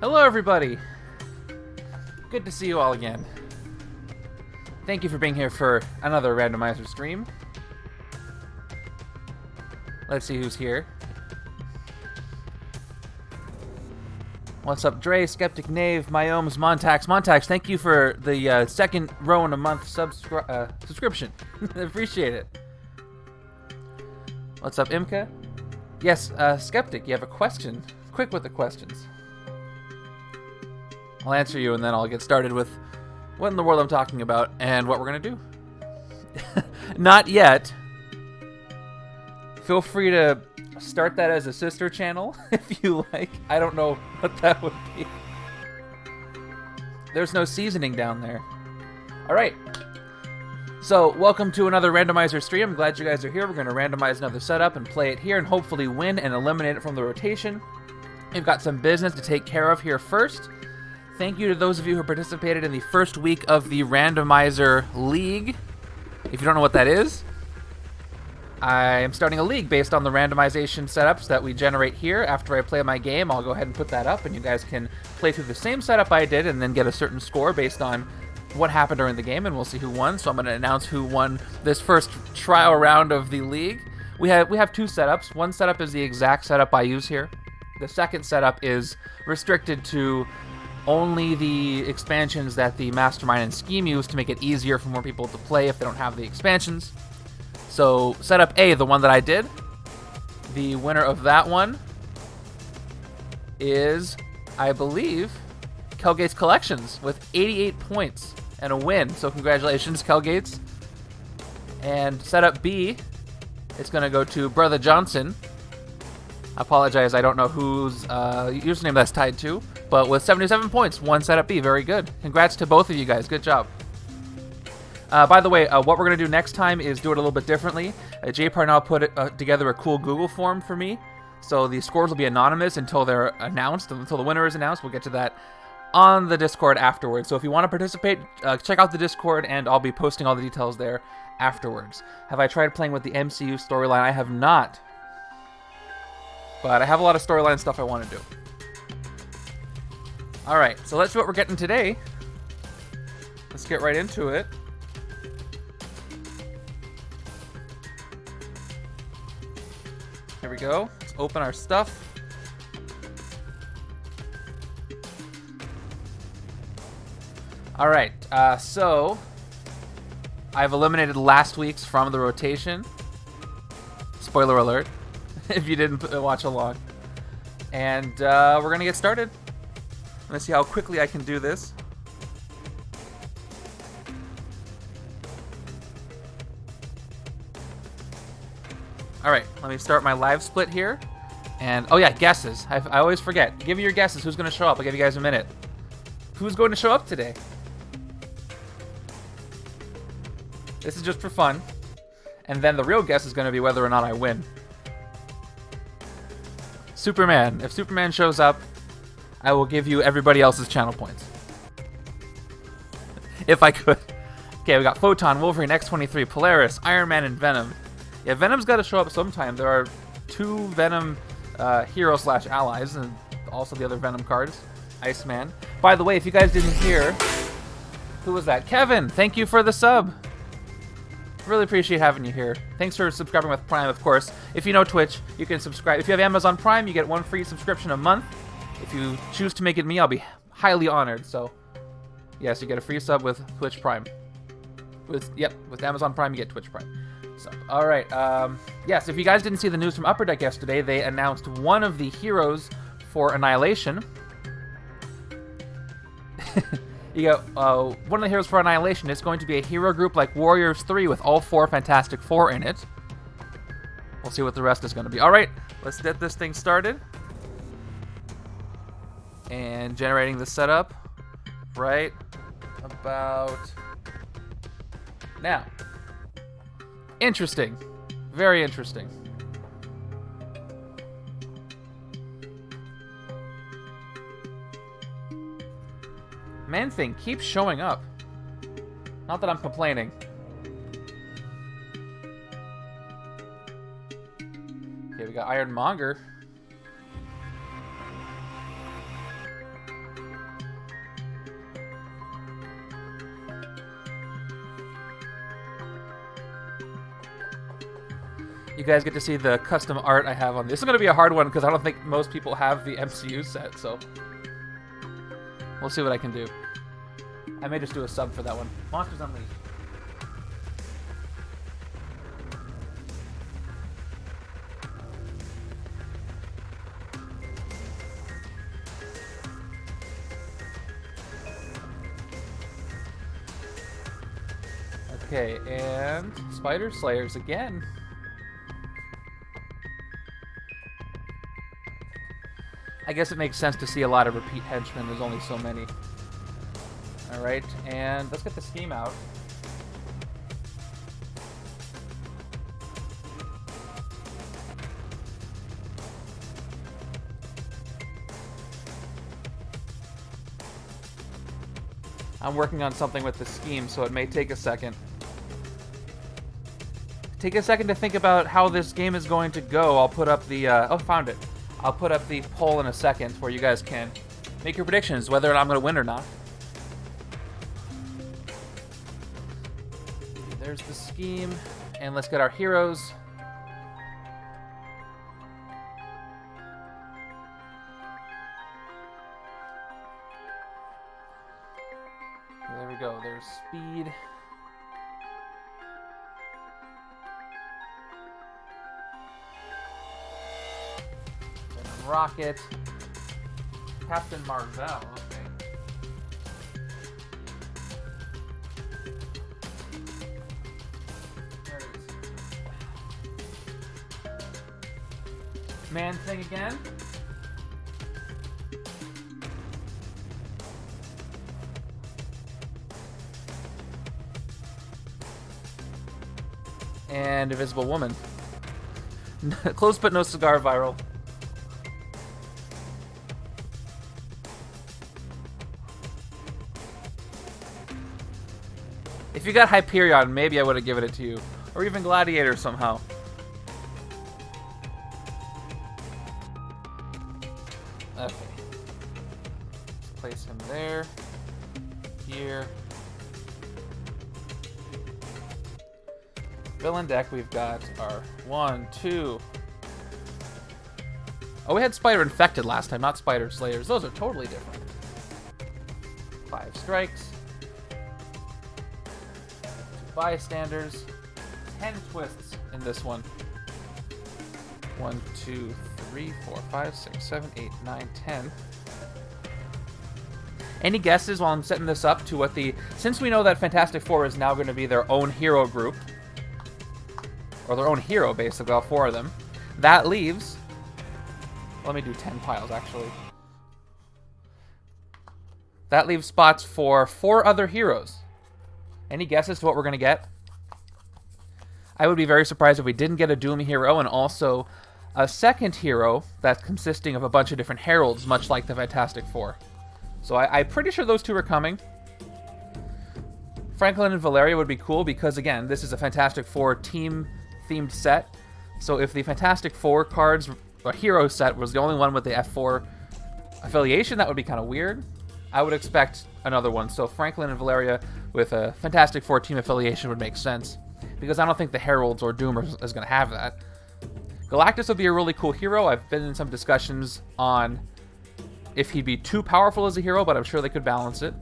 Hello, everybody. Good to see you all again. Thank you for being here for another Randomizer stream. Let's see who's here. What's up, Dre, Skeptic, Knave, Myomes, Montax. Montax, thank you for the second row in a month subscription. Appreciate it. What's up, Imka? Yes, Skeptic, you have a question? Quick with the questions. I'll answer you and then I'll get started with what in the world I'm talking about and what we're gonna do. Not yet. Feel free to start that as a sister channel if you like. I don't know what that would be. There's no seasoning down there. Alright. So, welcome to another Randomizer stream. I'm glad you guys are here. We're going to randomize another setup and play it here and hopefully win and eliminate it from the rotation. We've got some business to take care of here first. Thank you to those of you who participated in the first week of the Randomizer League. If you don't know what that is, I am starting a league based on the randomization setups that we generate here. After I play my game, I'll go ahead and put that up, and you guys can play through the same setup I did and then get a certain score based on what happened during the game, and we'll see who won. So I'm going to announce who won this first trial round of the league. We have two setups. One setup is the exact setup I use here. The second setup is restricted to only the expansions that the Mastermind and Scheme use to make it easier for more people to play if they don't have the expansions. So, setup A, the one that I did, the winner of that one is, I believe, Kelgates Collections with 88 points and a win. So, congratulations, Kelgates. And setup B, it's going to go to Brother Johnson. I apologize, I don't know whose username that's tied to, but with 77 points, one setup B, very good. Congrats to both of you guys, good job. By the way, what we're going to do next time is do it a little bit differently. Jay Parnell put together a cool Google form for me, so the scores will be anonymous until they're announced, until the winner is announced. We'll get to that on the Discord afterwards. So if you want to participate, check out the Discord, and I'll be posting all the details there afterwards. Have I tried playing with the MCU storyline? I have not. But I have a lot of storyline stuff I want to do. Alright, so let's see what we're getting today. Let's get right into it. Here we go. Let's open our stuff. Alright, so I've eliminated last week's from the rotation. Spoiler alert. If you didn't watch along. And we're going to get started. Let me see how quickly I can do this. Alright, let me start my live split here. And, oh yeah, guesses. I always forget. Give me your guesses. Who's going to show up? I'll give you guys a minute. Who's going to show up today? This is just for fun. And then the real guess is going to be whether or not I win. Superman. If Superman shows up, I will give you everybody else's channel points. If I could. Okay, we got Photon, Wolverine, X-23, Polaris, Iron Man, and Venom. Yeah, Venom's got to show up sometime. There are two Venom hero/allies, and also the other Venom cards. Iceman. By the way, if you guys didn't hear, who was that? Kevin, thank you for the sub. Really appreciate having you here. Thanks for subscribing with Prime, of course. If you know Twitch, you can subscribe. If you have Amazon Prime, you get one free subscription a month. If you choose to make it me, I'll be highly honored. So, yes, you get a free sub with Twitch Prime. With Amazon Prime, you get Twitch Prime. So, all right. Yes, if you guys didn't see the news from Upper Deck yesterday, they announced one of the heroes for Annihilation. You got one of the heroes for Annihilation is going to be a hero group like Warriors 3 with all 4 Fantastic Four in it. We'll see what the rest is going to be. Alright, let's get this thing started. And generating the setup right about now. Interesting. Very interesting. Man-Thing keeps showing up. Not that I'm complaining. Okay, we got Iron Monger. You guys get to see the custom art I have on this. This is going to be a hard one because I don't think most people have the MCU set, so we'll see what I can do. I may just do a sub for that one. Monsters Unleashed. Okay, and Spider Slayers again. I guess it makes sense to see a lot of repeat henchmen. There's only so many. Alright, and let's get the scheme out. I'm working on something with the scheme, so it may take a second. Take a second to think about how this game is going to go. I'll put up the, oh, found it. I'll put up the poll in a second where you guys can make your predictions, whether or not I'm going to win or not. There's the scheme, and let's get our heroes. There we go, there's speed. Rocket. Captain Mar-Vell, okay. There it is. Man Thing again. And Invisible Woman. Close but no cigar viral. If you got Hyperion, maybe I would have given it to you. Or even Gladiator somehow. Okay. Let's place him there. Here. Villain deck, we've got our 1, 2. Oh, we had Spider Infected last time, not Spider Slayers. Those are totally different. 5 strikes. Bystanders, 10 twists in this one. 1, 2, 3, 4, 5, 6, 7, 8, 9, 10. Any guesses while I'm setting this up to what the... Since we know that Fantastic Four is now going to be their own hero group, or their own hero, basically, all 4 of them, that leaves... Let me do 10 piles, actually. That leaves spots for 4 other heroes. Any guesses to what we're going to get? I would be very surprised if we didn't get a Doom hero and also a second hero that's consisting of a bunch of different heralds, much like the Fantastic Four. So I'm pretty sure those 2 are coming. Franklin and Valeria would be cool because, again, this is a Fantastic Four team-themed set. So if the Fantastic Four cards, a hero set, was the only one with the F4 affiliation, that would be kind of weird. I would expect another one. So Franklin and Valeria with a Fantastic Four team affiliation would make sense, because I don't think the Heralds or Doom is going to have that. Galactus would be a really cool hero. I've been in some discussions on if he'd be too powerful as a hero, but I'm sure they could balance it.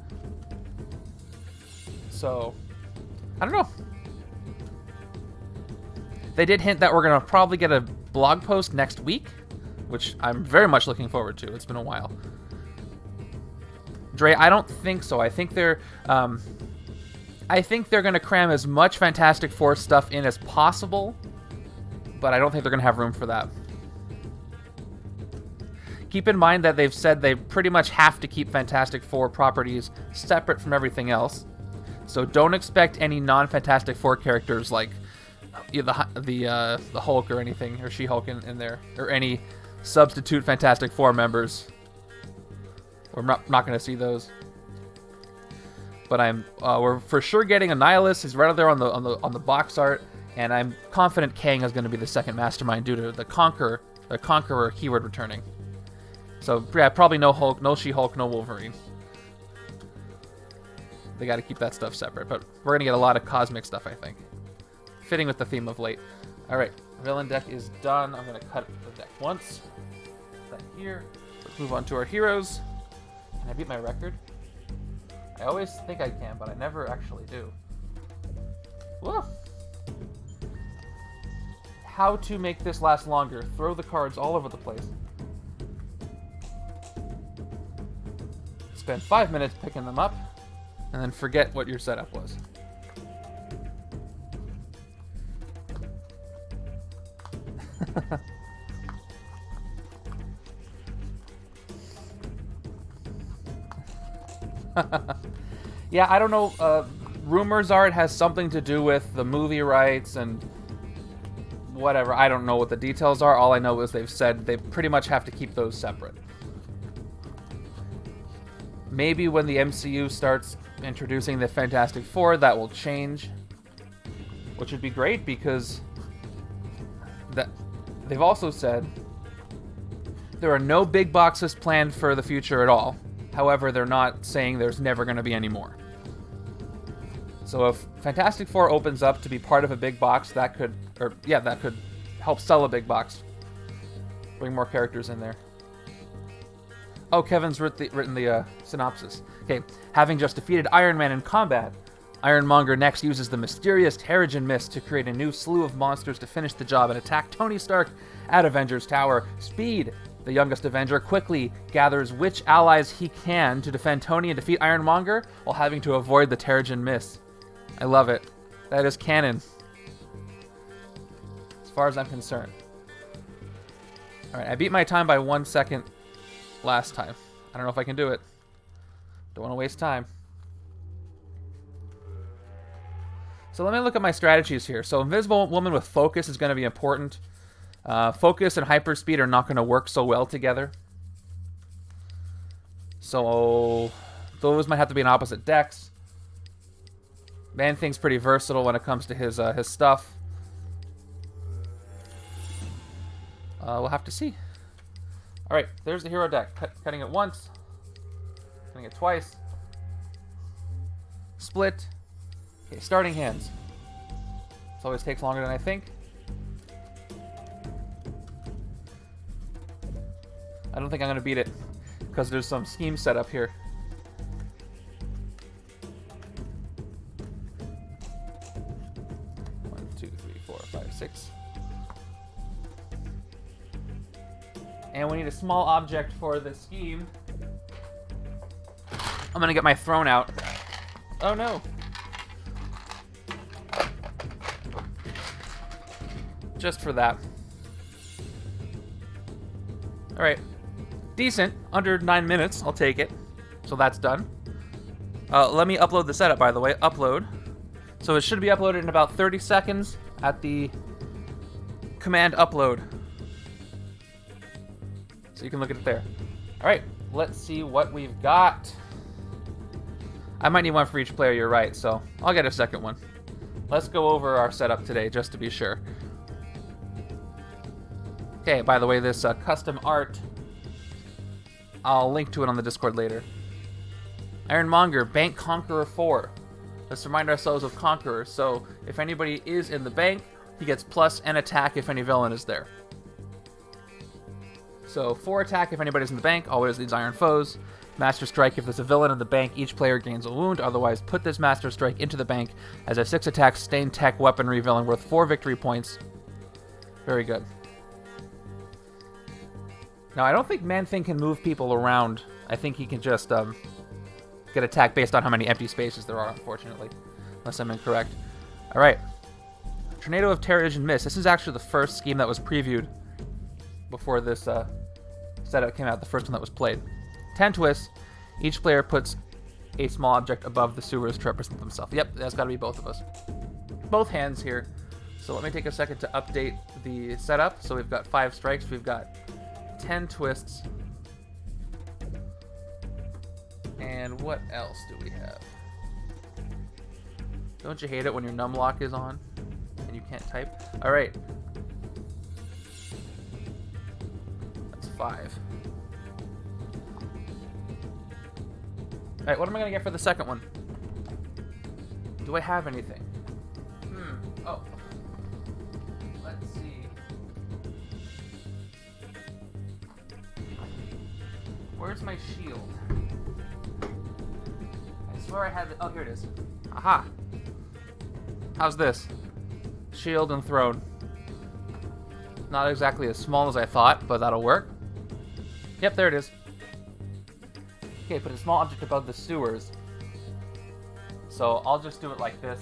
So, I don't know. They did hint that we're going to probably get a blog post next week, which I'm very much looking forward to. It's been a while. Dre, I don't think so. I think they're going to cram as much Fantastic Four stuff in as possible, but I don't think they're going to have room for that. Keep in mind that they've said they pretty much have to keep Fantastic Four properties separate from everything else. So don't expect any non-Fantastic Four characters like the Hulk or anything, or She-Hulk in there, or any substitute Fantastic Four members. We're not going to see those. But we're for sure getting Annihilus. He's right up there on the box art, and I'm confident Kang is going to be the second Mastermind due to the Conqueror keyword returning. So yeah, probably no Hulk, no She-Hulk, no Wolverine. They got to keep that stuff separate, but we're going to get a lot of cosmic stuff, I think. Fitting with the theme of late. All right, Villain deck is done. I'm going to cut the deck once. Put that here. Let's move on to our heroes. Can I beat my record? I always think I can, but I never actually do. Whoa. How to make this last longer. Throw the cards all over the place. Spend 5 minutes picking them up, and then forget what your setup was. Yeah, I don't know. Rumors are it has something to do with the movie rights and whatever. I don't know what the details are. All I know is they've said they pretty much have to keep those separate. Maybe when the MCU starts introducing the Fantastic Four, that will change, which would be great because they've also said there are no big boxes planned for the future at all. However, they're not saying there's never going to be any more. So if Fantastic Four opens up to be part of a big box, that could help sell a big box. Bring more characters in there. Oh, Kevin's written the synopsis. Okay, having just defeated Iron Man in combat, Monger next uses the mysterious Terrigen mist to create a new slew of monsters to finish the job and attack Tony Stark at Avengers Tower. Speed, the youngest Avenger, quickly gathers which allies he can to defend Tony and defeat Ironmonger while having to avoid the Terrigen mist. I love it. That is canon, as far as I'm concerned. Alright, I beat my time by 1 second last time. I don't know if I can do it. Don't want to waste time. So let me look at my strategies here. So Invisible Woman with Focus is going to be important. Focus and Hyperspeed are not going to work so well together. So those might have to be in opposite decks. Man-Thing's pretty versatile when it comes to his stuff. We'll have to see. Alright, there's the hero deck. Cutting it once. Cutting it twice. Split. Okay, starting hands. This always takes longer than I think. I don't think I'm going to beat it, because there's some scheme set up here. One, two, three, four, five, six. And we need a small object for the scheme. I'm going to get my throne out. Oh no. Just for that. Alright. Decent. Under 9 minutes. I'll take it. So that's done. Let me upload the setup, by the way. Upload. So it should be uploaded in about 30 seconds at the command upload. So you can look at it there. Alright. Let's see what we've got. I might need one for each player, you're right. So I'll get a second one. Let's go over our setup today, just to be sure. Okay, by the way, this custom art, I'll link to it on the Discord later. Ironmonger, Bank Conqueror 4. Let's remind ourselves of Conqueror. So if anybody is in the bank, he gets plus an attack if any villain is there. So 4 attack if anybody's in the bank, always leads Iron Foes. Master Strike, if there's a villain in the bank, each player gains a wound. Otherwise, put this Master Strike into the bank as a 6 attack stained tech weaponry villain worth 4 victory points. Very good. Now, I don't think Man-Thing can move people around. I think he can just get attacked based on how many empty spaces there are, unfortunately. Unless I'm incorrect. Alright. Tornado of Terrigen Mist. This is actually the first scheme that was previewed before this setup came out. The first one that was played. 10 twists. Each player puts a small object above the sewers to represent themselves. Yep, that's got to be both of us. Both hands here. So let me take a second to update the setup. So we've got 5 strikes. We've got 10 twists. And what else do we have? Don't you hate it when your numlock is on and you can't type? Alright. That's 5. Alright, what am I going to get for the second one? Do I have anything? Oh. Let's see. Where's my shield? I swear I had it. Oh, here it is. Aha. How's this? Shield and throne. Not exactly as small as I thought, but that'll work. Yep, there it is. Okay, put a small object above the sewers. So I'll just do it like this,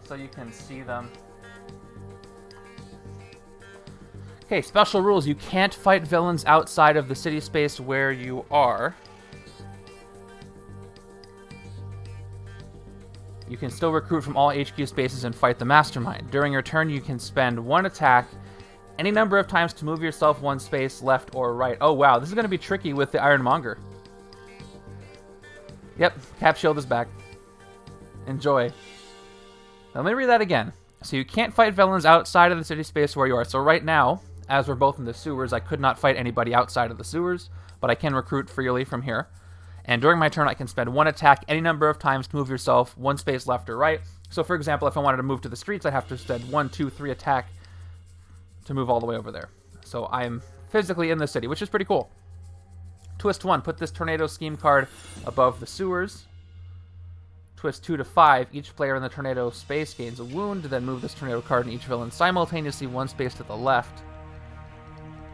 so you can see them. Okay, special rules. You can't fight villains outside of the city space where you are. You can still recruit from all HQ spaces and fight the Mastermind. During your turn, you can spend one attack any number of times to move yourself one space left or right. Oh, wow. This is going to be tricky with the Iron Monger. Yep, Cap Shield is back. Enjoy. Now, let me read that again. So you can't fight villains outside of the city space where you are. So right now, as we're both in the sewers, I could not fight anybody outside of the sewers, but I can recruit freely from here. And during my turn, I can spend one attack any number of times to move yourself one space left or right. So, for example, if I wanted to move to the streets, I'd have to spend 1, 2, 3 attack to move all the way over there. So I'm physically in the city, which is pretty cool. Twist 1, put this tornado scheme card above the sewers. Twist 2 to 5, each player in the tornado space gains a wound, then move this tornado card and each villain simultaneously one space to the left.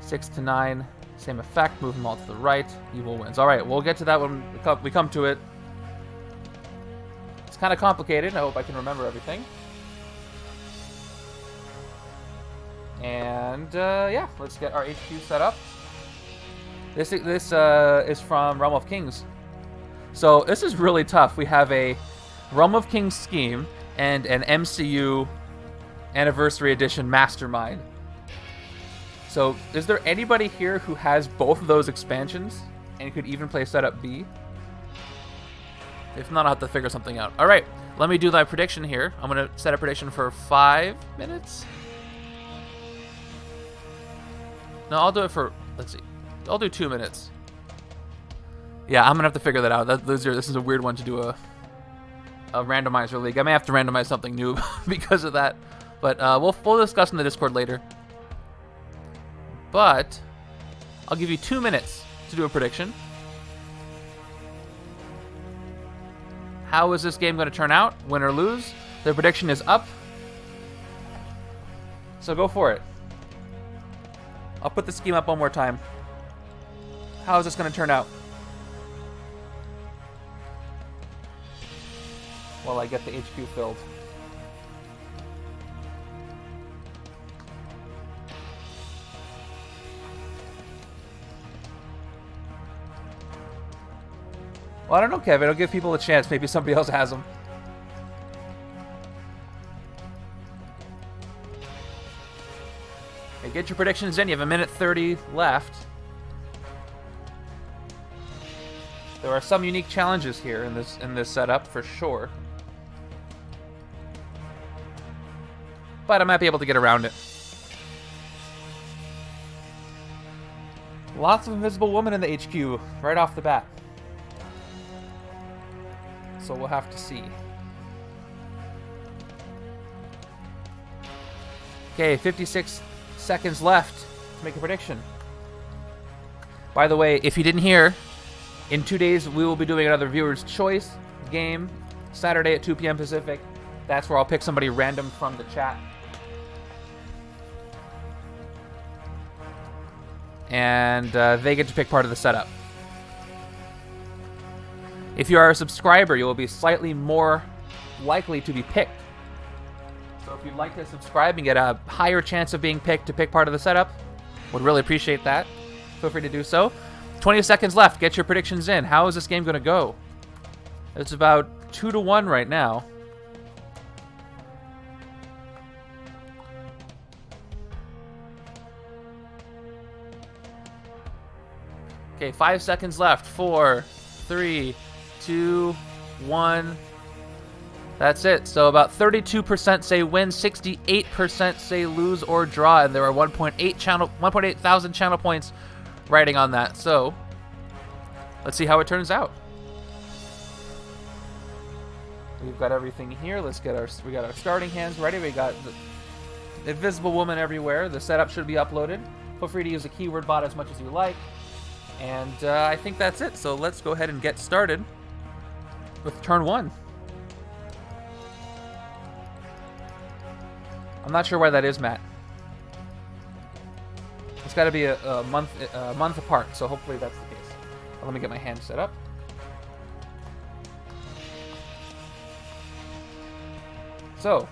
6 to 9, same effect, move them all to the right, evil wins. Alright, we'll get to that when we come to it. It's kind of complicated, I hope I can remember everything. And, yeah, let's get our HQ set up. This is from Realm of Kings. So, this is really tough. We have a Realm of Kings scheme and an MCU Anniversary Edition Mastermind. So, is there anybody here who has both of those expansions and could even play Setup B? If not, I'll have to figure something out. Alright, let me do my prediction here. I'm going to set a prediction for 5 minutes. No, I'll do it for, let's see. I'll do 2 minutes. Yeah, I'm going to have to figure that out. This is a weird one to do a randomizer league. I may have to randomize something new because of that. But we'll discuss in the Discord later. But I'll give you 2 minutes to do a prediction. How is this game going to turn out? Win or lose? The prediction is up. So go for it. I'll put the scheme up one more time. How is this going to turn out? While I get the HQ filled. Well, I don't know, Kevin. I'll give people a chance. Maybe somebody else has them. Okay, get your predictions in. You have 1:30 left. There are some unique challenges here in this setup for sure. But I might be able to get around it. Lots of Invisible Woman in the HQ right off the bat. So we'll have to see. Okay, 56 seconds left to make a prediction. By the way, if you didn't hear, in 2 days we will be doing another Viewer's Choice game, Saturday at 2 p.m. Pacific. That's where I'll pick somebody random from the chat. And they get to pick part of the setup. If you are a subscriber, you will be slightly more likely to be picked. So if you'd like to subscribe and get a higher chance of being picked to pick part of the setup, would really appreciate that. Feel free to do so. 20 seconds left. Get your predictions in. How is this game going to go? It's about 2-1 right now. Okay, 5 seconds left. 4, 3, 2, 1. That's it. So about 32% say win, 68% say lose or draw, and there are 1.8 thousand channel points riding on that. So let's see how it turns out. We've got everything here. We got our starting hands ready. We got the Invisible Woman everywhere. The setup should be uploaded. Feel free to use the keyword bot as much as you like. And I think that's it. So let's go ahead and get started with turn 1. I'm not sure why that is, Matt. It's got to be a month apart, so hopefully that's the case. Let me get my hand set up. So,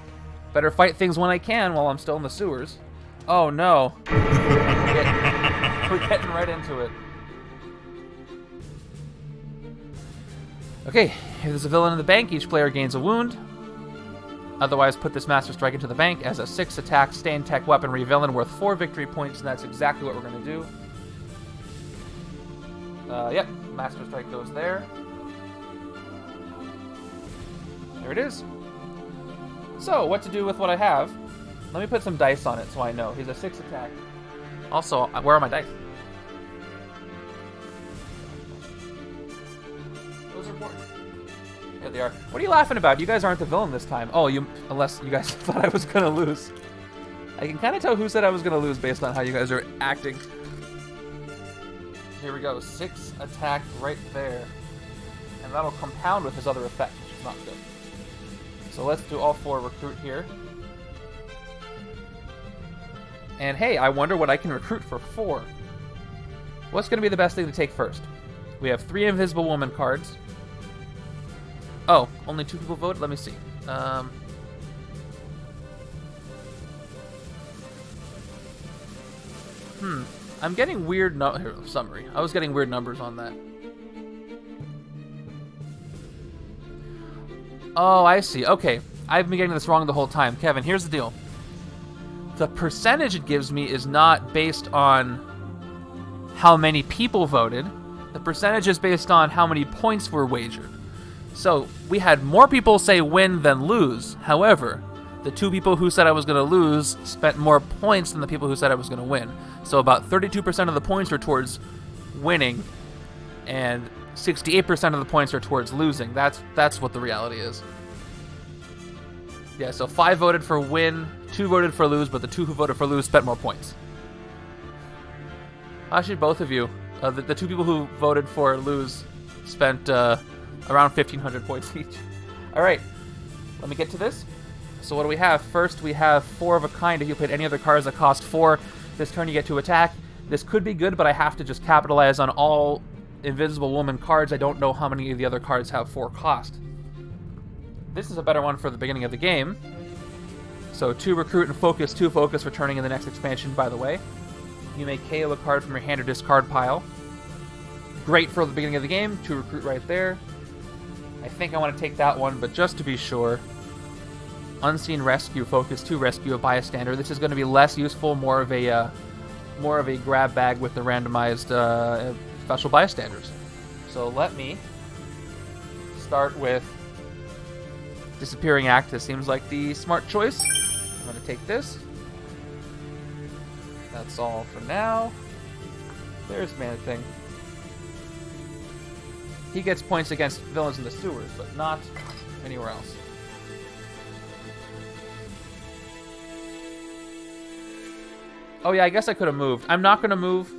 better fight things when I can while I'm still in the sewers. Oh no. We're getting right into it. Okay, if there's a villain in the bank, each player gains a wound. Otherwise, put this Master Strike into the bank as a 6 attack, stay tech weaponry villain worth 4 victory points, and that's exactly what we're going to do. Yep, Master Strike goes there. There it is. So, what to do with what I have? Let me put some dice on it so I know. He's a 6 attack. Also, where are my dice? Those are important. Here they are. What are you laughing about? You guys aren't the villain this time. Oh, unless you guys thought I was gonna lose. I can kind of tell who said I was gonna lose based on how you guys are acting. Here we go. 6 attack right there. And that'll compound with his other effect, which is not good. So let's do all 4 recruit here. And hey, I wonder what I can recruit for 4. What's going to be the best thing to take first? We have 3 Invisible Woman cards. Oh, only 2 people voted? Let me see. I'm getting weird here, summary. I was getting weird numbers on that. Oh, I see. Okay. I've been getting this wrong the whole time. Kevin, here's the deal. The percentage it gives me is not based on how many people voted. The percentage is based on how many points were wagered. So, we had more people say win than lose. However, the 2 people who said I was going to lose spent more points than the people who said I was going to win. So about 32% of the points are towards winning, and 68% of the points are towards losing. That's what the reality is. Yeah, so 5 voted for win, 2 voted for lose, but the 2 who voted for lose spent more points. Actually, both of you. The 2 people who voted for lose spent around 1,500 points each. Alright, let me get to this. So what do we have? First, we have 4 of a kind. If you played any other cards that cost 4, this turn you get to attack. This could be good, but I have to just capitalize on all Invisible Woman cards. I don't know how many of the other cards have 4 cost. This is a better one for the beginning of the game. So 2 recruit and focus, 2 focus returning in the next expansion, by the way. You may KO a card from your hand or discard pile. Great for the beginning of the game. 2 recruit right there. I think I want to take that one, but just to be sure. Unseen Rescue, focus 2, rescue a bystander. This is going to be less useful, more of a grab bag with the randomized special bystanders. So let me start with Disappearing Act. This seems like the smart choice. I'm going to take this. That's all for now. There's Man-Thing. He gets points against villains in the sewers, but not anywhere else. Oh yeah, I guess I could have moved. I'm not going to move.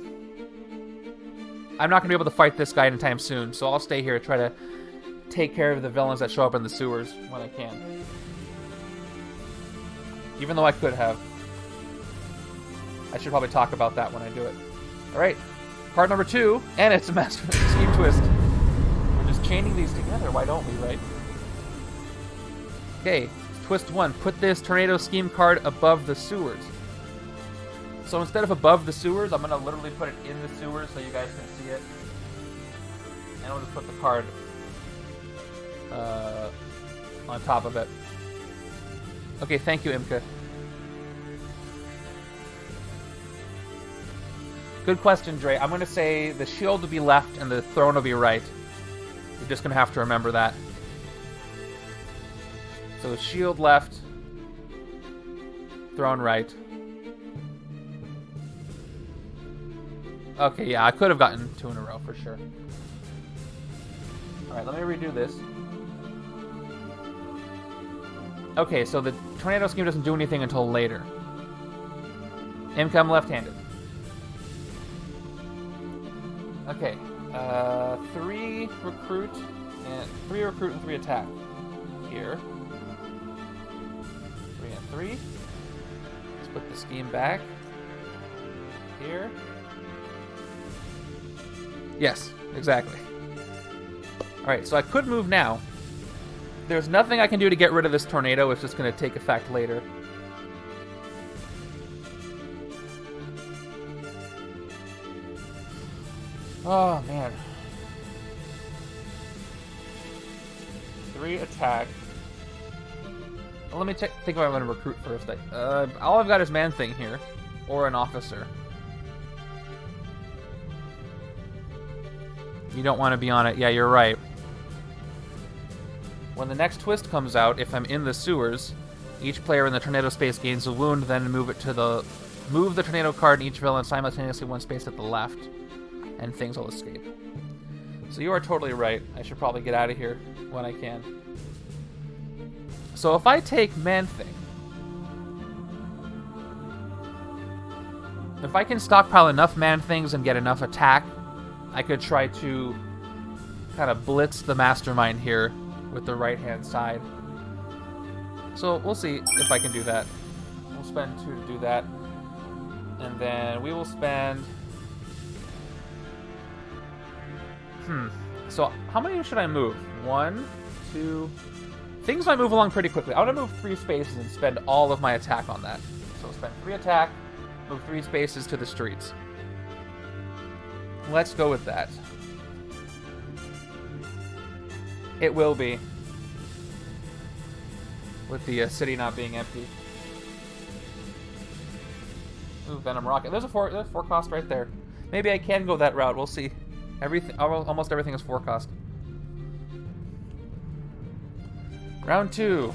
I'm not going to be able to fight this guy anytime soon, so I'll stay here to try to take care of the villains that show up in the sewers when I can. Even though I could have. I should probably talk about that when I do it. Alright, card number 2, and it's a Master Scheme Twist. We're just chaining these together, why don't we, right? Okay, twist 1. Put this Tornado Scheme card above the sewers. So instead of above the sewers, I'm going to literally put it in the sewers so you guys can see it. And I'll just put the card on top of it. Okay, thank you, Imka. Good question, Dre. I'm going to say the shield will be left and the throne will be right. You're just going to have to remember that. So shield left, throne right. Okay, yeah, I could have gotten 2 in a row for sure. Alright, let me redo this. Okay, so the Tornado Scheme doesn't do anything until later. Imka, I'm left-handed. Okay. 3 recruit and 3 attack. Here. 3 and 3. Let's put the scheme back. Here. Yes, exactly. Alright, so I could move now. There's nothing I can do to get rid of this tornado. It's just going to take effect later. Oh, man. 3 attack. Well, let me think if I want to recruit first. All I've got is Man-Thing here. Or an officer. You don't want to be on it. Yeah, you're right. When the next twist comes out, if I'm in the sewers, each player in the tornado space gains a wound, then move the tornado card in each villain simultaneously one space at the left, and things will escape. So you are totally right. I should probably get out of here when I can. So if I take Man-Thing, if I can stockpile enough Man-Things and get enough attack, I could try to kind of blitz the Mastermind here with the right-hand side. So we'll see if I can do that. We'll spend 2 to do that. And then we will spend... So how many should I move? 1, 2... Things might move along pretty quickly. I want to move 3 spaces and spend all of my attack on that. So spend 3 attack, move 3 spaces to the streets. Let's go with that. It will be. With the city not being empty. Ooh, Venom Rocket. There's 4 cost right there. Maybe I can go that route. We'll see. Almost everything is 4 cost. Round 2.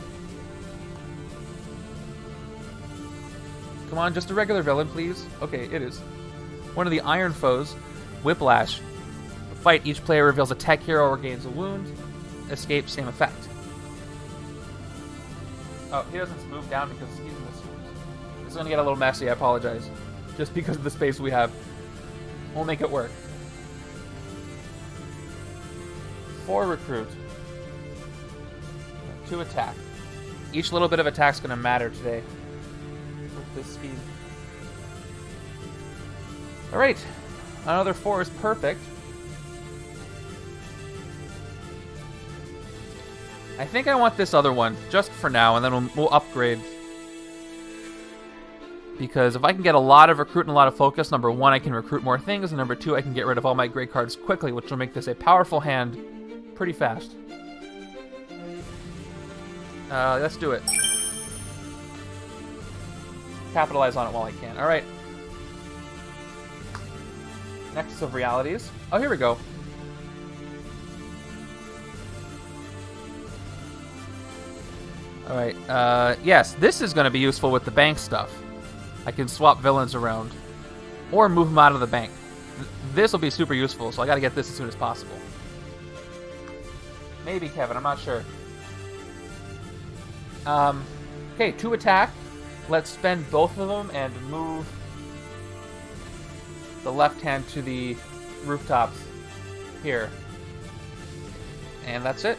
Come on, just a regular villain, please. Okay, it is. One of the Iron Foes, Whiplash. Fight, each player reveals a tech hero or gains a wound. Escape, same effect. Oh, he doesn't move down because he's in the sewers. This is going to get a little messy, I apologize. Just because of the space we have. We'll make it work. 4 recruit. 2 attack. Each little bit of attack's going to matter today. With this speed. Alright. Another 4 is perfect. I think I want this other one, just for now, and then we'll upgrade. Because if I can get a lot of recruit and a lot of focus, number 1, I can recruit more things, and number 2, I can get rid of all my gray cards quickly, which will make this a powerful hand pretty fast. Let's do it. Capitalize on it while I can. Alright. Nexus of Realities. Oh, here we go. Alright, yes, this is going to be useful with the bank stuff. I can swap villains around. Or move them out of the bank. This will be super useful, so I got to get this as soon as possible. Maybe, Kevin, I'm not sure. Okay, 2 attack. Let's spend both of them and move the left hand to the rooftops here. And that's it.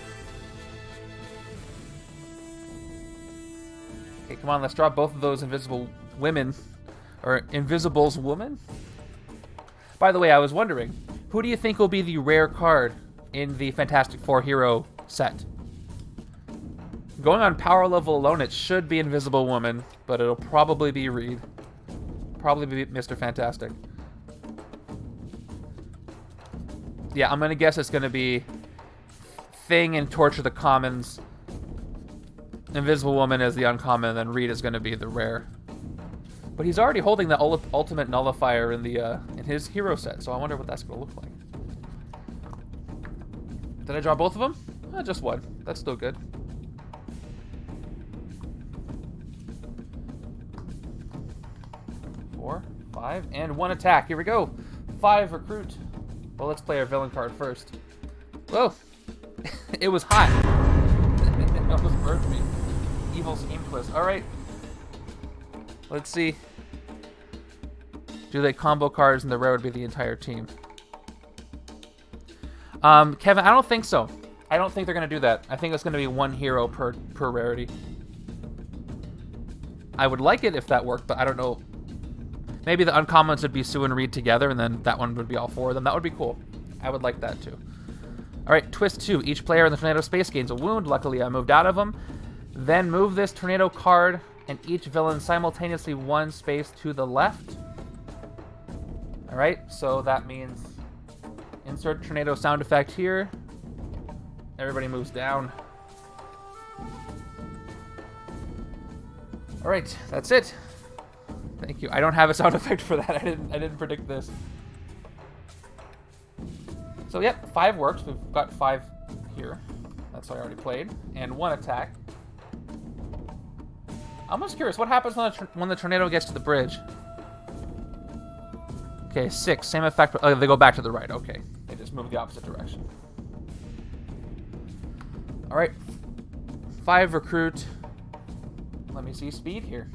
Okay, come on, let's drop both of those invisible women. Or Invisibles woman? By the way, I was wondering, who do you think will be the rare card in the Fantastic Four hero set? Going on power level alone, it should be Invisible Woman, but it'll probably be Reed. Probably be Mr. Fantastic. Yeah, I'm gonna guess it's gonna be Thing and Torture the commons. Invisible Woman is the uncommon, and then Reed is gonna be the rare. But he's already holding the ultimate nullifier in the in his hero set, so I wonder what that's gonna look like. Did I draw both of them? Just one. That's still good. Four, 5, and 1 attack. Here we go. 5 recruit. Well, let's play our villain card first. Whoa! It was hot. It almost burned me. Evil scheme twist. Alright. Let's see. Do they combo cards and the rare would be the entire team? Kevin, I don't think so. I don't think they're going to do that. I think it's going to be 1 hero per rarity. I would like it if that worked, but I don't know. Maybe the uncommons would be Sue and Reed together, and then that one would be all 4 of them. That would be cool. I would like that, too. All right, twist 2. Each player in the tornado space gains a wound. Luckily, I moved out of them. Then move this tornado card and each villain simultaneously 1 space to the left. All right, so that means insert tornado sound effect here. Everybody moves down. All right, that's it. Thank you. I don't have a sound effect for that. I didn't predict this. So yep, 5 works. We've got 5 here. That's what I already played, and 1 attack. I'm just curious, what happens when the tornado gets to the bridge? Okay, 6, same effect. Oh, they go back to the right. Okay, they just move the opposite direction. All right, 5 recruit. Let me see speed here.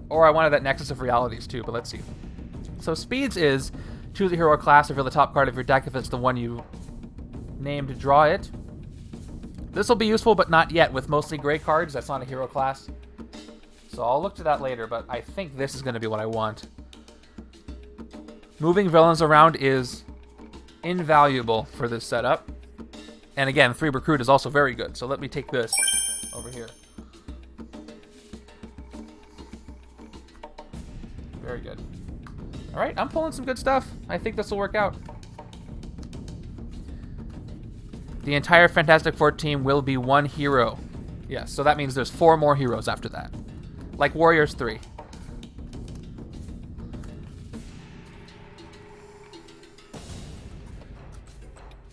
Or I wanted that Nexus of Realities too, but let's see. So speeds is choose a hero or class, reveal the top card of your deck if it's the one you named, draw it. This will be useful, but not yet, with mostly gray cards. That's not a hero class. So I'll look to that later, but I think this is going to be what I want. Moving villains around is invaluable for this setup. And again, 3 recruit is also very good, so let me take this over here. Very good. All right, I'm pulling some good stuff. I think this will work out. The entire Fantastic Four team will be 1 hero. Yes, so that means there's 4 more heroes after that. Like Warriors 3.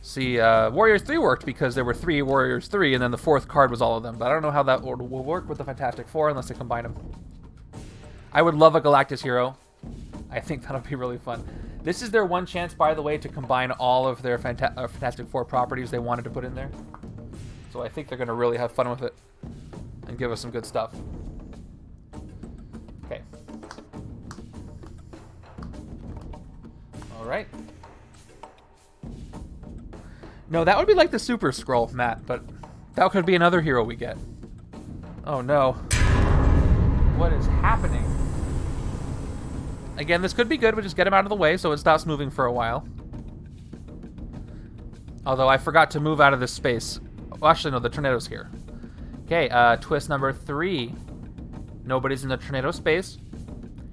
See, Warriors 3 worked because there were 3 Warriors 3, and then the 4th card was all of them. But I don't know how that will work with the Fantastic Four unless they combine them. I would love a Galactus hero. I think that'll be really fun. This is their one chance, by the way, to combine all of their Fantastic Four properties they wanted to put in there. So I think they're going to really have fun with it and give us some good stuff. Okay. All right. No, that would be like the Super Scroll, Matt, but that could be another hero we get. Oh, no. What is happening? Again, this could be good, but just get him out of the way so it stops moving for a while. Although I forgot to move out of this space. Well, actually, no, the tornado's here. Okay, twist number 3. Nobody's in the tornado space.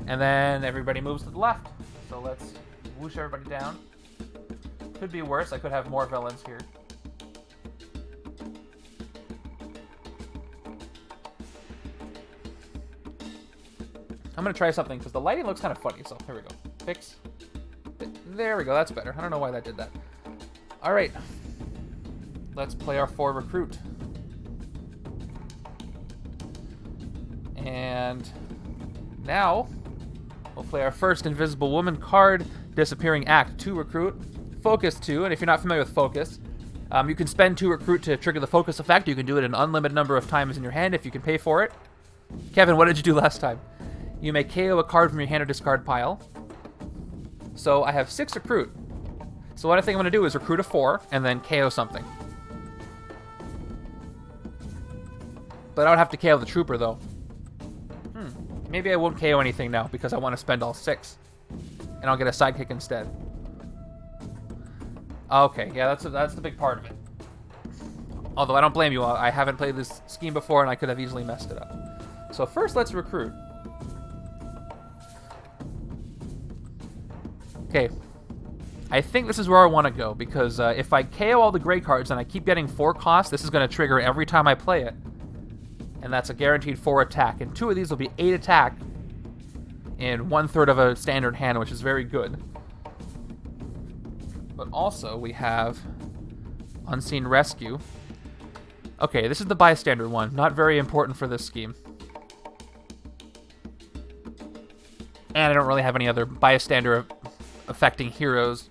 And then everybody moves to the left. So let's whoosh everybody down. Could be worse. I could have more villains here. I'm going to try something because the lighting looks kind of funny. So here we go. Fix. There we go. That's better. I don't know why that did that. All right. Let's play our 4 recruit. And now we'll play our first Invisible Woman card, Disappearing Act. 2 recruit. Focus 2. And if you're not familiar with focus, you can spend 2 recruit to trigger the focus effect. You can do it an unlimited number of times in your hand if you can pay for it. Kevin, what did you do last time? You may KO a card from your hand or discard pile. So I have 6 recruit. So what I think I'm going to do is recruit a 4 and then KO something. But I would have to KO the trooper, though. Maybe I won't KO anything now because I want to spend all 6. And I'll get a sidekick instead. Okay, yeah, that's the big part of it. Although I don't blame you. I haven't played this scheme before and I could have easily messed it up. So first, let's recruit. Okay, I think this is where I want to go, because if I KO all the gray cards and I keep getting 4 costs, this is going to trigger every time I play it. And that's a guaranteed 4 attack. And 2 of these will be 8 attack in 1/3 of a standard hand, which is very good. But also, we have Unseen Rescue. Okay, this is the bystander one. Not very important for this scheme. And I don't really have any other bystander affecting heroes.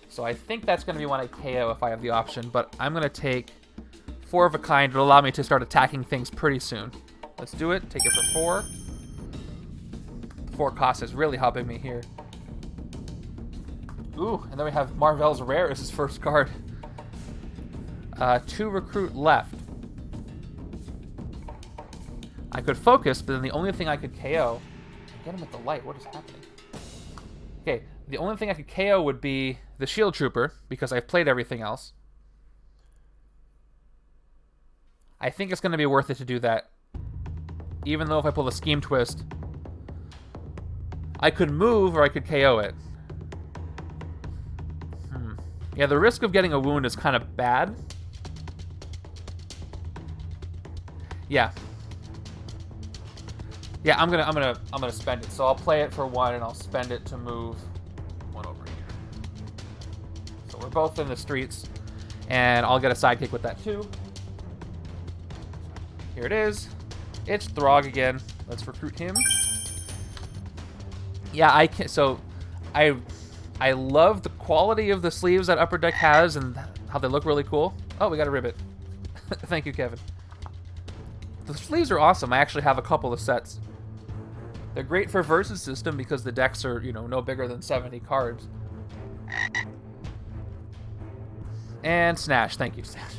So I think that's going to be one I KO if I have the option. But I'm going to take 4 of a kind. It'll allow me to start attacking things pretty soon. Let's do it. Take it for 4. 4 cost is really helping me here. Ooh, and then we have Mar-Vell's Rare as his first card. 2 recruit left. I could focus, but then the only thing I could KO... Get him with the light. What is happening? Okay, the only thing I could KO would be the Shield Trooper, because I've played everything else. I think it's going to be worth it to do that. Even though if I pull a Scheme Twist, I could move or I could KO it. Yeah, the risk of getting a wound is kind of bad. Yeah. Yeah, I'm gonna spend it. So I'll play it for 1 and I'll spend it to move 1 over here. So we're both in the streets, and I'll get a sidekick with that too. Here it is. It's Throg again. Let's recruit him. Yeah, I love the quality of the sleeves that Upper Deck has and how they look really cool. Oh, we got a ribbit. Thank you, Kevin. The sleeves are awesome. I actually have a couple of sets. They're great for Versus system because the decks are, you know, no bigger than 70 cards. And Snash. Thank you, Snash.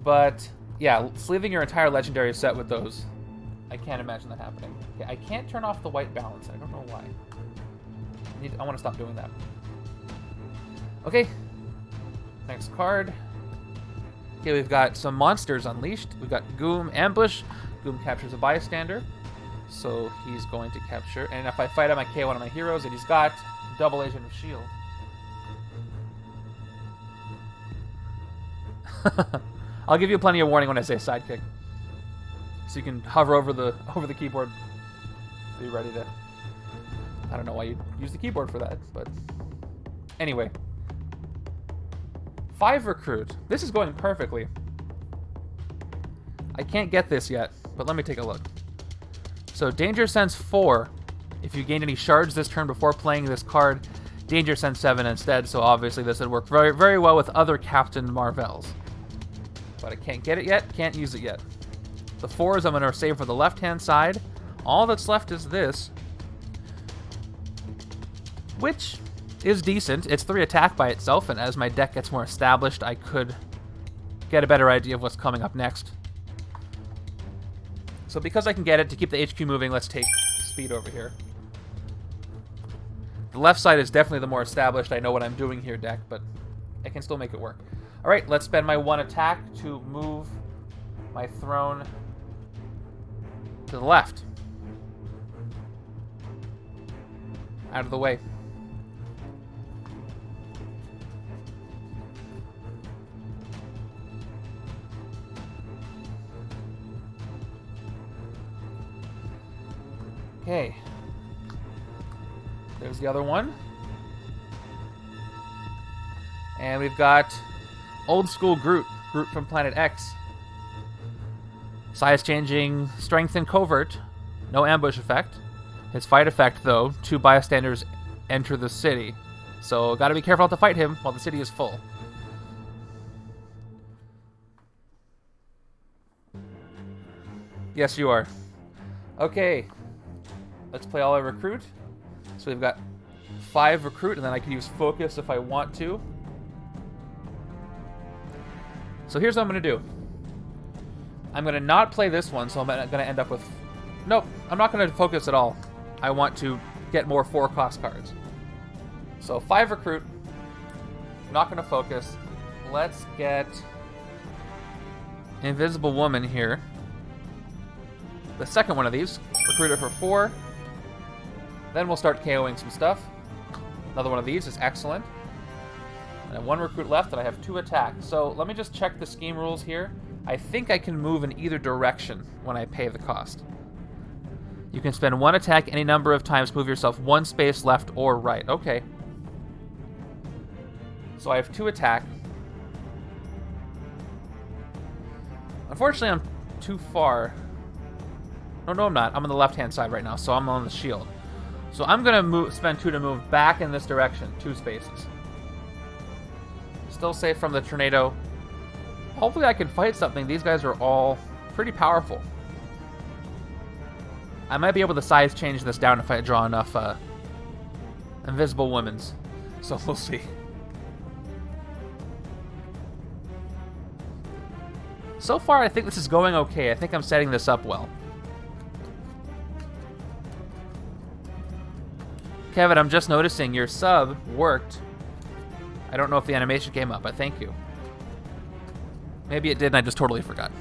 But, yeah, sleeving your entire Legendary set with those, I can't imagine that happening. Okay, I can't turn off the white balance. I don't know why. I want to stop doing that. Okay. Next card. Okay, we've got some monsters unleashed. We've got Goom Ambush. Goom captures a bystander. So he's going to capture. And if I fight him, I KO one of my heroes. And he's got double Agent of Shield. I'll give you plenty of warning when I say sidekick. So you can hover over the keyboard. Be ready to... I don't know why you'd use the keyboard for that, but... Anyway. 5 recruit. This is going perfectly. I can't get this yet, but let me take a look. So, Danger Sense 4. If you gain any shards this turn before playing this card, Danger Sense 7 instead, so obviously this would work very, very well with other Captain Mar-Vells. But I can't get it yet, can't use it yet. The 4s I'm going to save for the left-hand side. All that's left is this, which is decent. It's 3 attack by itself, and as my deck gets more established, I could get a better idea of what's coming up next. So because I can get it, to keep the HQ moving, let's take speed over here. The left side is definitely the more established, I know what I'm doing here deck, but I can still make it work. Alright, let's spend my 1 attack to move my throne to the left. Out of the way. Okay. There's the other one. And we've got Old School Groot. Groot from Planet X. Size changing, strength and covert. No ambush effect. His fight effect, though, 2 bystanders enter the city. So gotta be careful not to fight him while the city is full. Yes, you are. Okay. Let's play all our recruit. So we've got 5 recruit, and then I can use focus if I want to. So here's what I'm going to do. I'm going to not play this one, so I'm going to end up with... Nope, I'm not going to focus at all. I want to get more 4-cost cards. So 5 recruit. Not going to focus. Let's get Invisible Woman here. The second one of these. Recruit it for 4. Then we'll start KOing some stuff. Another one of these is excellent. I have 1 recruit left, and I have 2 attack. So let me just check the scheme rules here. I think I can move in either direction when I pay the cost. You can spend 1 attack any number of times, move yourself 1 space left or right. Okay. So I have 2 attack. Unfortunately, I'm too far. No, I'm not. I'm on the left-hand side right now, so I'm on the shield. So I'm going to spend 2 to move back in this direction, 2 spaces. Still safe from the tornado. Hopefully I can fight something. These guys are all pretty powerful. I might be able to size change this down if I draw enough Invisible Women's. So we'll see. So far, I think this is going okay. I think I'm setting this up well. Kevin, I'm just noticing your sub worked. I don't know if the animation came up, but thank you. Maybe it did and I just totally forgot.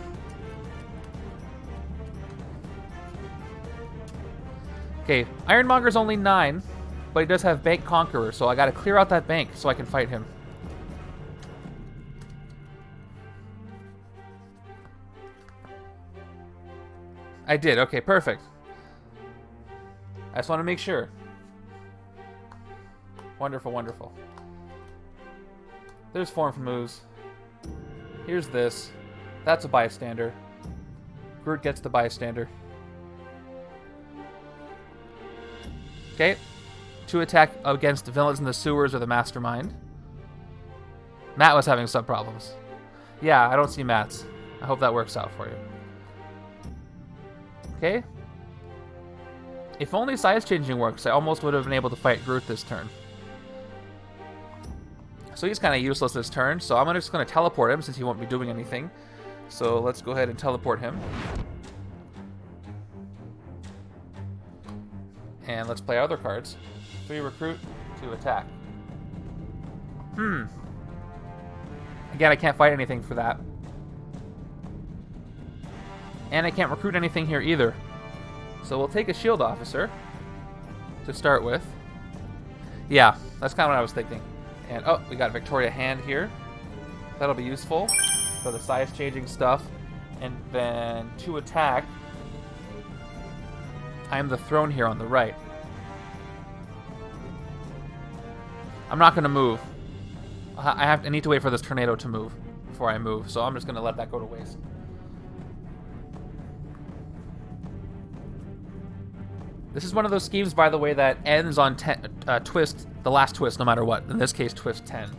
Okay, Ironmonger's only 9, but he does have Bank Conqueror, so I gotta clear out that bank so I can fight him. I did, okay, perfect. I just want to make sure. Wonderful, wonderful. There's form for moves. Here's this. That's a bystander. Groot gets the bystander. Okay. 2 attack against villains in the sewers or the Mastermind. Matt was having some problems. Yeah, I don't see Matt's. I hope that works out for you. Okay. If only size changing works, I almost would have been able to fight Groot this turn. So he's kind of useless this turn, so I'm just going to teleport him since he won't be doing anything. So let's go ahead and teleport him. And let's play our other cards. 3 recruit, 2 attack. Again, I can't fight anything for that. And I can't recruit anything here either. So we'll take a shield officer to start with. Yeah, that's kind of what I was thinking. And oh, we got Victoria Hand here. That'll be useful for the size changing stuff. And then 2 attack. I'm the throne here on the right. I'm not going to move. I need to wait for this tornado to move before I move, so I'm just going to let that go to waste. This is one of those schemes, by the way, that ends on twist, the last twist, no matter what. In this case, twist 10.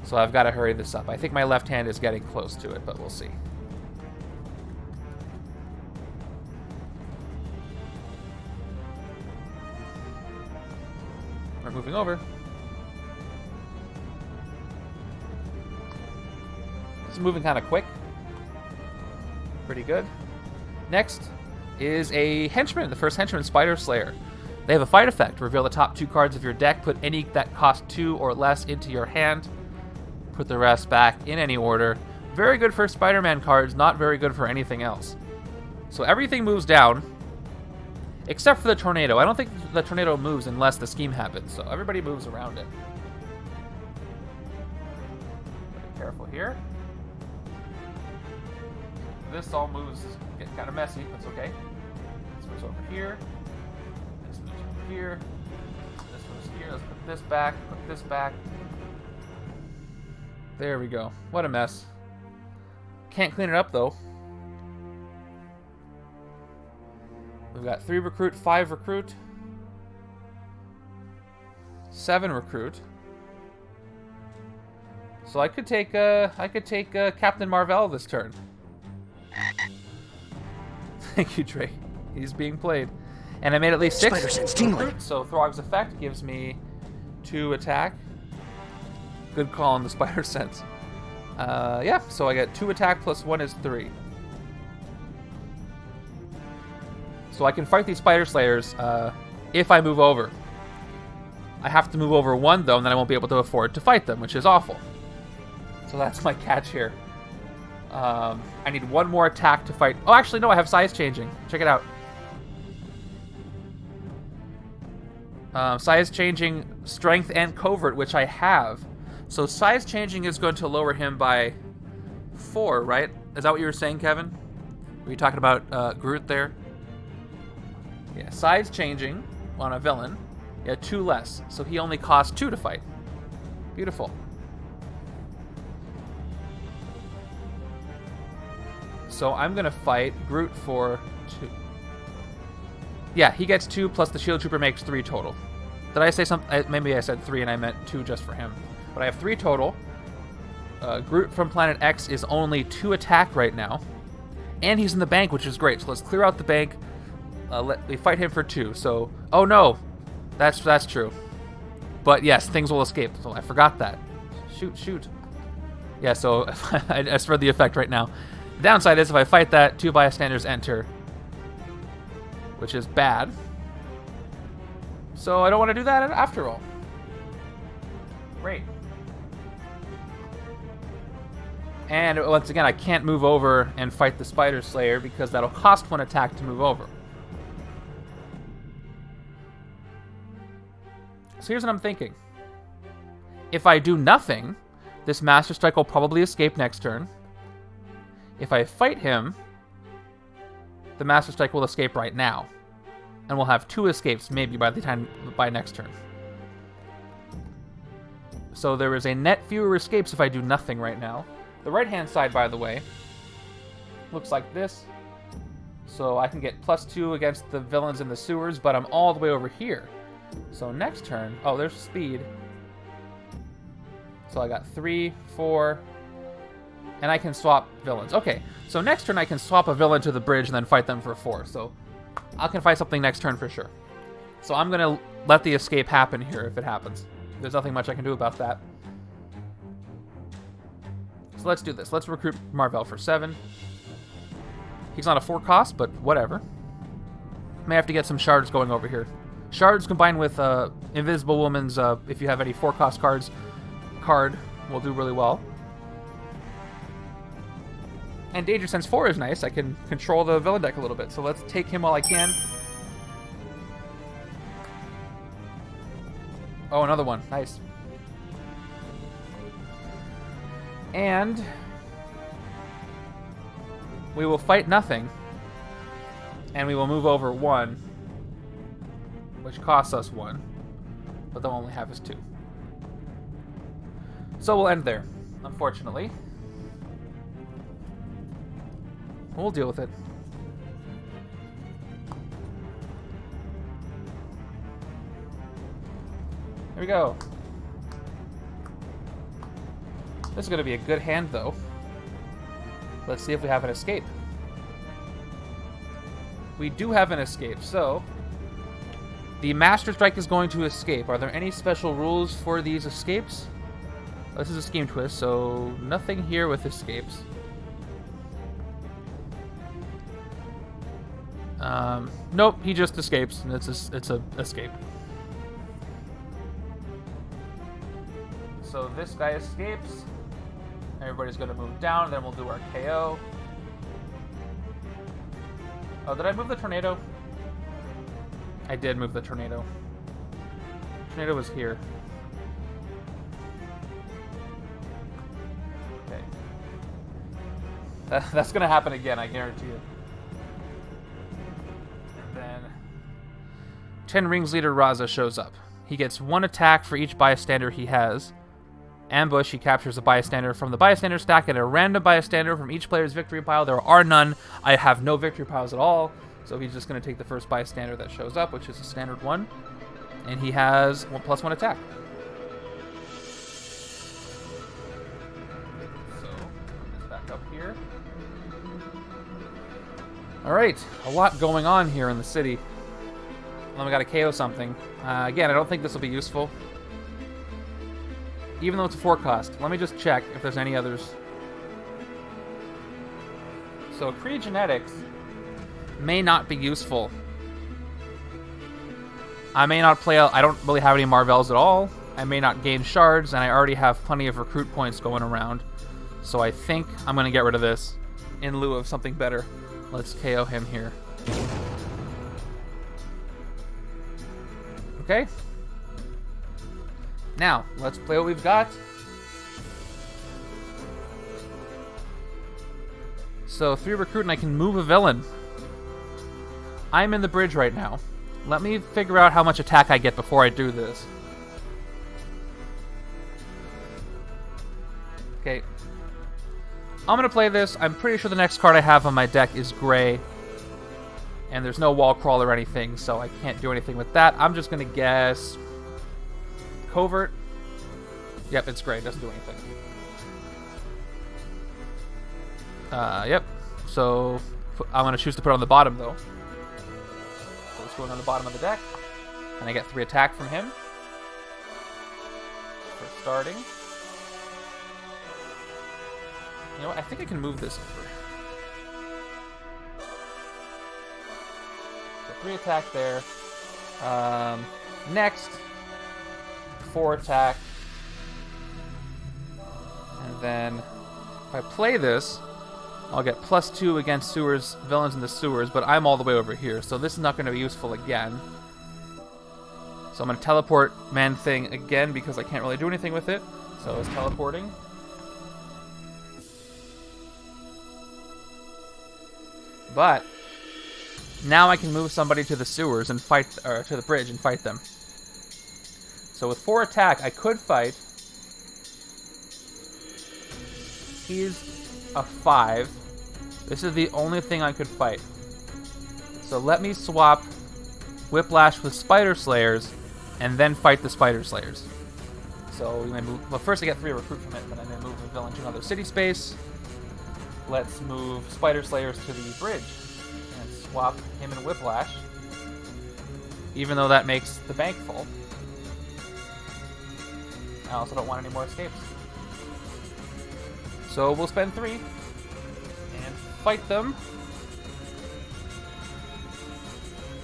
So I've got to hurry this up. I think my left hand is getting close to it, but we'll see. We're moving over. This is moving kind of quick. Pretty good. Next is a henchman, the first henchman, Spider Slayer. They have a fight effect. Reveal the top 2 cards of your deck. Put any that cost 2 or less into your hand. Put the rest back in any order. Very good for Spider-Man cards, not very good for anything else. So everything moves down, except for the tornado. I don't think the tornado moves unless the scheme happens, so everybody moves around it. Be careful here. This all moves, get kind of messy, that's okay. This moves over here. This moves over here. This moves here. Let's put this back, put this back. There we go. What a mess. Can't clean it up, though. We've got 3 recruit, 5 recruit, 7 recruit. So I could take Captain Mar-Vell this turn. Thank you, Drake. He's being played. And I made at least 6 Spider sense tingling. So Throg's effect gives me 2 attack. Good call on the spider sense. Yeah, so I get 2 attack plus 1 is 3. So I can fight these Spider Slayers if I move over. I have to move over 1, though, and then I won't be able to afford to fight them, which is awful. So that's my catch here. I need 1 more attack to fight. Oh, actually, no, I have size changing. Check it out. Size changing, strength, and covert, which I have. So size changing is going to lower him by 4, right? Is that what you were saying, Kevin? Were you talking about Groot there? Yeah, size changing on a villain. Yeah, 2 less. So he only costs 2 to fight. Beautiful. So I'm going to fight Groot for 2. Yeah, he gets 2 plus the Shield Trooper makes 3 total. Did I say something? Maybe I said 3 and I meant 2 just for him. But I have 3 total. Groot from Planet X is only 2 attack right now. And he's in the bank, which is great. So let's clear out the bank. We fight him for 2. So, oh no, that's true. But yes, things will escape. So I forgot that. Shoot. Yeah, so I spread the effect right now. The downside is if I fight that, 2 bystanders enter, which is bad. So I don't want to do that after all. Great. And once again, I can't move over and fight the Spider Slayer because that'll cost 1 attack to move over. So here's what I'm thinking. If I do nothing, this Master Strike will probably escape next turn. If I fight him, the Master Strike will escape right now. And we'll have 2 escapes maybe by next turn. So there is a net fewer escapes if I do nothing right now. The right-hand side, by the way, looks like this. So I can get +2 against the villains in the sewers, but I'm all the way over here. So next turn... Oh, there's speed. So I got 3, 4... And I can swap villains. Okay, so next turn I can swap a villain to the bridge and then fight them for 4. So I can fight something next turn for sure. So I'm going to let the escape happen here if it happens. There's nothing much I can do about that. So let's do this. Let's recruit Mar-Vell for 7. He's on a 4 cost, but whatever. May have to get some shards going over here. Shards combined with Invisible Woman's, if you have any 4 cost card, will do really well. And Danger Sense 4 is nice. I can control the villain deck a little bit. So let's take him while I can. Oh, another one. Nice. And we will fight nothing. And we will move over 1, which costs us 1. But they'll only have us 2. So we'll end there, unfortunately. We'll deal with it. Here we go. This is going to be a good hand, though. Let's see if we have an escape. We do have an escape, so... The Master Strike is going to escape. Are there any special rules for these escapes? Oh, this is a scheme twist, so nothing here with escapes. Nope, he just escapes, and it's a escape. So this guy escapes. Everybody's going to move down, then we'll do our KO. Oh, did I move the tornado? I did move the tornado. Tornado was here. Okay. That's going to happen again, I guarantee it. Then 10 Rings Leader Raza shows up. He gets 1 attack for each bystander he has. Ambush, he captures a bystander from the bystander stack and a random bystander from each player's victory pile. There are none. I have no victory piles at all. So he's just going to take the first bystander that shows up, which is a standard 1. And he has +1 attack. So, put this back up here. Alright, a lot going on here in the city. Then we got to KO something. Again, I don't think this will be useful. Even though it's a 4 cost. Let me just check if there's any others. So, Kree Genetics may not be useful. I may not play... I don't really have any Mar-Vells at all. I may not gain shards, and I already have plenty of recruit points going around. So I think I'm going to get rid of this in lieu of something better. Let's KO him here. Okay. Now, let's play what we've got. So, 3 recruit and I can move a villain. I'm in the bridge right now. Let me figure out how much attack I get before I do this. Okay. I'm going to play this. I'm pretty sure the next card I have on my deck is gray. And there's no wall crawl or anything, so I can't do anything with that. I'm just going to guess... Covert. Yep, it's gray. Doesn't do anything. Yep. So, I'm going to choose to put it on the bottom, though. So it's going on the bottom of the deck. And I get 3 attack from him. for starting. You know what? I think I can move this over. So 3 attack there. Next, 4 attack. And then if I play this, I'll get +2 against sewers, villains in the sewers, but I'm all the way over here, so this is not going to be useful again. So I'm going to teleport Man-Thing again because I can't really do anything with it. So it's teleporting. But now I can move somebody to the sewers and fight, or to the bridge and fight them. So with 4 attack, I could fight. He's a 5. This is the only thing I could fight. So let me swap Whiplash with Spider Slayers, and then fight the Spider Slayers. So we may move. Well, first I get 3 recruit from it, then I may move the villain to another city space. Let's move Spider Slayers to the bridge and swap him and Whiplash. Even though that makes the bank full. I also don't want any more escapes. So we'll spend 3 and fight them.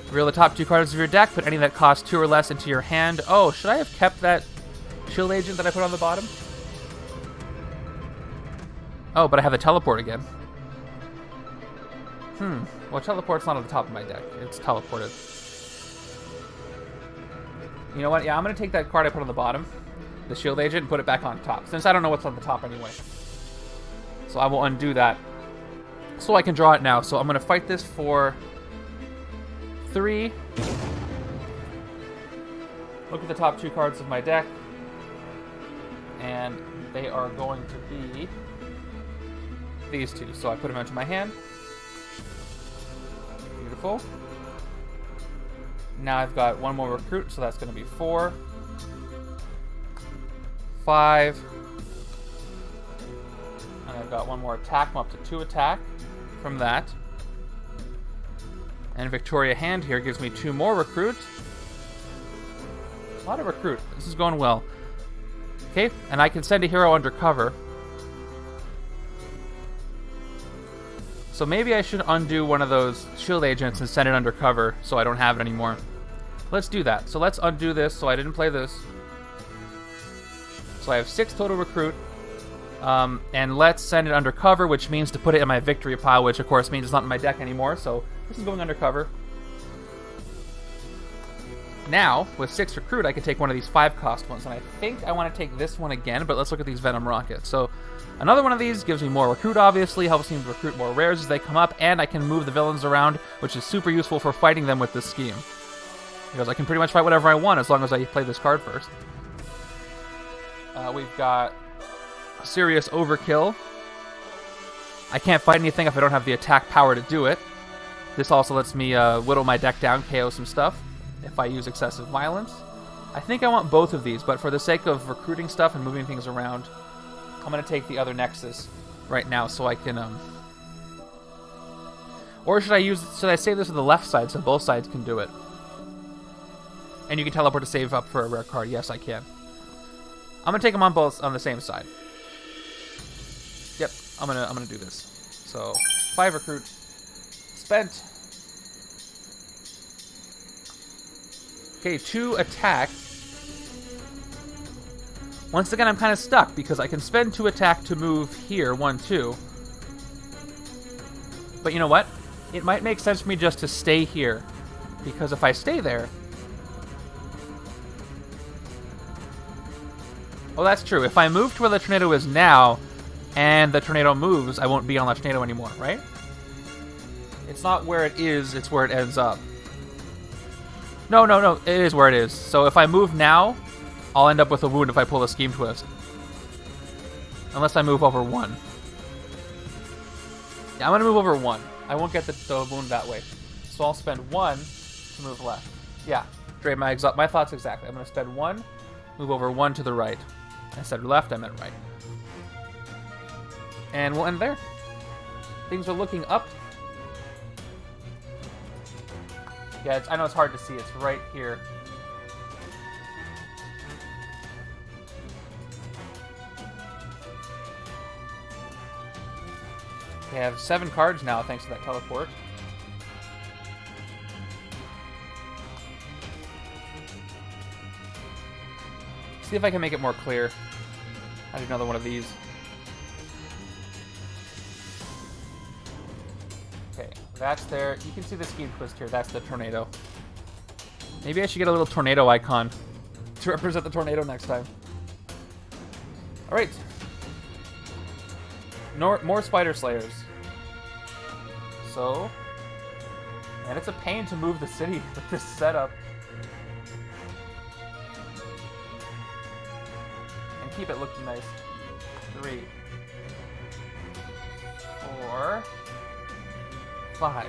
Reveal the top 2 cards of your deck. Put any that cost 2 or less into your hand. Oh, should I have kept that shield agent that I put on the bottom? Oh, but I have the teleport again. Well, teleport's not on the top of my deck. It's teleported. You know what? Yeah, I'm going to take that card I put on the bottom, the shield agent, and put it back on top, since I don't know what's on the top anyway. So I will undo that so I can draw it now. So I'm going to fight this for 3. Look at the top 2 cards of my deck. And they are going to be these 2. So I put them into my hand. Beautiful. Now I've got 1 more recruit, so that's going to be 4. 5. And I've got 1 more attack. I'm up to 2 attack from that. And Victoria Hand here gives me 2 more recruits. A lot of recruit. This is going well. Okay, and I can send a hero undercover. So maybe I should undo one of those shield agents and send it undercover so I don't have it anymore. Let's do that. So let's undo this so I didn't play this. So I have 6 total recruit. And let's send it undercover, which means to put it in my victory pile, which of course means it's not in my deck anymore. So this is going undercover. Now, with 6 recruit, I can take one of these 5-cost ones. And I think I want to take this one again, but let's look at these Venom rockets. So another one of these gives me more recruit, obviously, helps me recruit more rares as they come up, and I can move the villains around, which is super useful for fighting them with this scheme. Because I can pretty much fight whatever I want as long as I play this card first. We've got serious overkill. I can't fight anything if I don't have the attack power to do it. This also lets me whittle my deck down, KO some stuff if I use excessive violence. I think I want both of these, but for the sake of recruiting stuff and moving things around, I'm going to take the other Nexus right now so I can... Or should I save this to the left side so both sides can do it? And you can teleport to save up for a rare card. Yes, I can. I'm going to take them on both on the same side. Yep, I'm gonna do this. So 5 recruit spent. Okay, 2 attack. Once again, I'm kind of stuck because I can spend 2 attack to move here, 1, 2. But you know what? It might make sense for me just to stay here, because if I stay there. Oh, that's true. If I move to where the tornado is now, and the tornado moves, I won't be on the tornado anymore, right? It's not where it is, it's where it ends up. No, it is where it is. So if I move now, I'll end up with a wound if I pull a scheme twist. Unless I move over 1. Yeah, I'm going to move over 1. I won't get the wound that way. So I'll spend 1 to move left. Yeah, Dre, my thoughts exactly. I'm going to spend 1, move over 1 to the right. I said left, I meant right. And we'll end there. Things are looking up. Yeah, I know it's hard to see. It's right here. Okay, I have 7 cards now thanks to that teleport. See if I can make it more clear. I do another one of these. Okay, that's there. You can see the speed twist here. That's the tornado. Maybe I should get a little tornado icon to represent the tornado next time. All right. More spider slayers. So, and it's a pain to move the city with this setup. And keep it looking nice. 3, 4, 5.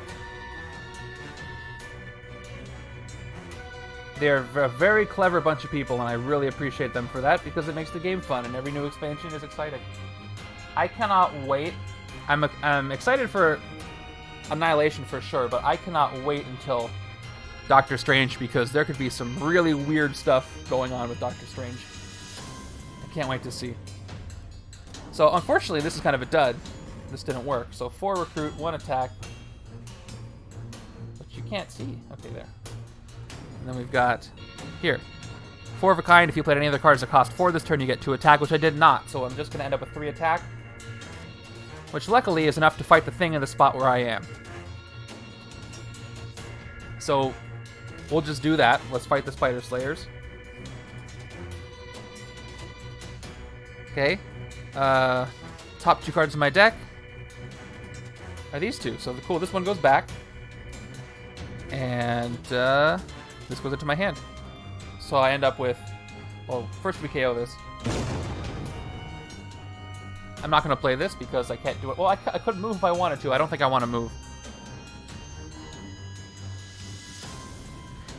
They're a very clever bunch of people, and I really appreciate them for that because it makes the game fun, and every new expansion is exciting. I cannot wait. I'm excited for Annihilation for sure, but I cannot wait until Doctor Strange because there could be some really weird stuff going on with Doctor Strange. I can't wait to see. So unfortunately, this is kind of a dud. This didn't work. So 4 recruit, 1 attack. Which you can't see. Okay, there. And then we've got here. 4 of a kind. If you played any other cards that cost 4 this turn, you get 2 attack, which I did not. So I'm just going to end up with 3 attack. Which luckily is enough to fight the thing in the spot where I am. So we'll just do that. Let's fight the Spider Slayers. Okay. Top 2 cards in my deck are these 2. So cool, this one goes back. And this goes into my hand. So I end up with, well, first we KO this. I'm not going to play this because I can't do it. Well, I could move if I wanted to. I don't think I want to move.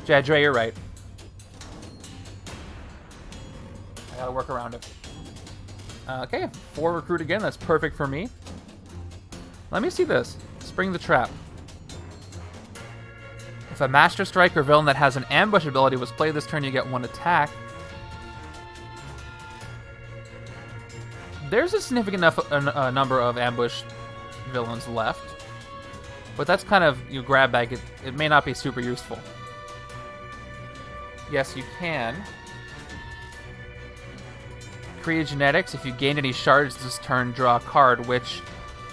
Yeah, Dre, you're right. I got to work around it. Okay, 4 recruit again. That's perfect for me. Let me see this. Spring the Trap. If a Master Strike or villain that has an ambush ability was played this turn, you get 1 attack. There's a significant enough number of ambush villains left. But that's kind of, you grab bag. It may not be super useful. Yes, you can. Create genetics. If you gain any shards this turn, draw a card, which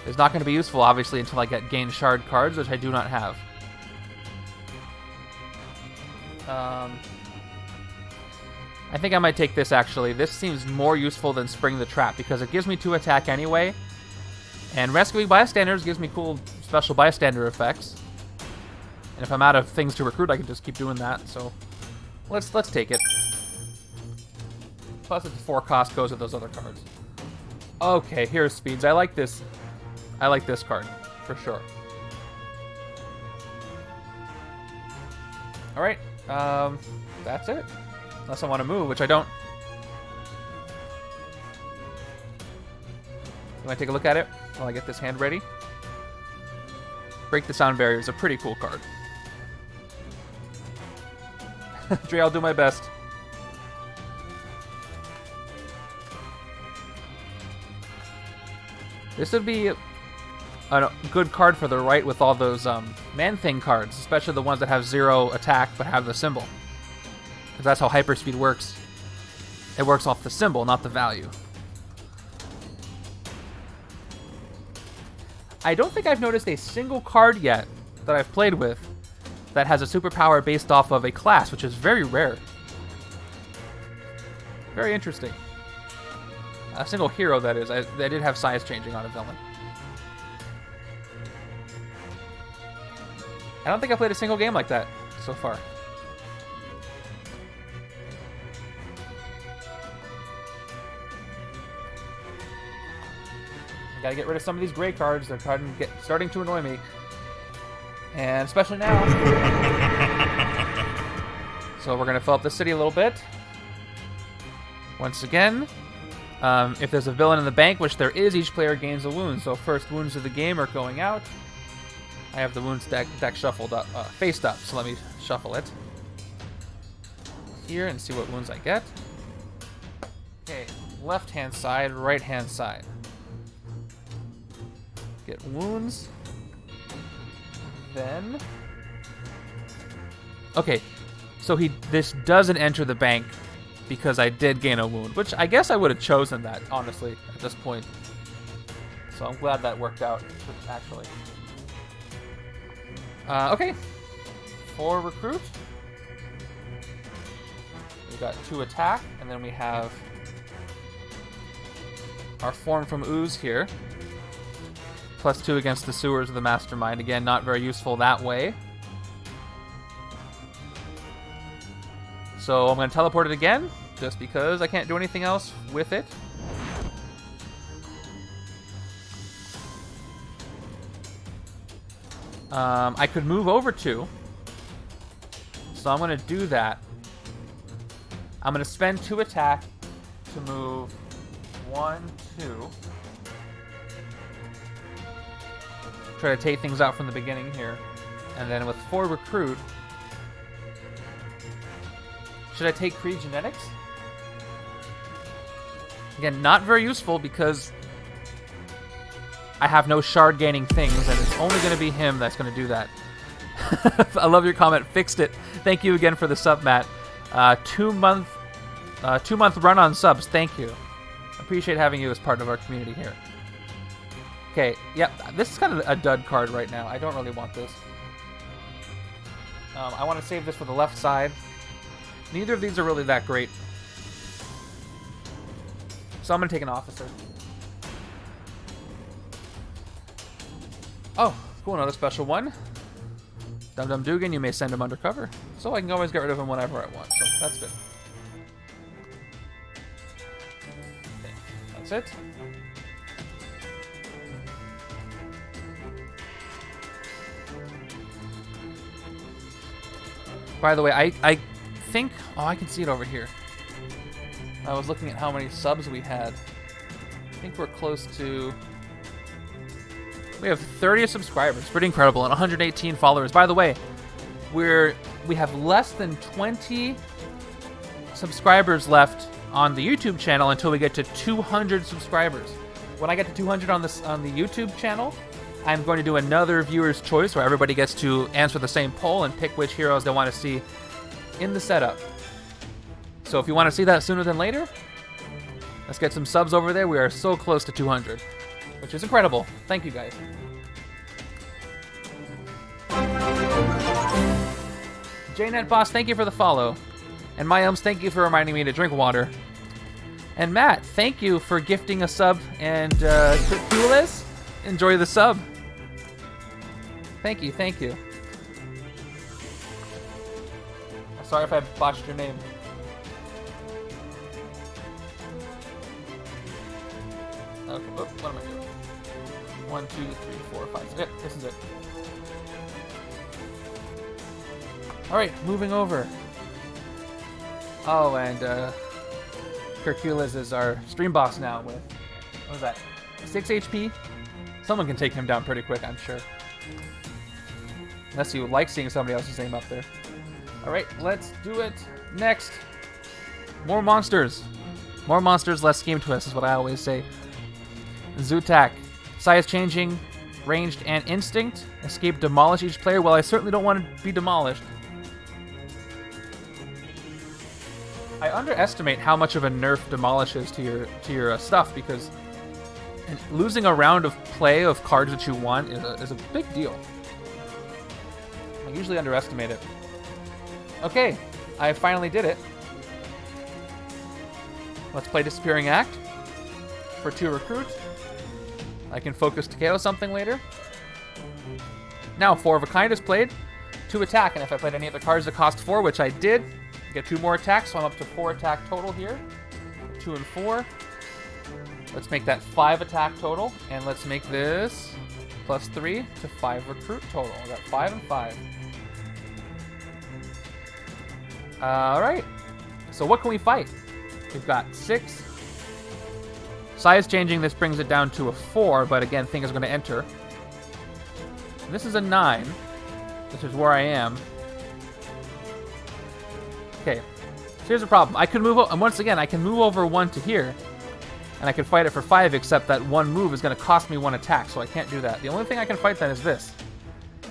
is not going to be useful, obviously, until I get gain shard cards, which I do not have. I think I might take this, actually. This seems more useful than Spring the Trap, because it gives me 2 attack anyway. And Rescuing Bystanders gives me cool special bystander effects. And if I'm out of things to recruit, I can just keep doing that, so let's take it. Plus it's 4 cost goes with those other cards. Okay, here's speeds. I like this. I like this card, for sure. Alright, that's it. Unless I want to move, which I don't. You want to take a look at it while I get this hand ready? Break the Sound Barrier is a pretty cool card. Dre, I'll do my best. This would be a good card for the right with all those Man-Thing cards, especially the ones that have 0 attack but have the symbol. Because that's how Hyperspeed works. It works off the symbol, not the value. I don't think I've noticed a single card yet that I've played with that has a superpower based off of a class, which is very rare. Very interesting. A single hero, that is. I did have size changing on a villain. I don't think I've played a single game like that so far. Gotta get rid of some of these gray cards. They're starting to annoy me. And especially now. So we're gonna fill up the city a little bit. Once again, if there's a villain in the bank, which there is, each player gains a wound. So first wounds of the game are going out. I have the wounds deck shuffled up, faced up, so let me shuffle it here and see what wounds I get. Okay, left-hand side, right-hand side. get wounds. Then... Okay, so this doesn't enter the bank because I did gain a wound, which I guess I would have chosen that, honestly, at this point. So I'm glad that worked out, actually. Okay. 4 recruit. We've got 2 attack, and then we have our form from Ooze here. +2 against the sewers of the Mastermind. Again, not very useful that way. So I'm going to teleport it again, just because I can't do anything else with it. I could move over 2. So I'm going to do that. I'm going to spend 2 attack to move 1, 2. Try to take things out from the beginning here. And then with 4 recruit, should I take Creed Genetics? Again, not very useful because I have no shard gaining things, and it's only going to be him that's going to do that. I love your comment. Fixed it. Thank you again for the sub, Matt. 2-month run on subs. Thank you. Appreciate having you as part of our community here. Okay, yep. This is kind of a dud card right now. I don't really want this. I want to save this for the left side. Neither of these are really that great. So I'm going to take an officer. Oh, cool. Another special one. Dum Dum Dugan, you may send him undercover. So I can always get rid of him whenever I want. So that's good. Okay, that's it. By the way, I think... Oh, I can see it over here. I was looking at how many subs we had. I think we're close to... We have 30 subscribers. Pretty incredible. And 118 followers. By the way, we have less than 20 subscribers left on the YouTube channel until we get to 200 subscribers. When I get to 200 on the YouTube channel, I'm going to do another viewer's choice where everybody gets to answer the same poll and pick which heroes they want to see in the setup. So if you want to see that sooner than later, let's get some subs over there. We are so close to 200, which is incredible. Thank you, guys. JNet Boss, thank you for the follow. And Mayums, thank you for reminding me to drink water. And Matt, thank you for gifting a sub. And Kules, enjoy the sub. Thank you, thank you. Sorry if I botched your name. Okay, oh, what am I doing? 1, 2, 3, 4, 5, 6. Yep, this is it. Alright, moving over. Oh, and Hercules is our stream boss now with, what was that, 6 HP? Someone can take him down pretty quick, I'm sure. Unless you like seeing somebody else's name up there. Alright, let's do it. Next. More monsters. More monsters, less scheme twist is what I always say. Zutak. Size changing, ranged, and instinct. Escape, demolish each player. Well, I certainly don't want to be demolished. I underestimate how much of a nerf demolish is to your stuff, because losing a round of play of cards that you want is a big deal. I usually underestimate it. Okay, I finally did it. Let's play Disappearing Act for 2 recruits. I can focus to KO something later. Now, 4 of a kind is played, 2 attack, and if I played any other cards that cost 4, which I did, I get 2 more attacks, so I'm up to 4 attack total here. 2 and 4. Let's make that 5 attack total, and let's make this +3 to 5 recruit total. I got 5 and 5. Alright, so what can we fight? We've got 6. Size changing, this brings it down to a 4, but again, thing is going to enter. This is a 9, which is where I am. Okay, so here's the problem. I could move, and once again, I can move over 1 to here, And I can fight it for 5, except that one move is going to cost me 1 attack, so I can't do that. The only thing I can fight then is this.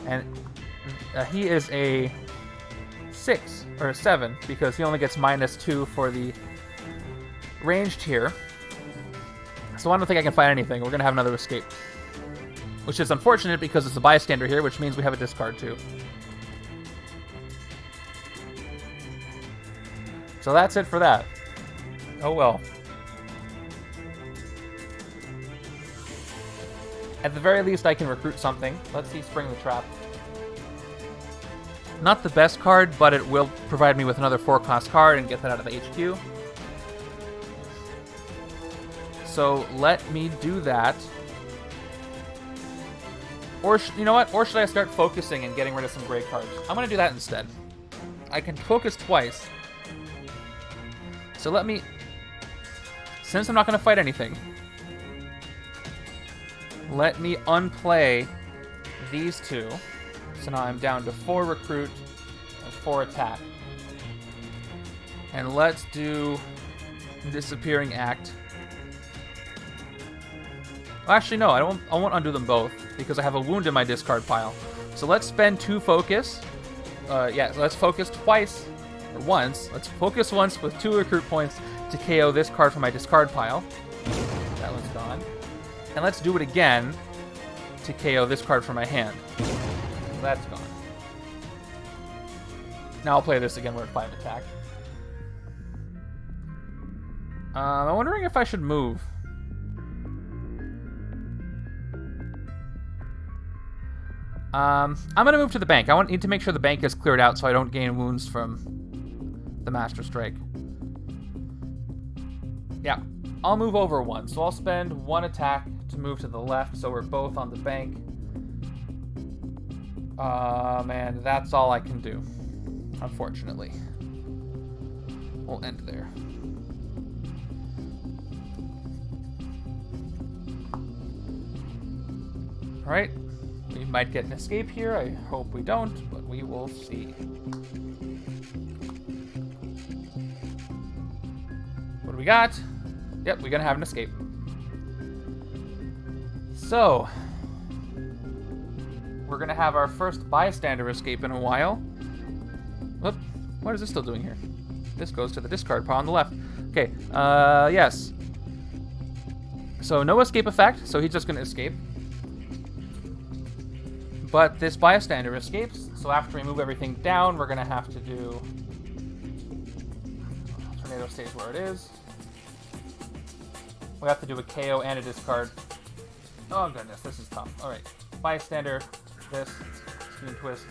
And he is a 6, or a 7, because he only gets -2 for the ranged here. So I don't think I can fight anything. We're going to have another escape. Which is unfortunate because it's a bystander here, which means we have a discard too. So that's it for that. Oh well. At the very least, I can recruit something. Let's see Spring the Trap. Not the best card, but it will provide me with another 4-cost card and get that out of the HQ. So let me do that. Or, you know what? Or should I start focusing and getting rid of some gray cards? I'm going to do that instead. I can focus twice. So let me... Since I'm not going to fight anything, let me unplay these 2. So now I'm down to 4 recruit and 4 attack. And let's do Disappearing Act. Actually, no, I won't undo them both because I have a wound in my discard pile. So let's spend 2 focus. Yeah, so let's focus twice, or once. Let's focus once with 2 recruit points to KO this card from my discard pile. That one's gone. And let's do it again to KO this card from my hand. That's gone. Now I'll play this again. We're at 5 attack. I'm wondering if I should move. I'm going to move to the bank. I need to make sure the bank is cleared out so I don't gain wounds from the Master Strike. Yeah, I'll move over 1. So I'll spend 1 attack to move to the left so we're both on the bank. Man, that's all I can do, unfortunately. We'll end there. All right. We might get an escape here. I hope we don't, but we will see. What do we got? Yep, we're gonna have an escape. So, we're gonna have our first bystander escape in a while. Whoop, what is this still doing here? This goes to the discard pile on the left. Okay, yes. So no escape effect, so he's just gonna escape. But this bystander escapes, so after we move everything down, we're gonna have to do... Tornado stays where it is. We have to do a KO and a discard. Oh goodness, this is tough. Alright, bystander, this, Spoon Twist.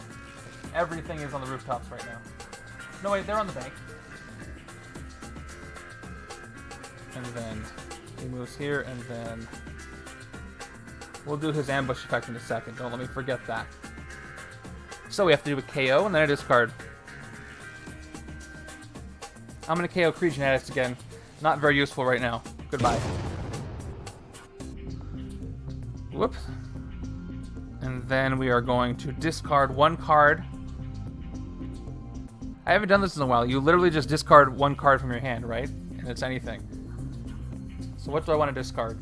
Everything is on the rooftops right now. No wait, they're on the bank. And then he moves here, and then... We'll do his ambush effect in a second. Don't let me forget that. So we have to do a KO and then a discard. I'm going to KO Kree Genetics again. Not very useful right now. Goodbye. Whoops. And then we are going to discard 1 card. I haven't done this in a while. You literally just discard 1 card from your hand, right? And it's anything. So what do I want to discard?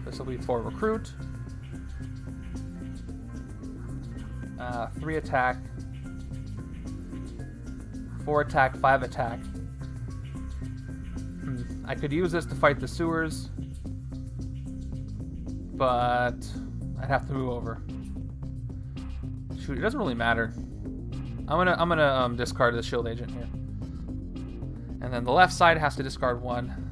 This will be 4 recruit. 3 attack. 4 attack, 5 attack. I could use this to fight the sewers, but I'd have to move over. Shoot, it doesn't really matter. I'm gonna discard the shield agent here, and then the left side has to discard 1.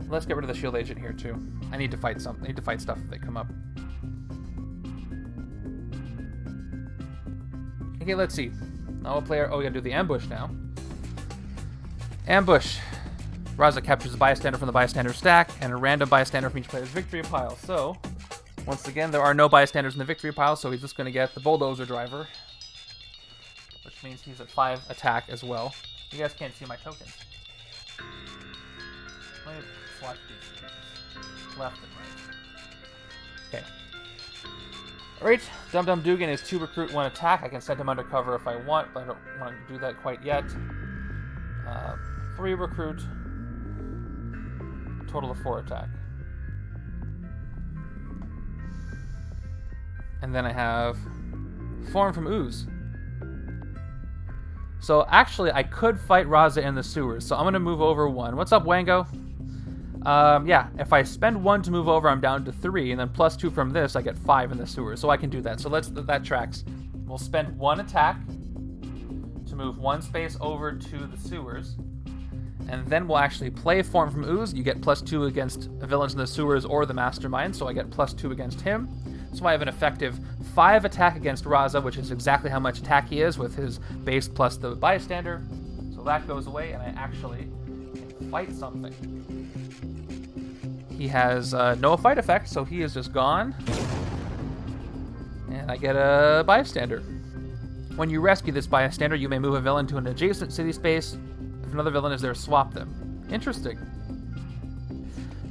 Let's get rid of the shield agent here too. I need to fight something. I need to fight stuff if they come up. Okay, let's see. Now we'll play our... Oh, we gotta do the ambush now. Ambush. Raza captures a bystander from the bystander stack and a random bystander from each player's victory pile. So, once again, there are no bystanders in the victory pile, so he's just gonna get the bulldozer driver, which means he's at 5 attack as well. You guys can't see my tokens. Let me swatch these left and right. Okay. Alright, Dum Dum Dugan is 2 recruit, 1 attack. I can send him undercover if I want, but I don't want to do that quite yet. 3 recruit, total of 4 attack. And then I have Form from Ooze. So actually, I could fight Raza in the sewers. So I'm going to move over 1. What's up, Wango? Yeah, if I spend 1 to move over, I'm down to 3, and then plus 2 from this, I get 5 in the sewers. So I can do that. So that tracks. We'll spend 1 attack to move 1 space over to the sewers, and then we'll actually play Form from Ooze. You get plus 2 against villains in the sewers or the Mastermind, so I get plus 2 against him. So I have an effective 5 attack against Raza, which is exactly how much attack he is with his base plus the bystander. So that goes away, and I actually can fight something. He has no fight effect, so he is just gone. And I get a bystander. When you rescue this bystander, you may move a villain to an adjacent city space. If another villain is there, swap them. Interesting.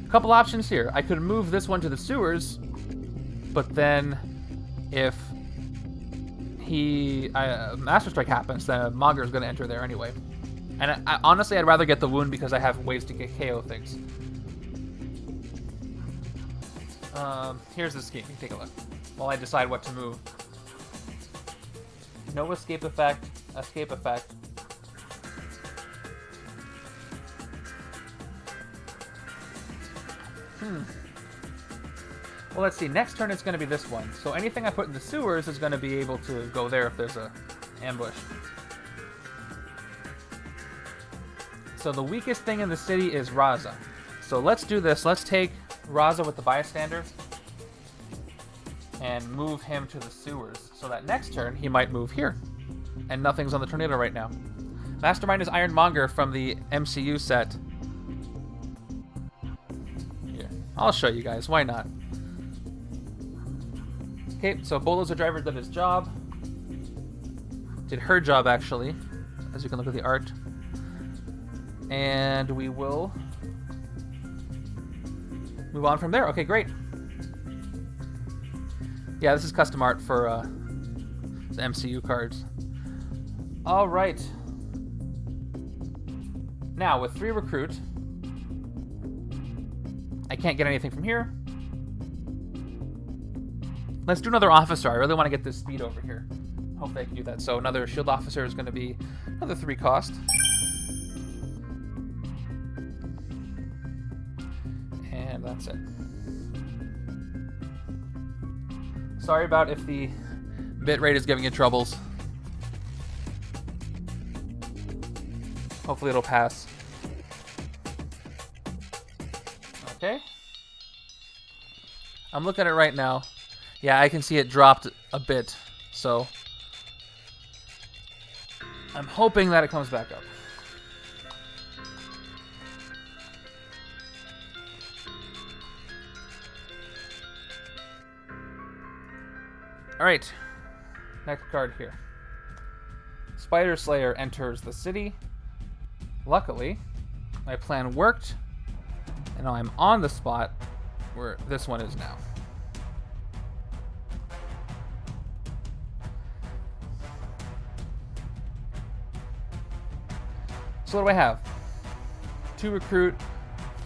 A couple options here. I could move this one to the sewers, but then if Master Strike happens, then Monger is going to enter there anyway. And honestly, I'd rather get the wound because I have ways to get KO things. Here's the scheme. Take a look while I decide what to move. No escape effect, escape effect. Well, let's see. Next turn it's going to be this one. So anything I put in the sewers is going to be able to go there if there's a ambush. So the weakest thing in the city is Raza. So let's do this. Let's take Raza with the bystander and move him to the sewers. So that next turn he might move here. And nothing's on the tornado right now. Mastermind is Iron Monger from the MCU set. Here, I'll show you guys. Why not? Okay, so Bolo's a driver did his job. Did her job, actually, as you can look at the art. And we will move on from there. Okay, great. Yeah, this is custom art for the MCU cards. All right. Now, with 3 recruit, I can't get anything from here. Let's do another officer. I really want to get this speed over here. Hopefully I can do that. So another shield officer is going to be another 3 cost. And that's it. Sorry about if the bitrate is giving you troubles. Hopefully it'll pass. Okay. I'm looking at it right now. Yeah, I can see it dropped a bit, so I'm hoping that it comes back up. Alright, next card here. Spider Slayer enters the city. Luckily, my plan worked, and now I'm on the spot where this one is now. So what do I have? 2 recruit,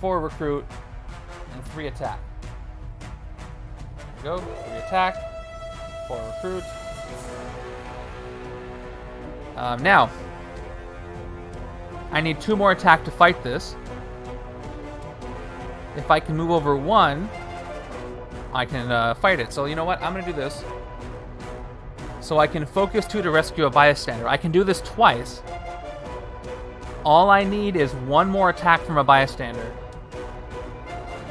4 recruit, and 3 attack. There we go, 3 attack, 4 recruit. Now, I need 2 more attack to fight this. If I can move over 1, I can fight it. So you know what? I'm going to do this. So I can focus 2 to rescue a bystander. I can do this twice. All I need is 1 more attack from a bystander,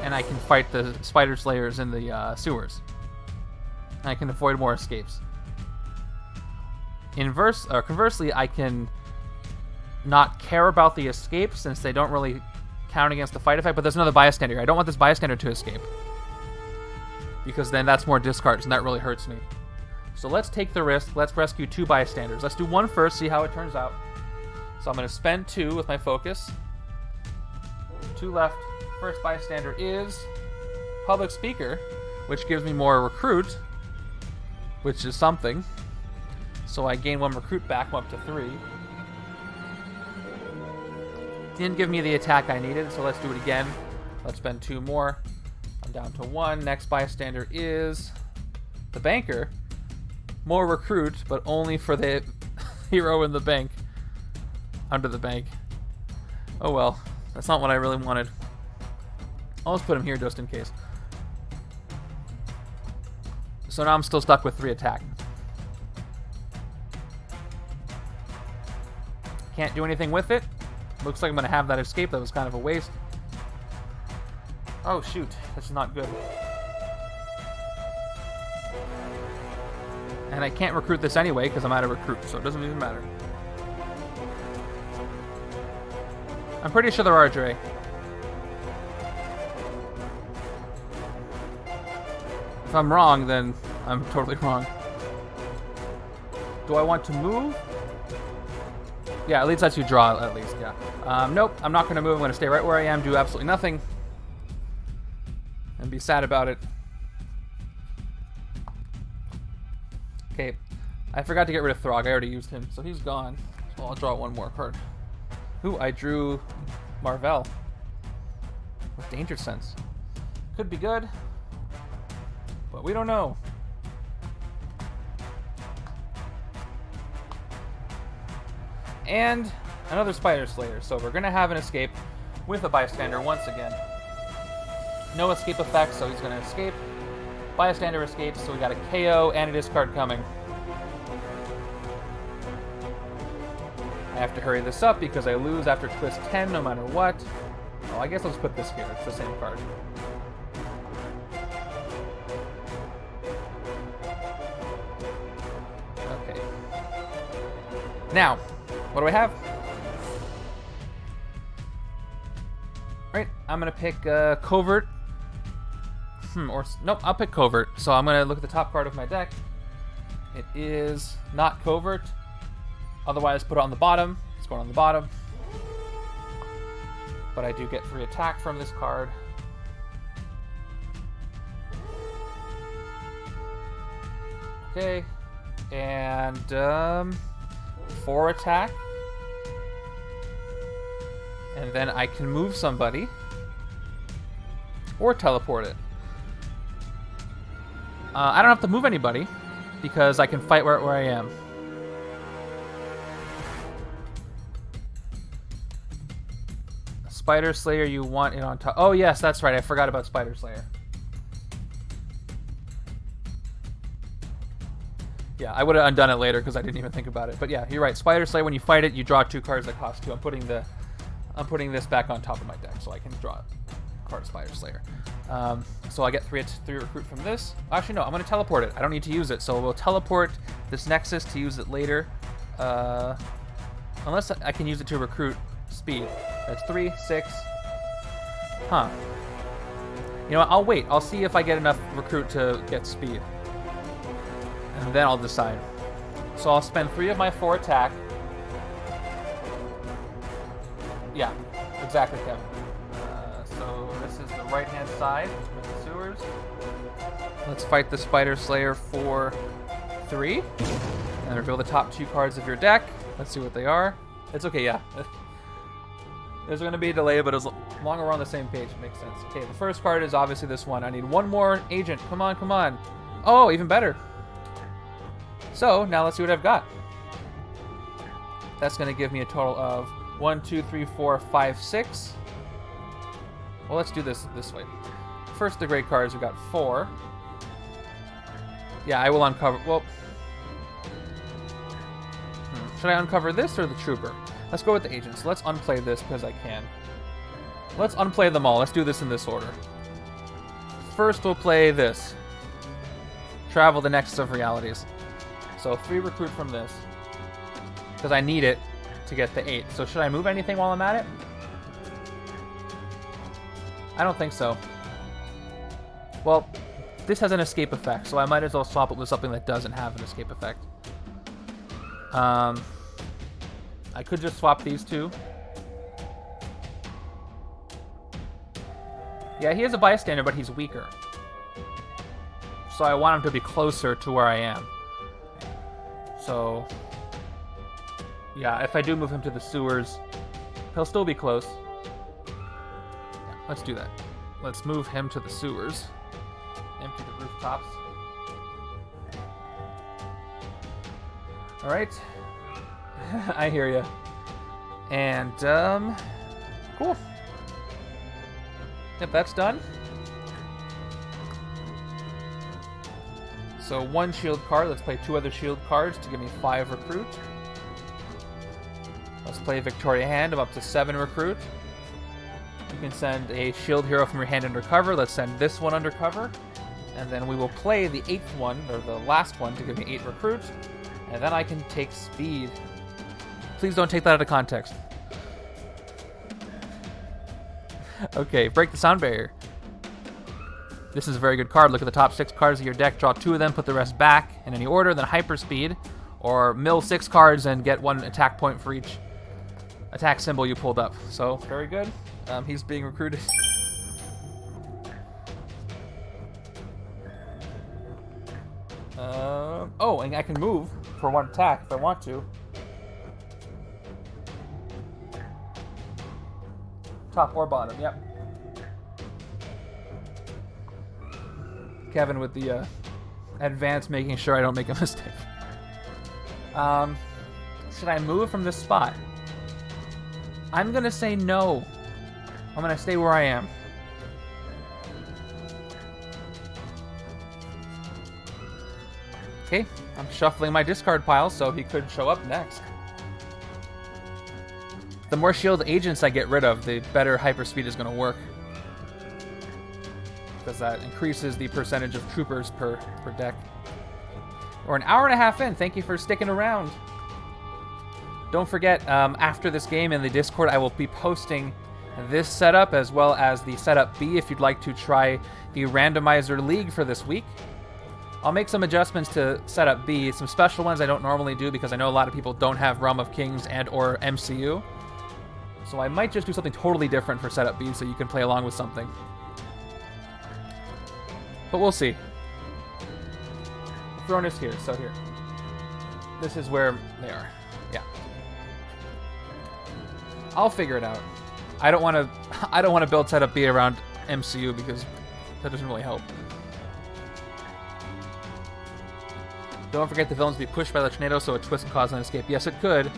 and I can fight the Spider Slayers in the sewers. And I can avoid more escapes. Conversely, I can not care about the escape since they don't really count against the fight effect, but there's another bystander here. I don't want this bystander to escape, because then that's more discards, and that really hurts me. So let's take the risk. Let's rescue 2 bystanders. Let's do 1 first, see how it turns out. So I'm going to spend 2 with my focus. 2 left. First bystander is Public Speaker, which gives me more recruit. which is something. So I gain 1 recruit back, I'm up to 3. Didn't give me the attack I needed, so let's do it again. Let's spend 2 more. I'm down to 1. Next bystander is the banker. More recruit, but only for the hero in the bank. Under the bank. Oh well, that's not what I really wanted. I'll just put him here just in case. So now I'm still stuck with 3 attack. Can't do anything with it. Looks like I'm going to have that escape. That was kind of a waste. Oh shoot, that's not good. And I can't recruit this anyway because I'm out of recruit, so it doesn't even matter. I'm pretty sure they're RJ. If I'm wrong, then I'm totally wrong. Do I want to move? Yeah, at least lets you draw, at least, yeah. Nope, I'm not going to move. I'm going to stay right where I am, do absolutely nothing. And be sad about it. Okay, I forgot to get rid of Throg. I already used him, so he's gone. So I'll draw 1 more card. Ooh, I drew Mar-Vell with Danger Sense. Could be good, but we don't know. And another Spider Slayer, so we're gonna have an escape with a bystander once again. No escape effect, so he's gonna escape. Bystander escapes, so we got a KO and a discard coming. I have to hurry this up because I lose after twist 10 no matter what. Oh, I guess I'll just put this here. It's the same card. Okay. Now, what do I have? Right, I'm going to pick Covert. Nope, I'll pick Covert. So I'm going to look at the top card of my deck. It is not Covert. Otherwise, put it on the bottom. It's going on the bottom. But I do get 3 attack from this card. Okay. And 4 attack. And then I can move somebody. Or teleport it. I don't have to move anybody because I can fight where I am. Spider Slayer, you want it on top. Oh, yes, that's right. I forgot about Spider Slayer. Yeah, I would have undone it later because I didn't even think about it. But yeah, you're right. Spider Slayer, when you fight it, you draw 2 cards that cost 2. I'm putting this back on top of my deck so I can draw a card of Spider Slayer. So I get 3 recruit from this. Actually, no, I'm going to teleport it. I don't need to use it, so we'll teleport this Nexus to use it later. Unless I can use it to recruit speed. That's 3, 6. Huh. You know what? I'll wait. I'll see if I get enough recruit to get speed. And then I'll decide. So I'll spend 3 of my 4 attack. Yeah, exactly, Kevin. So this is the right-hand side with the sewers. Let's fight the Spider Slayer for 3. And reveal the top 2 cards of your deck. Let's see what they are. It's okay, yeah. There's going to be a delay, but as long as we're on the same page, it makes sense. Okay, the first card is obviously this one. I need 1 more agent. Come on, come on. Oh, even better. So, now let's see what I've got. That's going to give me a total of 1, 2, 3, 4, 5, 6. Well, let's do this way. First, the great cards. We've got 4. Yeah, I will uncover... Well... Should I uncover this or the Trooper? Let's go with the agents. Let's unplay this because I can. Let's unplay them all. Let's do this in this order. First, we'll play this. Travel the Nexus of Realities. So 3 recruit from this. Because I need it to get the 8. So should I move anything while I'm at it? I don't think so. Well, this has an escape effect, so I might as well swap it with something that doesn't have an escape effect. I could just swap these 2. Yeah, he is a bystander, but he's weaker. So I want him to be closer to where I am. So, yeah, if I do move him to the sewers, he'll still be close. Yeah, let's do that. Let's move him to the sewers. Empty the rooftops. Alright. I hear you. And, cool. Yep, that's done. So 1 shield card. Let's play 2 other shield cards to give me 5 recruit. Let's play Victoria Hand. I'm up to 7 recruit. You can send a shield hero from your hand undercover. Let's send this one undercover. And then we will play the 8th one, or the last one, to give me 8 recruit. And then I can take speed. Please don't take that out of context. Okay, break the sound barrier. This is a very good card. Look at the top 6 cards of your deck. Draw 2 of them, put the rest back in any order, then hyperspeed. Or mill 6 cards and get 1 attack point for each attack symbol you pulled up. So, very good. He's being recruited. Oh, and I can move for 1 attack if I want to. Top or bottom, yep. Kevin with the advance, making sure I don't make a mistake. Should I move from this spot? I'm gonna say no. I'm gonna stay where I am. Okay, I'm shuffling my discard pile, so he could show up next. The more shield agents I get rid of, the better hyperspeed is going to work. Because that increases the percentage of troopers per deck. We're an hour and a half in. Thank you for sticking around. Don't forget, after this game in the Discord, I will be posting this setup as well as the setup B if you'd like to try the Randomizer League for this week. I'll make some adjustments to setup B, some special ones I don't normally do because I know a lot of people don't have Realm of Kings and or MCU. So I might just do something totally different for setup B so you can play along with something. But we'll see. The throne is here, so here. This is where they are. Yeah. I'll figure it out. I don't want to build setup B around MCU because that doesn't really help. Don't forget the villains be pushed by the tornado so a twist can cause an escape. Yes, it could.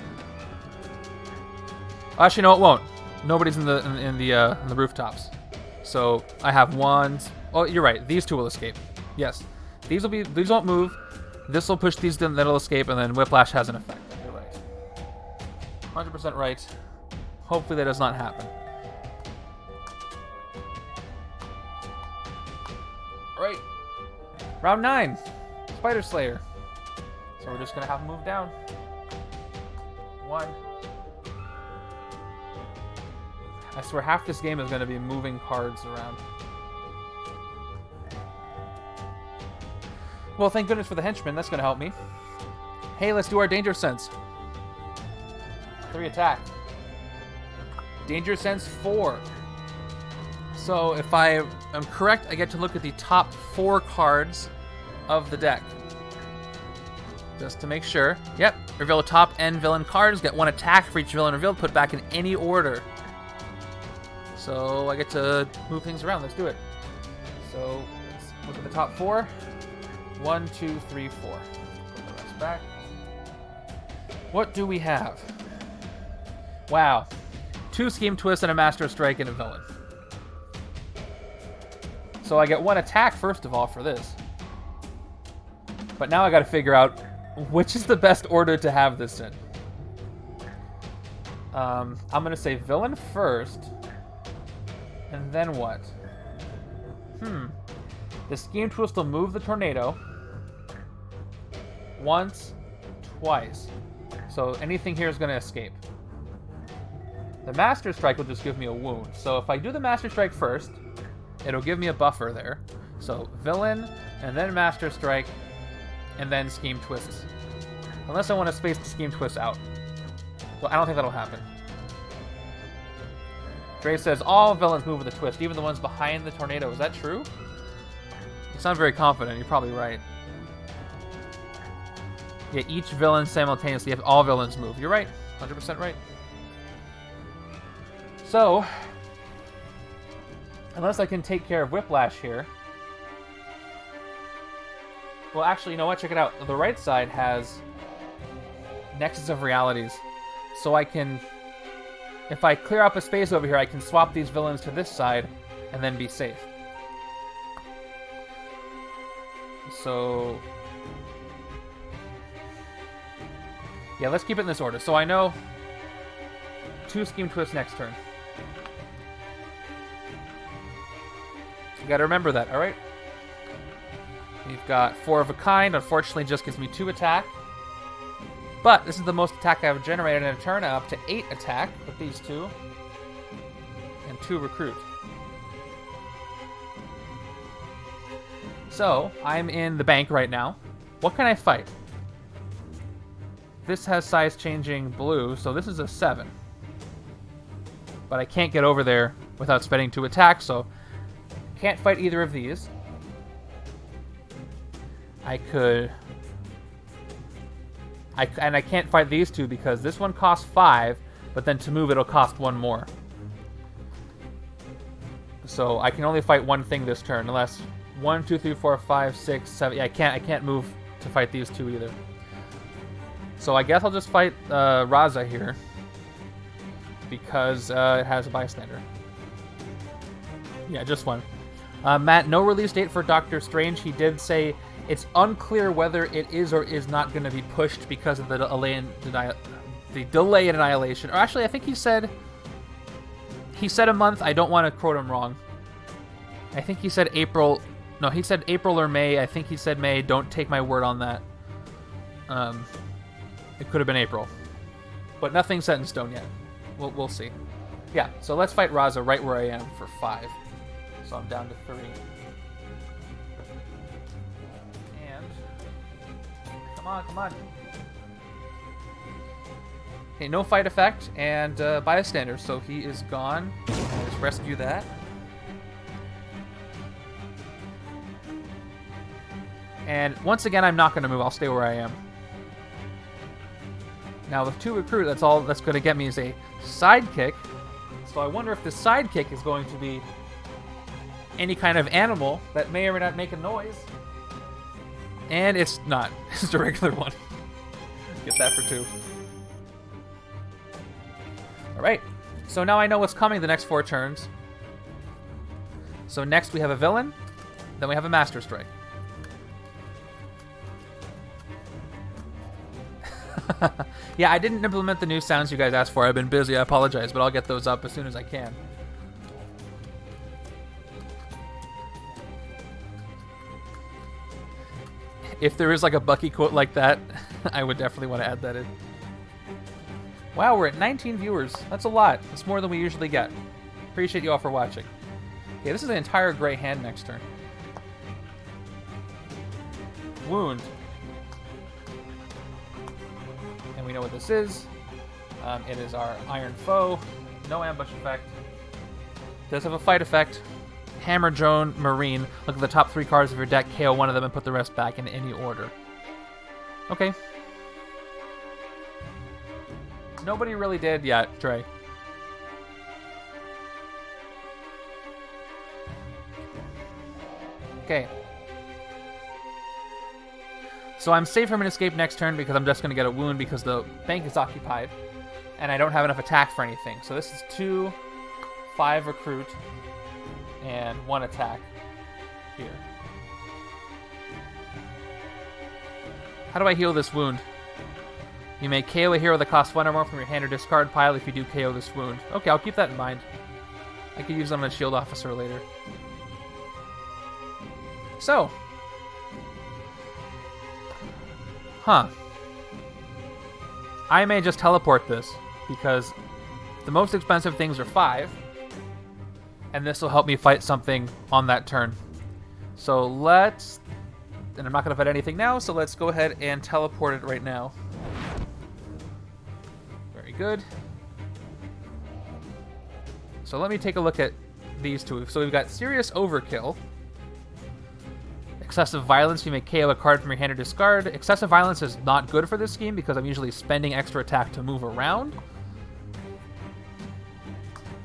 Actually, no, it won't. Nobody's in the rooftops. So I have 1. Oh, you're right. These 2 will escape. Yes, these won't move. This will push these, then it'll escape, and then Whiplash has an effect. You're right. 100% right. Hopefully that does not happen. All right. Round 9. Spider Slayer. So we're just gonna have him move down. 1. I swear half this game is gonna be moving cards around. Well, thank goodness for the Henchmen. That's gonna help me. Hey, let's do our Danger Sense. 3 attack. Danger Sense 4. So if I am correct, I get to look at the top 4 cards of the deck. Just to make sure. Yep. Reveal top N villain cards. Get 1 attack for each villain revealed. Put back in any order. So I get to move things around. Let's do it. So let's look at the top 4. 1, 2, 3, 4. Put the rest back. What do we have? Wow. 2 Scheme Twist and a Master Strike and a villain. So I get 1 attack first of all for this. But now I gotta figure out which is the best order to have this in. I'm gonna say villain first. And then what? The Scheme Twist will move the tornado. Once, twice. So anything here is gonna escape. The Master Strike will just give me a wound. So if I do the Master Strike first, it'll give me a buffer there. So villain, and then Master Strike, and then Scheme Twists. Unless I want to space the Scheme Twist out. Well, I don't think that'll happen. Dre says, all villains move with a twist, even the ones behind the tornado. Is that true? sound very confident. You're probably right. Yeah, each villain simultaneously. If all villains move. You're right. 100% right. So, unless I can take care of Whiplash here. Well, actually, you know what? Check it out. The right side has Nexus of Realities. So I can... If I clear up a space over here, I can swap these villains to this side and then be safe. So... yeah, let's keep it in this order. So I know 2 Scheme Twists next turn. You gotta remember that, alright? We've got 4 of a kind. Unfortunately, just gives me 2 attack. But this is the most attack I've generated in a turn. I'm up to 8 attack with these 2. And 2 recruit. So, I'm in the bank right now. What can I fight? This has size changing blue, so this is a 7. But I can't get over there without spending 2 attacks, so can't fight either of these. I could... and I can't fight these 2 because this one costs 5, but then to move it'll cost 1 more. So I can only fight one thing this turn, unless 1, 2, 3, 4, 5, 6, 7. Yeah, I can't move to fight these 2 either. So I guess I'll just fight Raza here because it has a bystander. Yeah, just one. Matt, no release date for Doctor Strange. He did say it's unclear whether it is or is not going to be pushed because of the delay in Annihilation. Or actually, I think he said a month. I don't want to quote him wrong. I think he said April. No, he said April or May. I think he said May. Don't take my word on that. It could have been April. But nothing's set in stone yet. We'll see. Yeah, so let's fight Raza right where I am for 5. So I'm down to 3. And... come on. Okay, no fight effect, and bystander, so he is gone. Let's rescue that. And once again, I'm not going to move. I'll stay where I am. Now with 2 recruit, that's all that's going to get me is a sidekick. So I wonder if the sidekick is going to be any kind of animal that may or may not make a noise. And it's not. It's just a regular one. Get that for 2. Alright. So now I know what's coming the next 4 turns. So next we have a villain. Then we have a Master Strike. Yeah, I didn't implement the new sounds you guys asked for. I've been busy. I apologize, but I'll get those up as soon as I can. If there is like a Bucky quote like that, I would definitely want to add that in. Wow, we're at 19 viewers. That's a lot. That's more than we usually get. Appreciate you all for watching. Okay, this is an entire gray hand next turn. Wound. And we know what this is. It is our Iron Foe. No ambush effect. Does have a fight effect. Hammer, Drone, Marine. Look at the top 3 cards of your deck, KO one of them, and put the rest back in any order. Okay. Nobody really did yet, Trey. Okay. So I'm safe from an escape next turn because I'm just going to get a wound because the bank is occupied. And I don't have enough attack for anything. So this is 2, 5 recruit, and 1 attack here. How do I heal this wound? You may KO a hero that costs 1 or more from your hand or discard pile if you do KO this wound. Okay, I'll keep that in mind. I could use them on a shield officer later. So. Huh. I may just teleport this, because the most expensive things are 5, and this will help me fight something on that turn. So let's... and I'm not going to fight anything now, so let's go ahead and teleport it right now. Very good. So let me take a look at these 2. So we've got Serious Overkill. Excessive Violence, you may KO a card from your hand or discard. Excessive Violence is not good for this scheme because I'm usually spending extra attack to move around.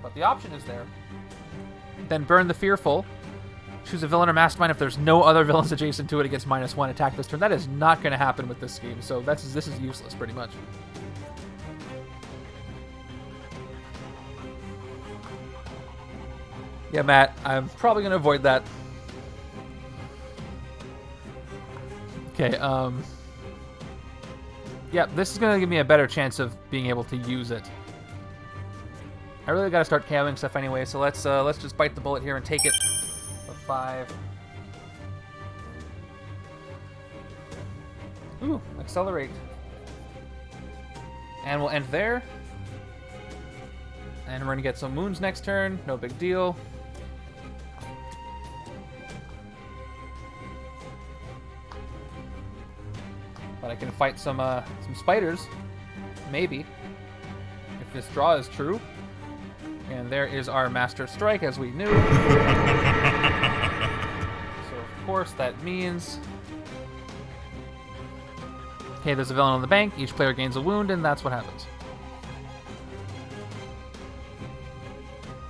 But the option is there. Then Burn the Fearful. Choose a villain or mastermind if there's no other villains adjacent to it. It gets -1 attack this turn. That is not going to happen with this scheme, so this is useless pretty much. Yeah, Matt, I'm probably going to avoid that. Okay, yeah, this is going to give me a better chance of being able to use it. I really got to start KOing stuff anyway, so let's just bite the bullet here and take it for 5. Ooh, accelerate. And we'll end there. And we're going to get some wounds next turn, no big deal. But I can fight some spiders, maybe, if this draw is true. And there is our Master Strike, as we knew. So, of course, that means... Okay, there's a villain on the bank. Each player gains a wound, and that's what happens.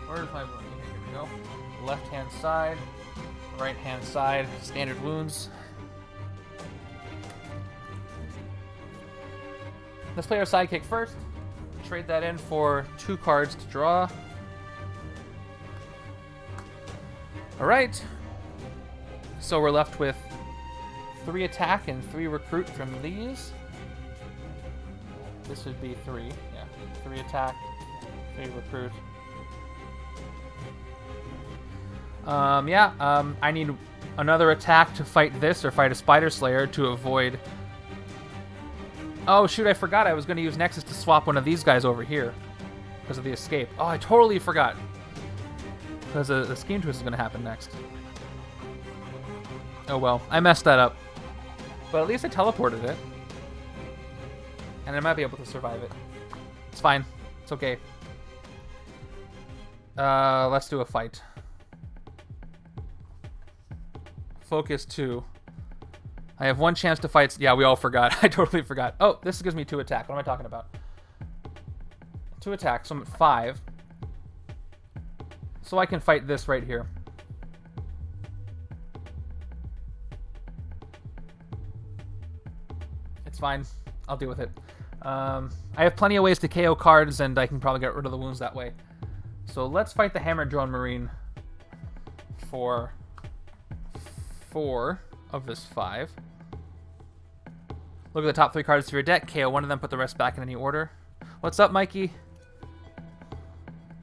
Where's my wound? Here we go. Left-hand side, right-hand side, standard wounds. Let's play our sidekick first. Trade that in for 2 cards to draw. Alright. So we're left with 3 attack and 3 recruit from these. This would be 3. Yeah. 3 attack, 3 recruit. I need another attack to fight this or fight a Spider Slayer to avoid... Oh, shoot, I forgot I was going to use Nexus to swap one of these guys over here because of the escape. Oh, I totally forgot. Because the Scheme Twist is going to happen next. Oh, well, I messed that up. But at least I teleported it. And I might be able to survive it. It's fine. It's okay. Let's do a fight. Focus 2. I have 1 chance to fight. Yeah, we all forgot. I totally forgot. Oh, this gives me 2 attack. What am I talking about? 2 attack, so I'm at 5. So I can fight this right here. It's fine. I'll deal with it. I have plenty of ways to KO cards, and I can probably get rid of the wounds that way. So let's fight the Hammer Drone Marine for 4 of this 5. Look at the top 3 cards of your deck. KO one of them, put the rest back in any order. What's up, Mikey?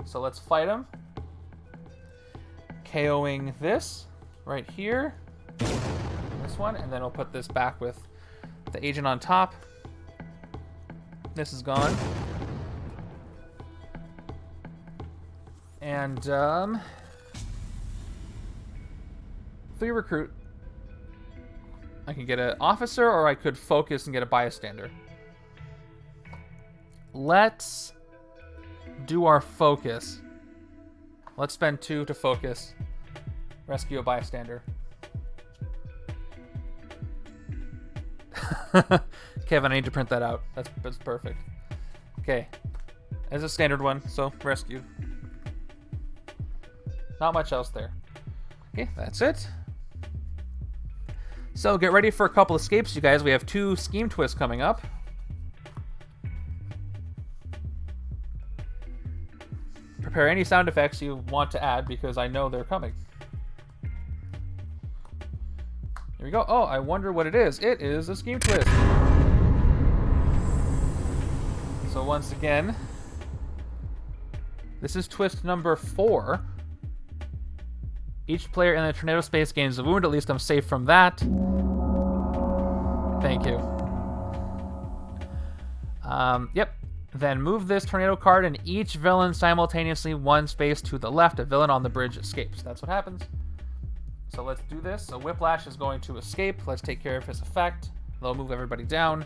So let's fight him. KOing this right here. This one, and then we'll put this back with the agent on top. This is gone. And 3 recruit. I can get an officer, or I could focus and get a bystander. Let's do our focus. Let's spend 2 to focus. Rescue a bystander. Kevin, I need to print that out. That's perfect. Okay. As a standard one, so rescue. Not much else there. Okay, that's it. So get ready for a couple escapes, you guys. We have 2 Scheme Twists coming up. Prepare any sound effects you want to add because I know they're coming. Here we go. Oh, I wonder what it is. It is a Scheme Twist. So once again, this is twist number 4. Each player in the tornado space gains a wound. At least I'm safe from that. Thank you. Yep. Then move this tornado card and each villain simultaneously 1 space to the left. A villain on the bridge escapes. That's what happens. So let's do this. So Whiplash is going to escape. Let's take care of his effect. They'll move everybody down.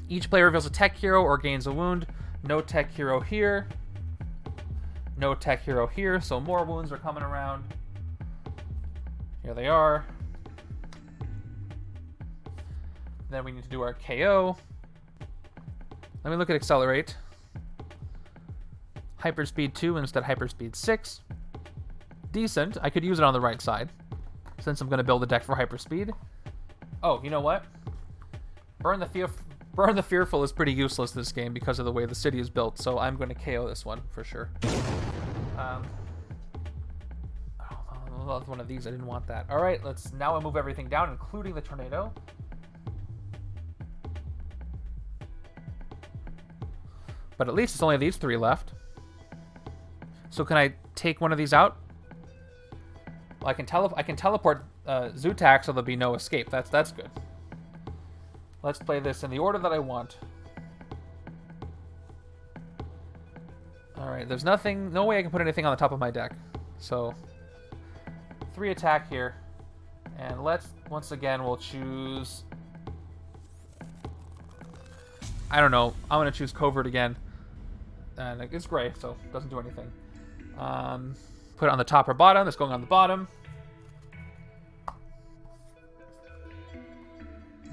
Each player reveals a tech hero or gains a wound. No tech hero here. No tech hero here, so more wounds are coming around. Here they are. Then we need to do our KO. Let me look at Accelerate. Hyperspeed 2 instead of Hyperspeed 6. Decent. I could use it on the right side, since I'm going to build a deck for Hyperspeed. Oh, you know what? Burn the Fearful is pretty useless this game because of the way the city is built, so I'm going to KO this one for sure. One of these, I didn't want that. All right, let's now move everything down, including the tornado. But at least it's only these 3 left. So can I take one of these out? Well, I can teleport Zootac, so there'll be no escape. That's good. Let's play this in the order that I want. All right, there's no way I can put anything on the top of my deck. So 3 attack here, and once again we'll choose. I don't know. I'm gonna choose Covert again, and it's gray, so it doesn't do anything. Put it on the top or bottom. That's going on the bottom.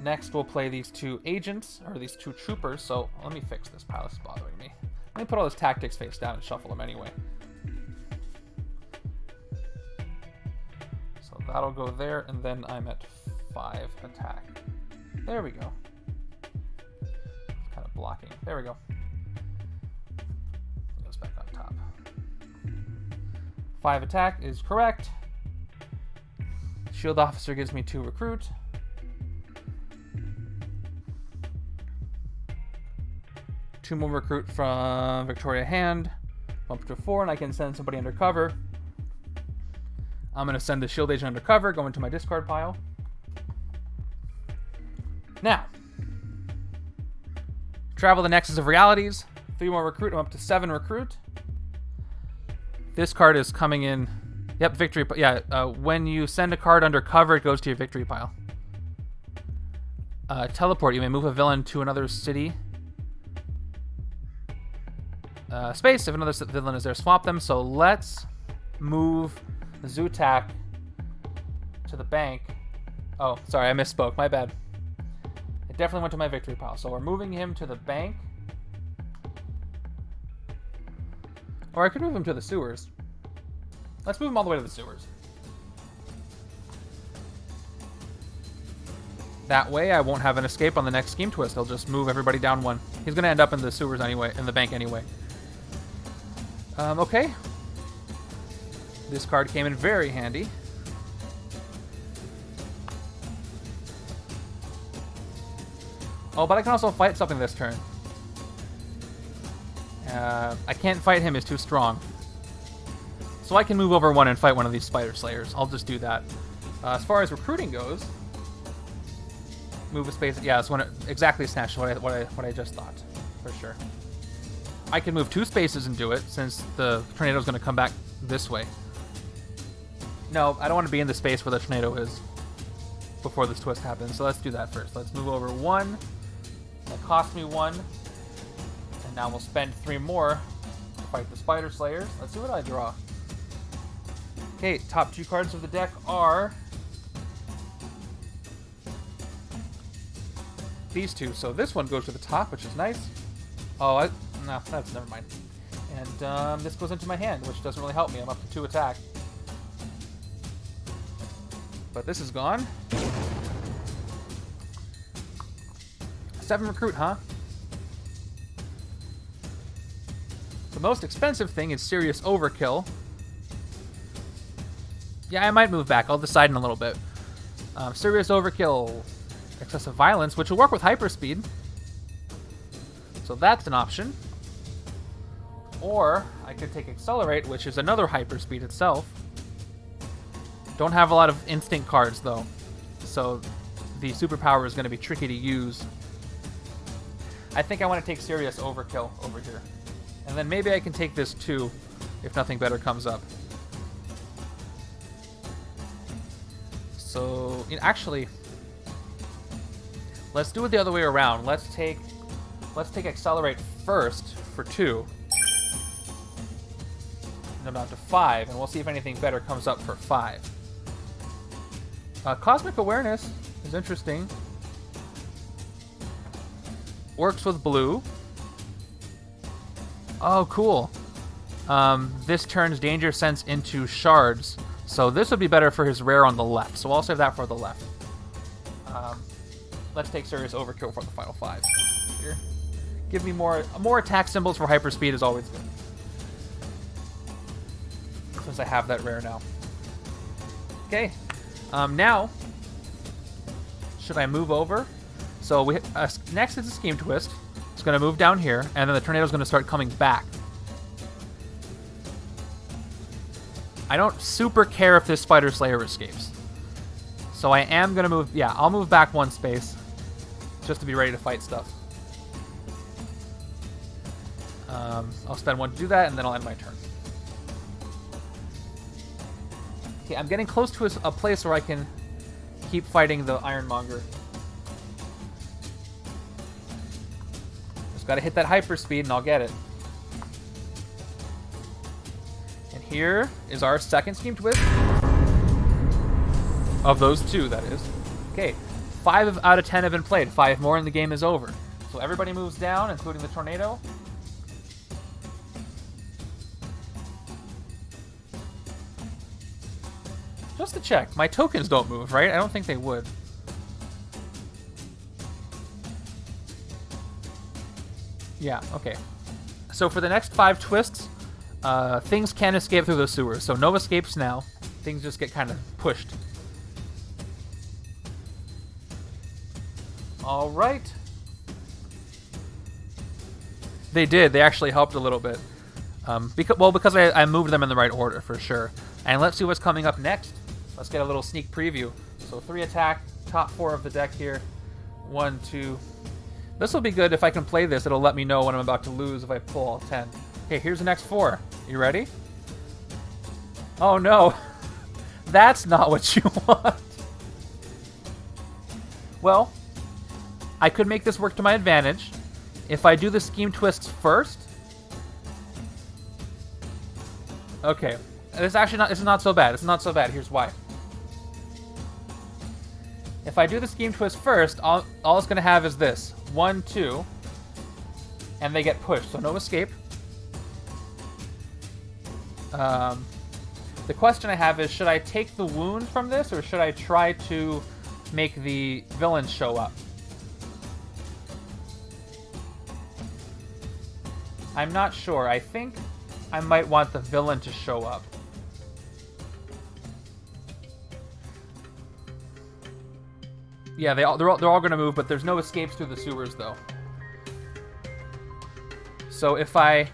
Next, we'll play these 2 agents, or these 2 troopers. So let me fix this pile. This is bothering me. Let me put all this tactics face down and shuffle them anyway. So that'll go there, and then I'm at 5 attack. There we go. It's kind of blocking. There we go. It goes back on top. 5 attack is correct. Shield Officer gives me 2 recruit. Two more recruit from Victoria Hand. Bump to 4, and I can send somebody undercover. I'm going to send the Shield Agent undercover, go into my discard pile. Now, travel the Nexus of Realities. 3 more recruit, I'm up to 7 recruit. This card is coming in. Yep, victory. Yeah, when you send a card undercover, it goes to your victory pile. Teleport. You may move a villain to another city. Space. If another villain is there, swap them. So let's move Zootac to the bank. Oh, sorry, I misspoke. My bad. It definitely went to my victory pile. So we're moving him to the bank. Or I could move him to the sewers. Let's move him all the way to the sewers. That way I won't have an escape on the next Scheme Twist. I'll just move everybody down 1. He's going to end up in the sewers anyway, in the bank anyway. Okay. This card came in very handy. Oh, but I can also fight something this turn. I can't fight him, he's too strong. So I can move over 1 and fight one of these Spider Slayers. I'll just do that. As far as recruiting goes, move a space. Yeah, it's exactly snatched what I just thought, for sure. I can move 2 spaces and do it, since the tornado's going to come back this way. No, I don't want to be in the space where the tornado is before this twist happens, so let's do that first. Let's move over 1. That cost me 1. And now we'll spend 3 more to fight the Spider Slayers. Let's see what I draw. Okay, top 2 cards of the deck are these 2. So this one goes to the top, which is nice. Oh, no, that's never mind. And this goes into my hand, which doesn't really help me. I'm up to 2 attack. But this is gone. 7 recruit, huh? The most expensive thing is serious overkill. Yeah, I might move back. I'll decide in a little bit. Serious overkill, excessive violence, which will work with hyperspeed. So that's an option. Or I could take accelerate, which is another hyperspeed itself. Don't have a lot of instinct cards though, so the superpower is going to be tricky to use. I think I want to take serious overkill over here. And then maybe I can take this too, if nothing better comes up. So, actually, let's do it the other way around. Let's take accelerate first for 2. And I'm down to 5, and we'll see if anything better comes up for 5. Cosmic Awareness is interesting. works with blue. Oh, cool. This turns Danger Sense into shards. So this would be better for his rare on the left. So I'll save that for the left. Let's take Serious Overkill for the final 5. Here. Give me more attack symbols for hyperspeed is always good. Since I have that rare now. Okay. Now, should I move over? So we next is a Scheme Twist. It's going to move down here, and then the tornado's going to start coming back. I don't super care if this Spider Slayer escapes. So I am going to move... Yeah, I'll move back 1 space. Just to be ready to fight stuff. I'll spend 1 to do that, and then I'll end my turn. Okay, I'm getting close to a place where I can keep fighting the Ironmonger. Just gotta hit that hyperspeed and I'll get it. And here is our second Scheme Twist. Of those 2, that is. Okay, 5 out of 10 have been played. 5 more and the game is over. So everybody moves down, including the tornado. Just to check, my tokens don't move, right? I don't think they would. Yeah, okay. So for the next 5 twists, things can escape through the sewers. So no escapes now. Things just get kind of pushed. All right. They did. They actually helped a little bit. Because I moved them in the right order, for sure. And let's see what's coming up next. Let's get a little sneak preview. So 3 attack, top 4 of the deck here. 1, 2. This will be good if I can play this. It'll let me know when I'm about to lose if I pull all 10. Okay, here's the next 4. You ready? Oh no. That's not what you want. Well, I could make this work to my advantage. If I do the Scheme Twists first. Okay. This is not so bad. It's not so bad. Here's why. If I do the Scheme Twist first, all it's going to have is this. 1, 2. And they get pushed, so no escape. The question I have is, should I take the wound from this, or should I try to make the villains show up? I'm not sure. I think I might want the villain to show up. Yeah, they're all going to move, but there's no escapes through the sewers, though. So if I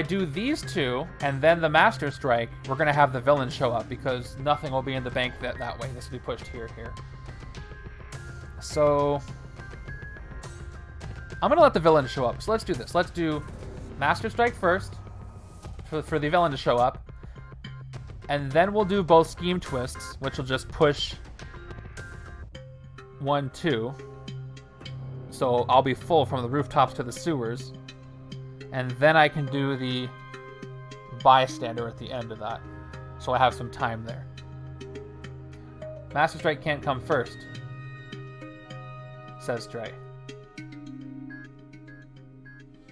do these 2 and then the Master Strike, we're going to have the villain show up because nothing will be in the bank that way. This will be pushed here. So I'm going to let the villain show up. So let's do this. Let's do Master Strike first for the villain to show up. And then we'll do both Scheme Twists, which will just push 1, 2. So I'll be full from the rooftops to the sewers. And then I can do the bystander at the end of that. So I have some time there. Master Strike can't come first, says Dre.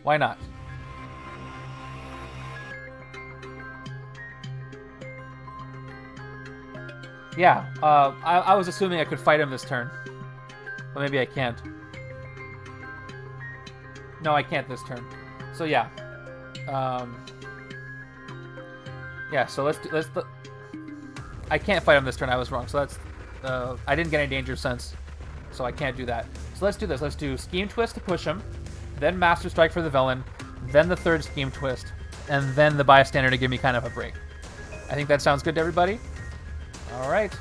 Why not? Yeah, I was assuming I could fight him this turn. But maybe I can't. No, I can't this turn. So yeah. Yeah, so let's I can't fight him this turn, I was wrong. So that's I didn't get any danger sense. So I can't do that. So let's do this. Let's do Scheme Twist to push him, then Master Strike for the villain, then the third Scheme Twist, and then the bystander to give me kind of a break. I think that sounds good to everybody. All right.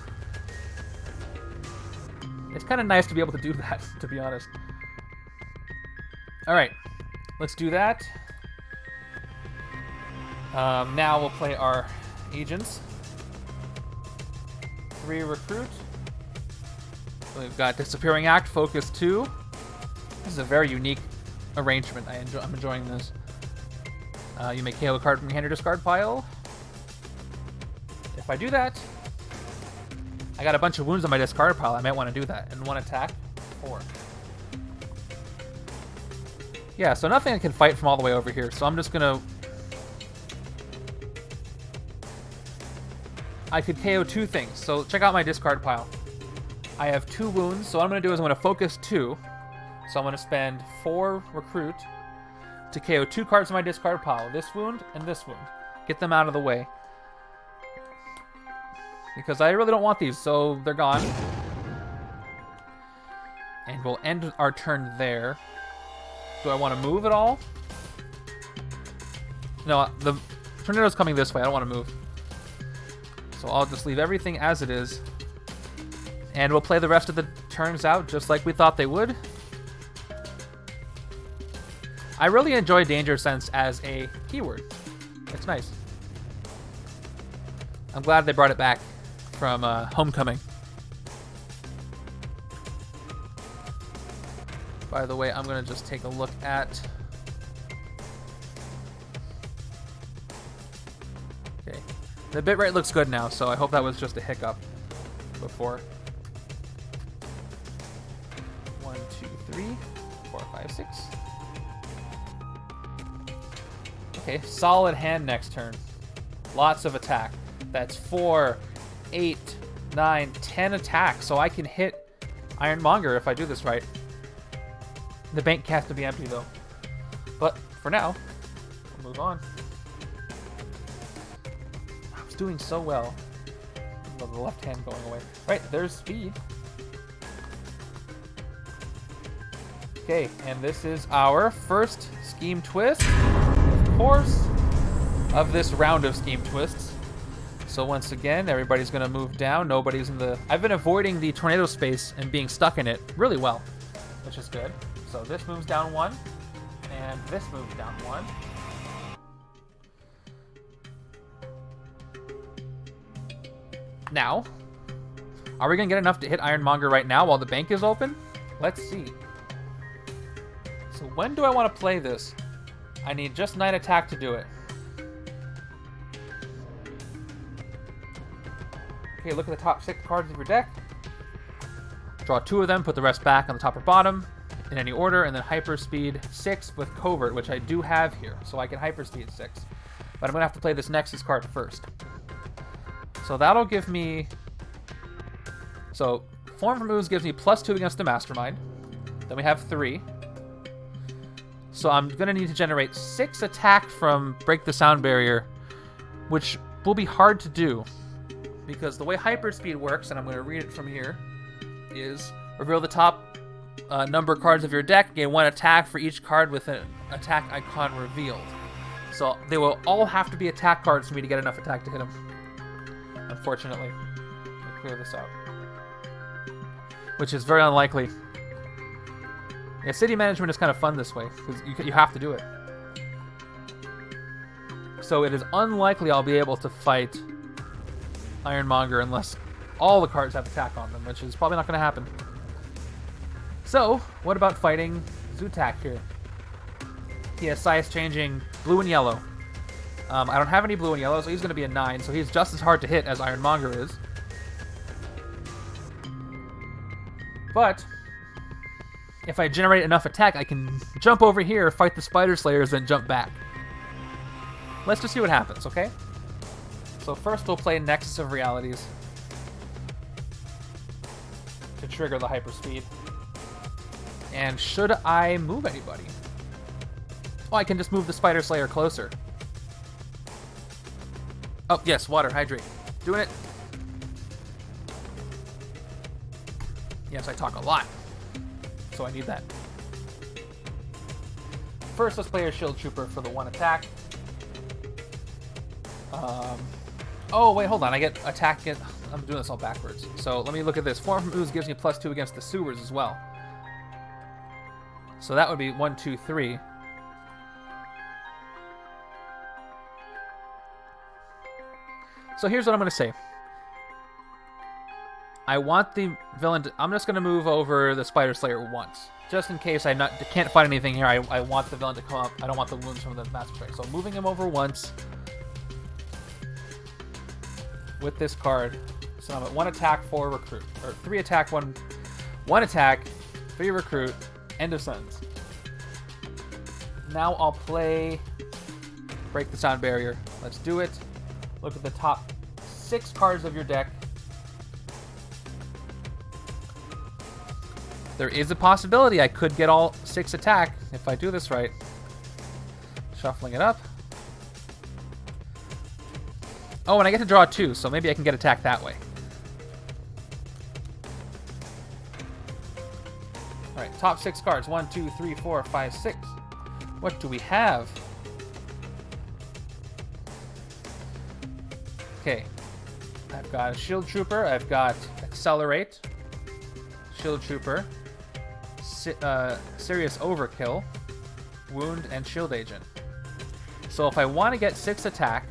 It's kind of nice to be able to do that, to be honest. All right, let's do that. Now we'll play our agents. 3 recruit. So we've got Disappearing Act, Focus 2. This is a very unique arrangement. I'm enjoying this. You may KO a card from your hand or discard pile. If I do that, I got a bunch of wounds on my discard pile. I might want to do that. And 1 attack. 4. Yeah, so nothing I can fight from all the way over here, so I'm just gonna... I could KO 2 things, so check out my discard pile. I have 2 wounds, so what I'm gonna do is I'm gonna focus 2. So I'm gonna spend 4 recruit to KO 2 cards in my discard pile. This wound and this wound. Get them out of the way. Because I really don't want these, so they're gone. And we'll end our turn there. Do I want to move at all? No, the tornado's coming this way. I don't want to move. So I'll just leave everything as it is. And we'll play the rest of the turns out just like we thought they would. I really enjoy Danger Sense as a keyword. It's nice. I'm glad they brought it back from Homecoming. By the way, I'm going to just take a look at... Okay. The bitrate looks good now, so I hope that was just a hiccup before. 1, 2, 3, 4, 5, 6. Okay, solid hand next turn. Lots of attack. That's 4, 8, 9, 10 attacks, so I can hit Iron Monger if I do this right. The bank has to be empty, though. But for now, we'll move on. I was doing so well. The left hand going away. Right, there's speed. Okay, and this is our first scheme twist, of course, of this round of scheme twists. So once again, everybody's going to move down. Nobody's in the... I've been avoiding the tornado space and being stuck in it really well, which is good. So this moves down 1, and this moves down 1. Now, are we going to get enough to hit Ironmonger right now while the bank is open? Let's see. So when do I want to play this? I need just 9 attack to do it. Okay, look at the top 6 cards of your deck. Draw 2 of them, put the rest back on the top or bottom in any order, and then hyperspeed 6 with covert, which I do have here, so I can hyperspeed 6. But I'm going to have to play this Nexus card first. So that'll give me... So Form from Ooze gives me +2 against the Mastermind. Then we have 3. So I'm going to need to generate 6 attack from Break the Sound Barrier, which will be hard to do. Because the way hyperspeed works, and I'm going to read it from here, is reveal the top number of cards of your deck, gain 1 attack for each card with an attack icon revealed. So they will all have to be attack cards for me to get enough attack to hit them. Unfortunately. Let me clear this out. Which is very unlikely. Yeah, city management is kind of fun this way, because you have to do it. So it is unlikely I'll be able to fight Ironmonger unless all the cards have attack on them, which is probably not going to happen. So, what about fighting Zutak here? He has size changing blue and yellow. I don't have any blue and yellow, so he's going to be a 9, so he's just as hard to hit as Ironmonger is. But if I generate enough attack, I can jump over here, fight the Spider Slayers, then jump back. Let's just see what happens, okay? So first we'll play Nexus of Realities to trigger the hyperspeed. And should I move anybody? Oh, I can just move the Spider Slayer closer. Oh, yes, water, hydrate. Doing it. Yes, I talk a lot, so I need that. First, let's play a Shield Trooper for the 1 attack. Oh, wait, hold on. I get attack. I'm doing this all backwards. So let me look at this. Form from Ooze gives me +2 against the sewers as well. So that would be 1, 2, 3. So here's what I'm going to say. I want the villain to... I'm just going to move over the Spider Slayer once. Just in case I can't fight anything here, I want the villain to come up. I don't want the wounds from the Master Strike. So moving him over once with this card. So I'm at 1 attack, 4 recruit. Or 3 attack, 1 attack, 3 recruit. End of sentence. now I'll play Break the Sound Barrier. Let's do it. Look at the top 6 cards of your deck. There is a possibility I could get all 6 attack if I do this right. Shuffling it up. Oh, and I get to draw 2, so maybe I can get attack that way. Alright, top 6 cards. 1, 2, 3, 4, 5, 6. What do we have? Okay. I've got a Shield Trooper. I've got Accelerate. Shield Trooper. Serious Overkill. Wound and Shield Agent. So if I want to get 6 attack,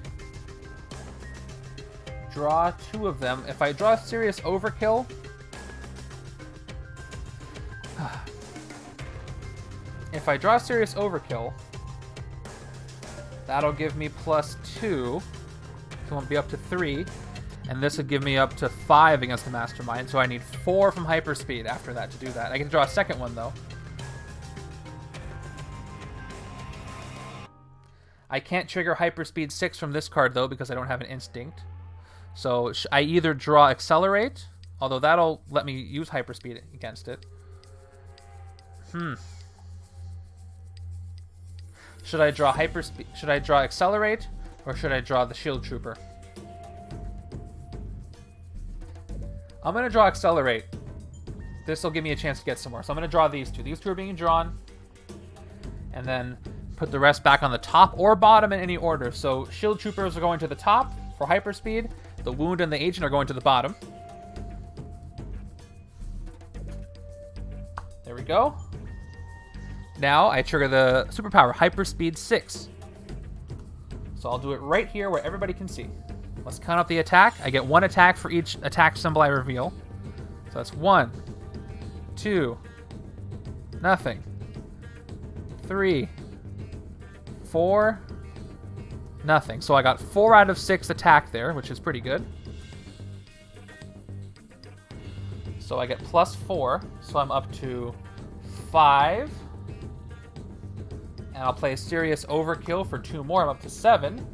draw 2 of them. If I draw Serious Overkill, that'll give me +2, so it won't be up to 3, and this would give me up to 5 against the Mastermind, so I need 4 from Hyperspeed after that to do that. I can draw a second one, though. I can't trigger Hyperspeed 6 from this card, though, because I don't have an Instinct. So I either draw Accelerate, although that'll let me use Hyperspeed against it. Should I draw Hyperspeed? Should I draw Accelerate, or should I draw the Shield Trooper? I'm going to draw Accelerate. This will give me a chance to get some more. So I'm going to draw these 2. These 2 are being drawn. And then put the rest back on the top or bottom in any order. So Shield Troopers are going to the top for Hyperspeed. The Wound and the Agent are going to the bottom. There we go. Now I trigger the superpower, Hyperspeed 6. So I'll do it right here where everybody can see. Let's count up the attack. I get 1 attack for each attack symbol I reveal. So that's 1, 2, nothing, 3, 4, nothing. So I got 4 out of 6 attack there, which is pretty good. So I get +4, so I'm up to 5. And I'll play Serious Overkill for 2 more. I'm up to 7.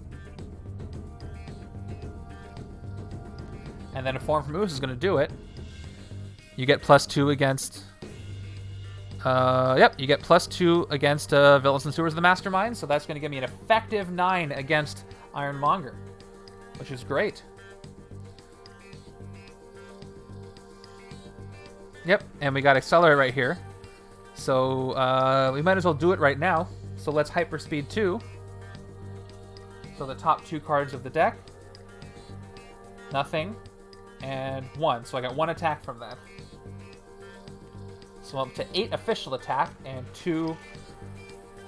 And then a Form from Ooze is going to do it. You get +2 against... you get +2 against Villains and Sewers of the Mastermind. So that's going to give me an effective 9 against Iron Monger, which is great. Yep, and we got Accelerate right here. So we might as well do it right now. So let's Hyperspeed 2. So the top 2 cards of the deck. Nothing. And 1. So I got 1 attack from that. So I'm up to 8 official attack and 2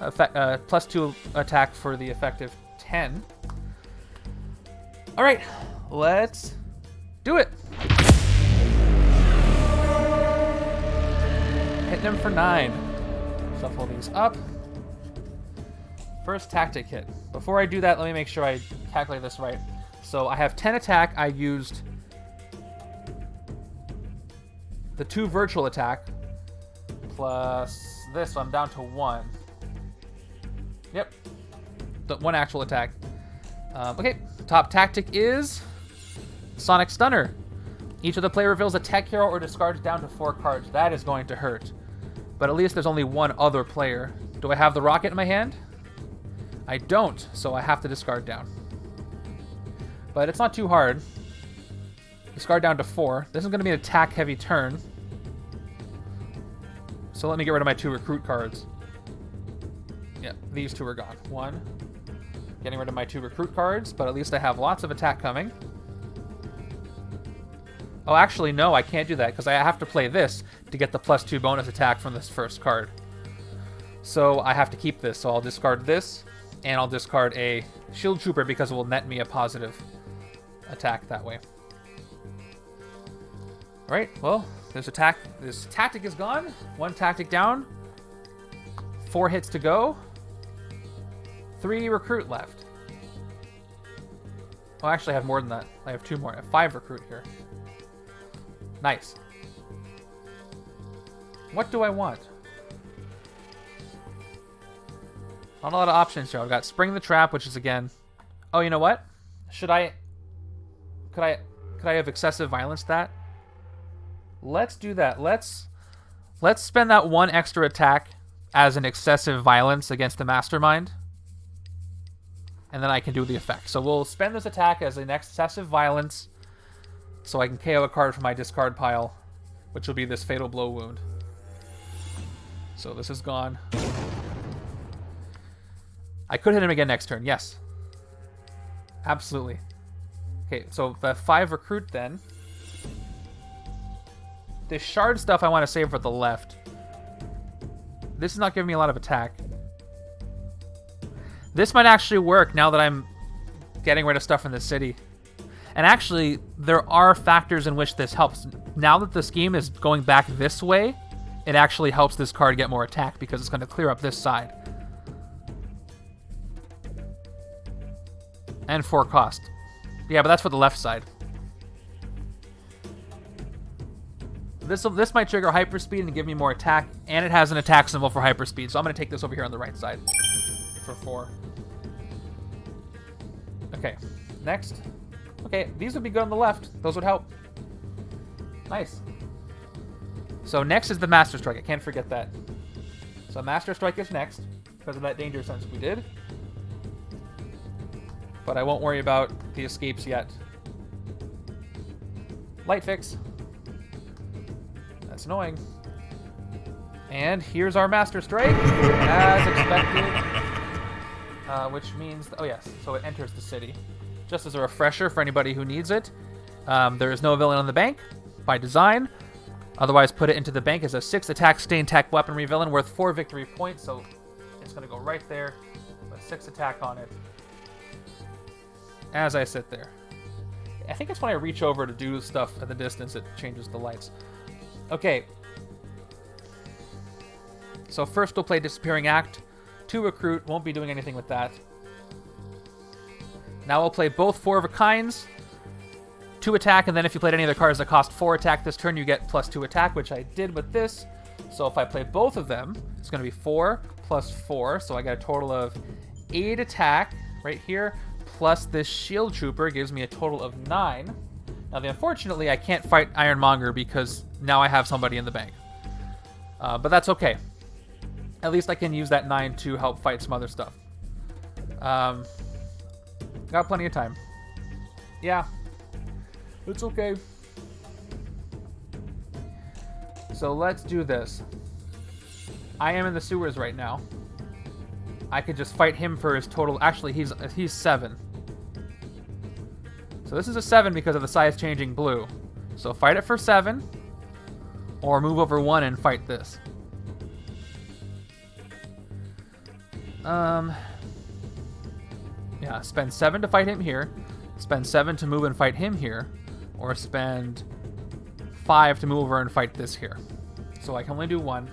+2 attack for the effective 10. All right, let's do it. Hitting him for 9. Shuffle these up. First tactic hit. Before I do that, let me make sure I calculate this right. So I have 10 attack. I used the 2 virtual attack plus this, so I'm down to 1. Yep. The 1 actual attack. Okay, top tactic is Sonic Stunner. Each of the player reveals a tech hero or discards down to 4 cards. That is going to hurt. But at least there's only 1 other player. Do I have the rocket in my hand? I don't, so I have to discard down. But it's not too hard. Discard down to 4. This is going to be an attack-heavy turn. So let me get rid of my 2 recruit cards. Yeah, these 2 are gone. 1. Getting rid of my 2 recruit cards, but at least I have lots of attack coming. Oh, actually, no, I can't do that, because I have to play this to get the +2 bonus attack from this first card. So I have to keep this, so I'll discard this, and I'll discard a Shield Trooper because it will net me a positive attack that way. Alright, well, this tactic is gone. 1 tactic down. 4 hits to go. 3 recruit left. Oh, actually, I have more than that. I have 2 more. I have 5 recruit here. Nice. What do I want? Not a lot of options here. I've got Spring the Trap, which is again... Oh, you know what? Could I have excessive violence that? Let's do that. Let's spend that one extra attack as an excessive violence against the Mastermind. And then I can do the effect. So we'll spend this attack as an excessive violence so I can KO a card from my discard pile, which will be this Fatal Blow wound. So this is gone. I could hit him again next turn, yes. Absolutely. Okay, so the 5 recruit then. This shard stuff I want to save for the left. This is not giving me a lot of attack. This might actually work now that I'm getting rid of stuff in the city. And actually, there are factors in which this helps. Now that the scheme is going back this way, it actually helps this card get more attack because it's going to clear up this side. And 4 cost. Yeah, but that's for the left side. This might trigger hyperspeed and give me more attack, and it has an attack symbol for hyperspeed, so I'm going to take this over here on the right side for 4. Okay, next. Okay, these would be good on the left. Those would help. Nice. So next is the Master Strike. I can't forget that. So Master Strike is next because of that danger sense we did. But I won't worry about the escapes yet. Light fix. That's annoying. And here's our Master Strike, as expected. Which means, oh yes, so it enters the city. Just as a refresher for anybody who needs it, there is no villain on the bank by design. Otherwise, put it into the bank as a 6 attack, stay tech weaponry villain worth 4 victory points. So it's going to go right there with 6 attack on it. As I sit there. I think it's when I reach over to do stuff at the distance it changes the lights. Okay. So first we'll play Disappearing Act. 2 recruit, won't be doing anything with that. Now we'll play both 4 of a kinds. 2 attack, and then if you played any other cards that cost 4 attack this turn, you get +2 attack, which I did with this. So if I play both of them, it's going to be 4 plus 4. So I got a total of 8 attack right here. Plus this Shield Trooper gives me a total of 9. Now, unfortunately, I can't fight Iron Monger because now I have somebody in the bank. But that's okay. At least I can use that 9 to help fight some other stuff. Got plenty of time. Yeah. It's okay. So let's do this. I am in the sewers right now. I could just fight him for his total. Actually, he's 7. So this is a 7 because of the size changing blue. So fight it for 7. Or move over 1 and fight this. Yeah, spend 7 to fight him here. Spend 7 to move and fight him here. Or spend 5 to move over and fight this here. So I can only do 1.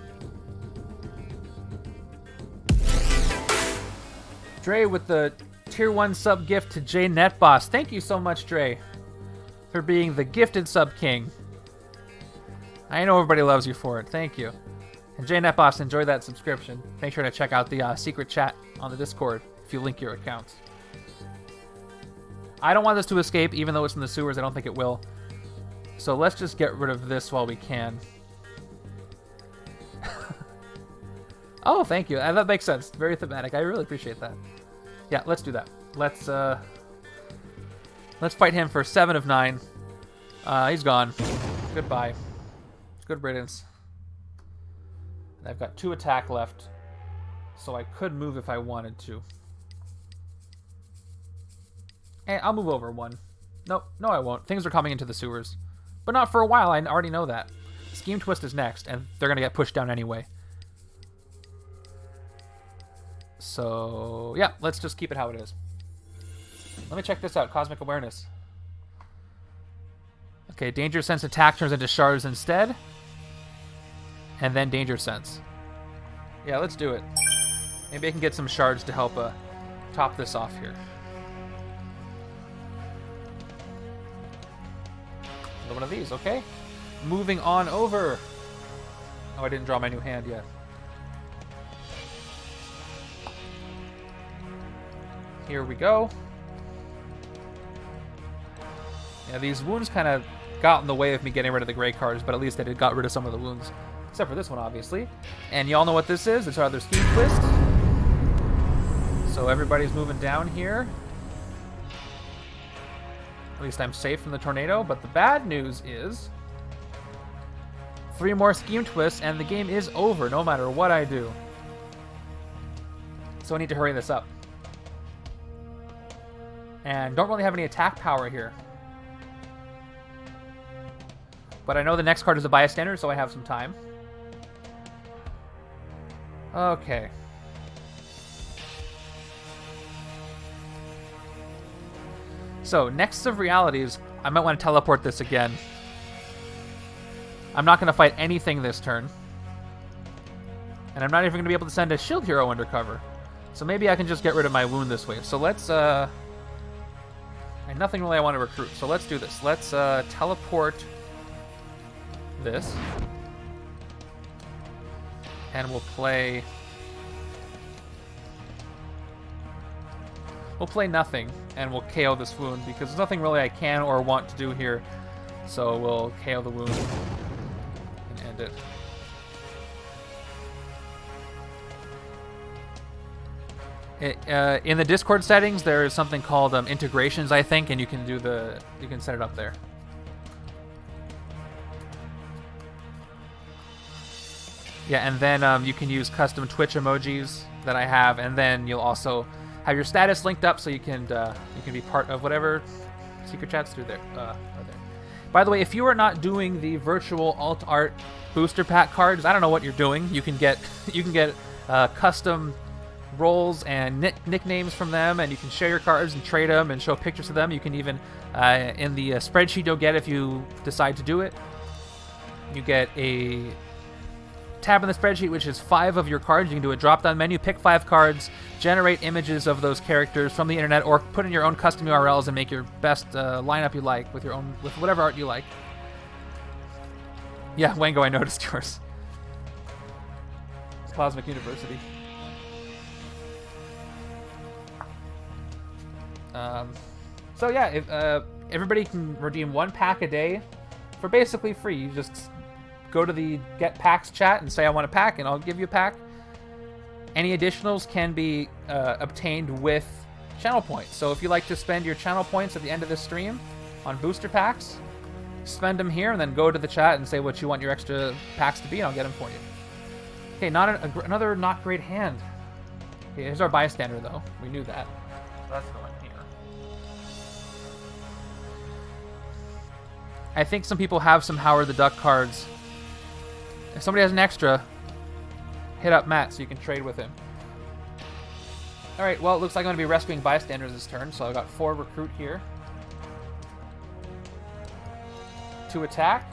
Dre with the Tier 1 sub gift to J Netboss. Thank you so much, Dre, for being the gifted sub king. I know everybody loves you for it. Thank you. And J Netboss, enjoy that subscription. Make sure to check out the secret chat on the Discord if you link your accounts. I don't want this to escape, even though it's in the sewers. I don't think it will. So let's just get rid of this while we can. Oh, thank you. That makes sense. Very thematic. I really appreciate that. Yeah, let's do that. Let's fight him for 7 of 9. He's gone. Goodbye. Good riddance. And I've got 2 attack left, so I could move if I wanted to. Hey, I'll move over 1. No, I won't. Things are coming into the sewers. But not for a while. I already know that. Scheme Twist is next, and they're going to get pushed down anyway. So, yeah, let's just keep it how it is. Let me check this out. Cosmic Awareness. Okay, Danger Sense attack turns into shards instead. And then Danger Sense. Yeah, let's do it. Maybe I can get some shards to help top this off here. Another one of these, okay. Moving on over. Oh, I didn't draw my new hand yet. Here we go. Yeah, these wounds kind of got in the way of me getting rid of the gray cards, but at least I got rid of some of the wounds. Except for this one, obviously. And y'all know what this is. It's our other scheme twist. So everybody's moving down here. At least I'm safe from the tornado. But the bad news is 3 more scheme twists and the game is over no matter what I do. So I need to hurry this up. And don't really have any attack power here. But I know the next card is a bystander, so I have some time. Okay. So, Nexus of Realities, I might want to teleport this again. I'm not going to fight anything this turn. And I'm not even going to be able to send a shield hero undercover. So maybe I can just get rid of my wound this way. So let's, and nothing really I want to recruit. So let's do this. Let's teleport this. And we'll play nothing, and we'll KO this wound, because there's nothing really I can or want to do here. So we'll KO the wound and end it. In the Discord settings, there is something called integrations, I think, and you can set it up there. Yeah, and then you can use custom Twitch emojis that I have, and then you'll also have your status linked up, so you can be part of whatever secret chats through there. Are there. By the way, if you are not doing the virtual alt art booster pack cards, I don't know what you're doing. You can get custom roles and nicknames from them, and you can share your cards and trade them and show pictures of them. You can even in the spreadsheet you'll get if you decide to do it, you get a tab in the spreadsheet which is 5 of your cards. You can do a drop-down menu, pick 5 cards, generate images of those characters from the internet, or put in your own custom URLs and make your best lineup you like with whatever art you like. Yeah, Wango, I noticed yours. Cosmic University. So yeah, if, everybody can redeem 1 pack a day for basically free. You just go to the Get Packs chat and say I want a pack, and I'll give you a pack. Any additionals can be obtained with channel points. So if you like to spend your channel points at the end of the stream on booster packs, spend them here and then go to the chat and say what you want your extra packs to be, and I'll get them for you. Okay, another not great hand. Okay, here's our bystander though. We knew that. So that's going here. I think some people have some Howard the Duck cards. If somebody has an extra, hit up Matt so you can trade with him. Alright, well, it looks like I'm going to be rescuing bystanders this turn, so I've got 4 recruit here. 2 attack.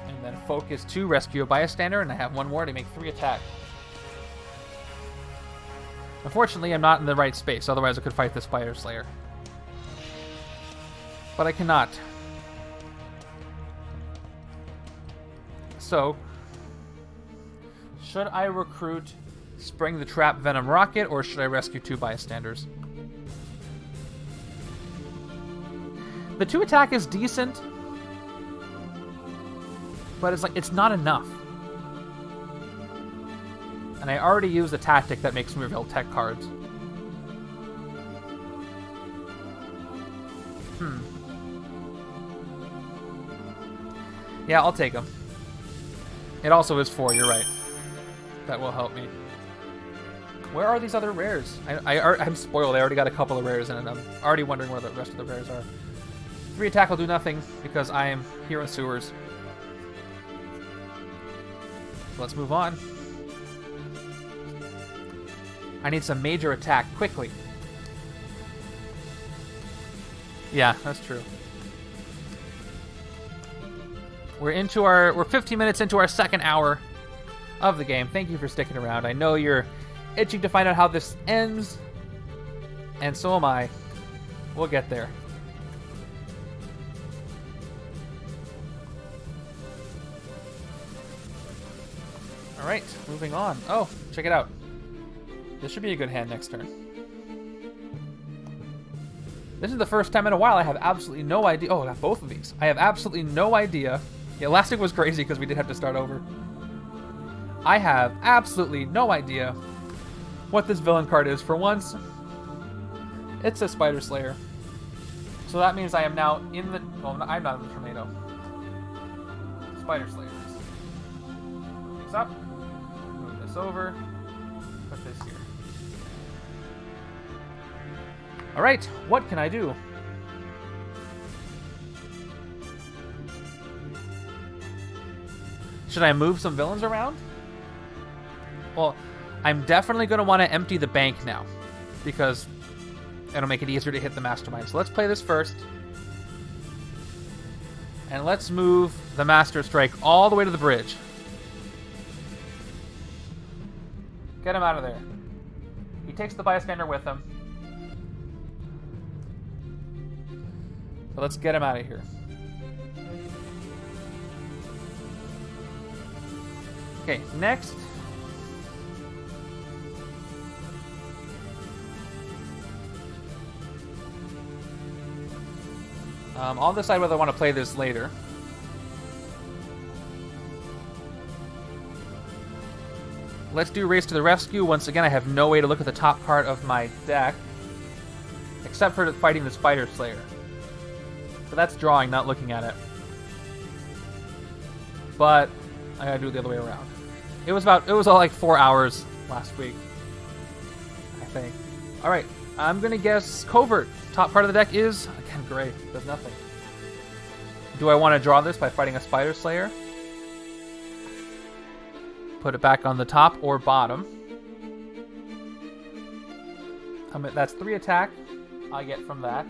And then focus 2, rescue a bystander, and I have 1 more to make 3 attack. Unfortunately, I'm not in the right space, otherwise I could fight the Spider Slayer. But I cannot. So, should I recruit Spring the Trap Venom Rocket, or should I rescue 2 bystanders? The 2 attack is decent, but it's not enough. And I already used a tactic that makes me reveal tech cards. Yeah, I'll take them. It also is 4, you're right. That will help me. Where are these other rares? I'm spoiled, I already got a couple of rares, and I'm already wondering where the rest of the rares are. 3 attack will do nothing, because I am here in sewers. Let's move on. I need some major attack, quickly. Yeah, that's true. We're 15 minutes into our second hour of the game. Thank you for sticking around. I know you're itching to find out how this ends, and so am I. We'll get there. Alright, moving on. Oh, check it out. This should be a good hand next turn. This is the first time in a while I have absolutely no idea. Oh, I got both of these. I have absolutely no idea. Yeah, last week was crazy because we did have to start over. I have absolutely no idea what this villain card is for once. It's a Spider Slayer. So that means I am now in the... Well, I'm not in the tornado. Spider Slayers. Move these up. Move this over. Put this here. Alright, what can I do? Should I move some villains around? Well, I'm definitely going to want to empty the bank now, because it'll make it easier to hit the Mastermind. So let's play this first. And let's move the Master Strike all the way to the bridge. Get him out of there. He takes the Bystander with him. So let's get him out of here. Okay, next. I'll decide whether I want to play this later. Let's do Race to the Rescue. Once again, I have no way to look at the top part of my deck, except for fighting the Spider Slayer. But that's drawing, not looking at it. But I gotta do it the other way around. It was all like 4 hours last week, I think. All right, I'm gonna guess Covert. Top part of the deck is, again, gray. Does nothing. Do I want to draw this by fighting a Spider Slayer? Put it back on the top or bottom. That's 3 attack I get from that.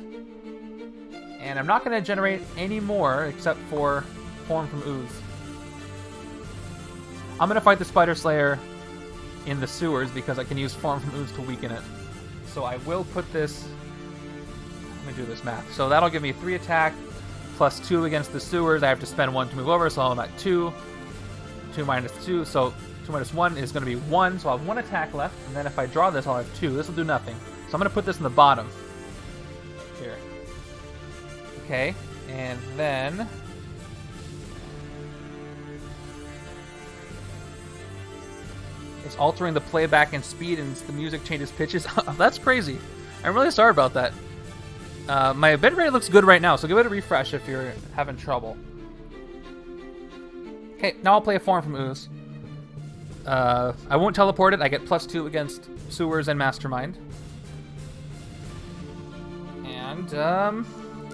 And I'm not going to generate any more except for Form from Ooze. I'm going to fight the Spider Slayer in the sewers because I can use Form from Ooze to weaken it. So I will put this... Let me do this math. So that'll give me 3 attack plus 2 against the sewers. I have to spend 1 to move over, so I'm at 2. 2 minus 2, so 2 minus 1 is going to be 1, so I'll have 1 attack left, and then if I draw this, I'll have 2. This will do nothing. So I'm going to put this in the bottom. Here. Okay, and then... It's altering the playback and speed, and the music changes pitches. That's crazy. I'm really sorry about that. My bitrate looks good right now, so give it a refresh if you're having trouble. Okay, now I'll play a Form from Ooze. I won't teleport it. I get +2 against Sewers and Mastermind. And,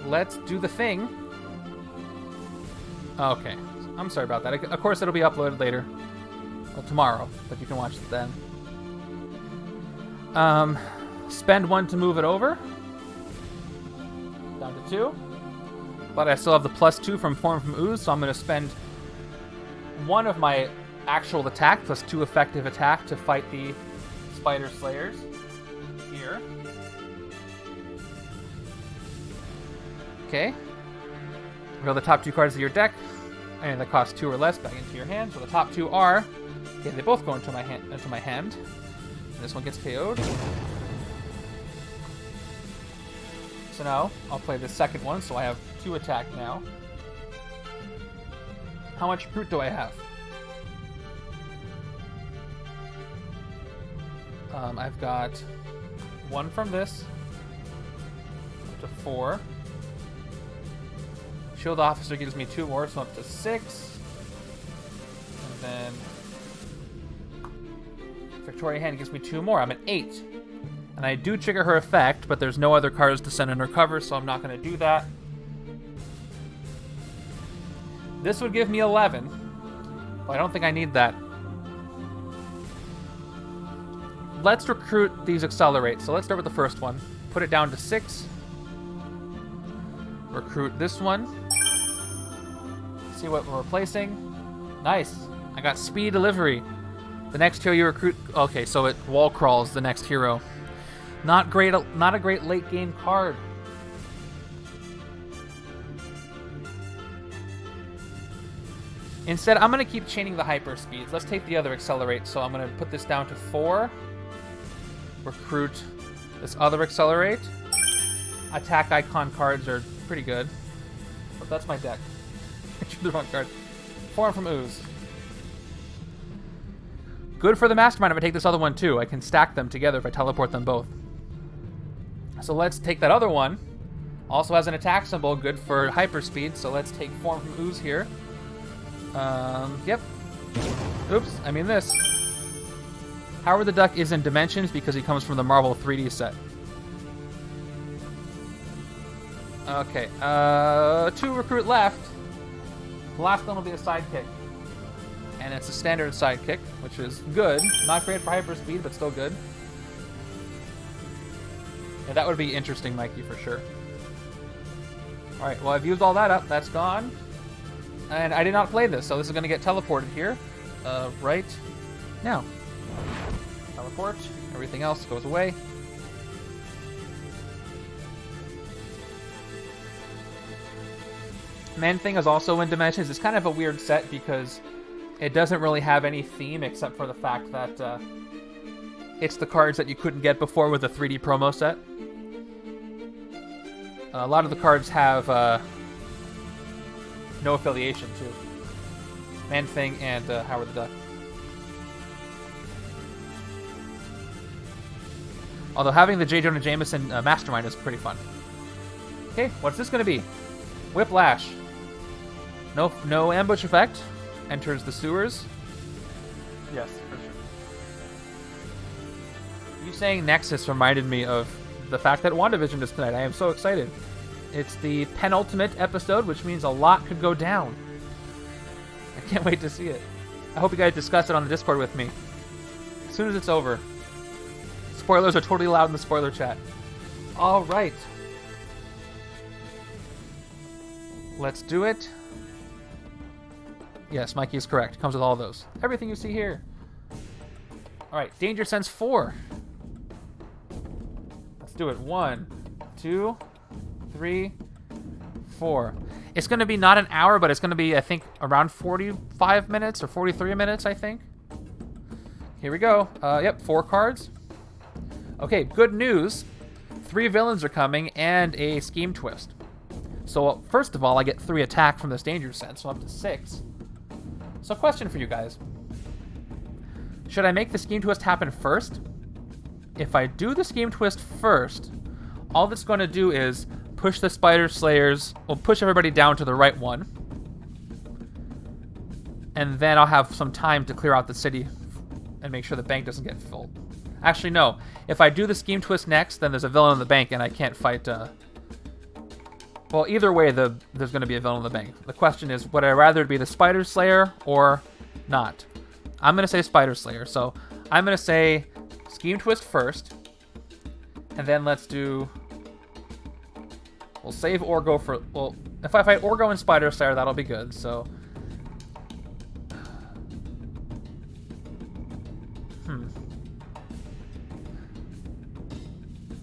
let's do the thing. Okay, I'm sorry about that. Of course, it'll be uploaded later. Well, tomorrow, but you can watch it then. Spend 1 to move it over. Down to 2. But I still have the +2 from Form from Ooze, so I'm going to spend 1 of my actual attack plus 2 effective attack to fight the Spider Slayers. Here. Okay. Roll the top 2 cards of your deck. And that cost 2 or less back into your hand. So the top 2 are... Okay, they both go into my hand. And this one gets KO'd. So now, I'll play the second one, so I have 2 attack now. How much fruit do I have? I've got 1 from this, up to 4. Shield Officer gives me 2 more, so up to 6. And then Victoria Hand gives me 2 more. I'm at 8. And I do trigger her effect, but there's no other cards to send in her cover, so I'm not going to do that. This would give me 11. But I don't think I need that. Let's recruit these Accelerate. So let's start with the first one. Put it down to 6. Recruit this one. See what we're replacing. Nice. I got Speed Delivery. The next hero you recruit... Okay, so it wall crawls the next hero. Not a great late game card. Instead, I'm going to keep chaining the hyper speeds. Let's take the other Accelerate. So I'm going to put this down to 4. Recruit this other Accelerate. attack icon cards are pretty good. But that's my deck. I drew the wrong card. Form from Ooze. Good for the Mastermind if I take this other one too. I can stack them together if I teleport them both. So let's take that other one. Also has an attack symbol, good for hyperspeed. So let's take Form from Ooze here. Yep. Oops, I mean this. Howard the Duck is in Dimensions because he comes from the Mar-Vell 3D set. Okay, 2 recruit left. The last one will be a sidekick. And it's a standard sidekick, which is good. Not great for hyperspeed, but still good. Yeah, that would be interesting, Mikey, for sure. Alright, well, I've used all that up. That's gone. And I did not play this, so this is going to get teleported here. Right now. Teleport. Everything else goes away. Man-Thing is also in Dimensions. It's kind of a weird set because it doesn't really have any theme except for the fact that it's the cards that you couldn't get before with the 3D promo set. A lot of the cards have no affiliation to Man-Thing and Howard the Duck. Although having the J. Jonah Jameson Mastermind is pretty fun. Okay, what's this going to be? Whiplash. No ambush effect. Enters the sewers. Yes, for sure. You saying Nexus reminded me of the fact that WandaVision is tonight. I am so excited. It's the penultimate episode, which means a lot could go down. I can't wait to see it. I hope you guys discuss it on the Discord with me. As soon as it's over. Spoilers are totally allowed in the spoiler chat. All right. Let's do it. Yes, Mikey is correct. Comes with all those. Everything you see here. All right, Danger Sense 4. Let's do it. 1, 2, 3, 4. It's going to be not an hour, but it's going to be, I think, around 45 minutes or 43 minutes, I think. Here we go. Yep, 4 cards. Okay, good news. 3 villains are coming and a scheme twist. So, first of all, I get 3 attack from this Danger Sense, so up to 6. So, question for you guys. Should I make the scheme twist happen first? If I do the scheme twist first, all that's going to do is push the Spider Slayers, well, push everybody down to the right one. And then I'll have some time to clear out the city and make sure the bank doesn't get filled. Actually, no. If I do the scheme twist next, then there's a villain in the bank and I can't fight... Well, either way, there's going to be a villain in the bank. The question is, would I rather it be the Spider Slayer or not? I'm going to say Spider Slayer. So I'm going to say scheme twist first. And then let's do... We'll save Orgo for... Well, if I fight Orgo and Spider Slayer, that'll be good. So...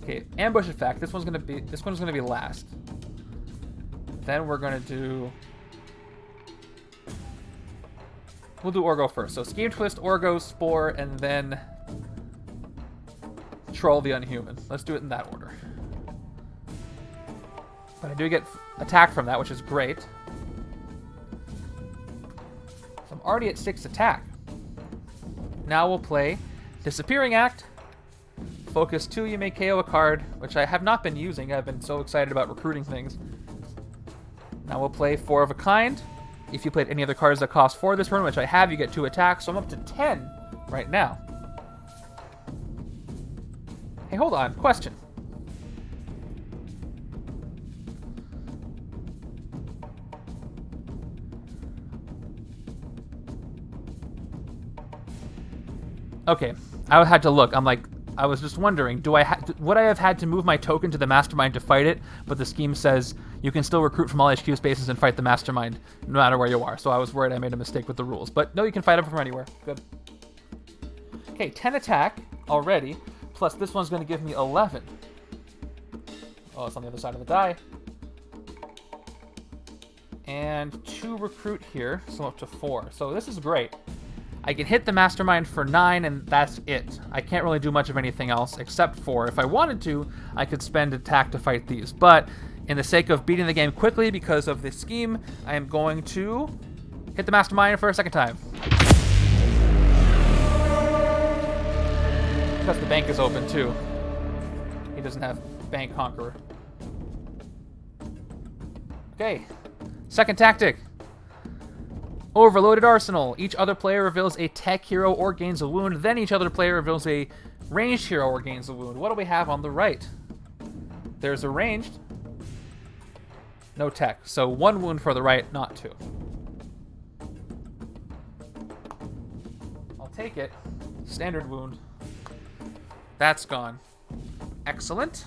Okay, ambush effect. This one's gonna be last. Then we're gonna do... We'll do Orgo first. So scheme twist, Orgo, Spore, and then Troll the Unhuman. Let's do it in that order. But I do get attack from that, which is great. So I'm already at 6 attack. Now we'll play Disappearing Act. Focus 2, you may KO a card, which I have not been using. I've been so excited about recruiting things. Now we'll play 4 of a kind. If you played any other cards that cost 4 this turn, which I have, you get 2 attacks. So I'm up to 10 right now. Hey, hold on. Question. Okay, I had to look. I was just wondering, would I have had to move my token to the Mastermind to fight it? But the scheme says you can still recruit from all HQ spaces and fight the Mastermind no matter where you are. So I was worried I made a mistake with the rules. But no, you can fight them from anywhere. Good. Okay, 10 attack already. Plus this one's going to give me 11. Oh, it's on the other side of the die. And 2 recruit here, so up to 4. So this is great. I can hit the Mastermind for 9, and that's it. I can't really do much of anything else, except for, if I wanted to, I could spend attack to fight these. But, in the sake of beating the game quickly because of this scheme, I am going to hit the Mastermind for a second time. Because the bank is open, too. He doesn't have Bank Conqueror. Okay. Second tactic. Overloaded Arsenal. Each other player reveals a tech hero or gains a wound. Then each other player reveals a ranged hero or gains a wound. What do we have on the right? There's a ranged. No tech. So 1 wound for the right, not 2. I'll take it. Standard wound. That's gone. Excellent.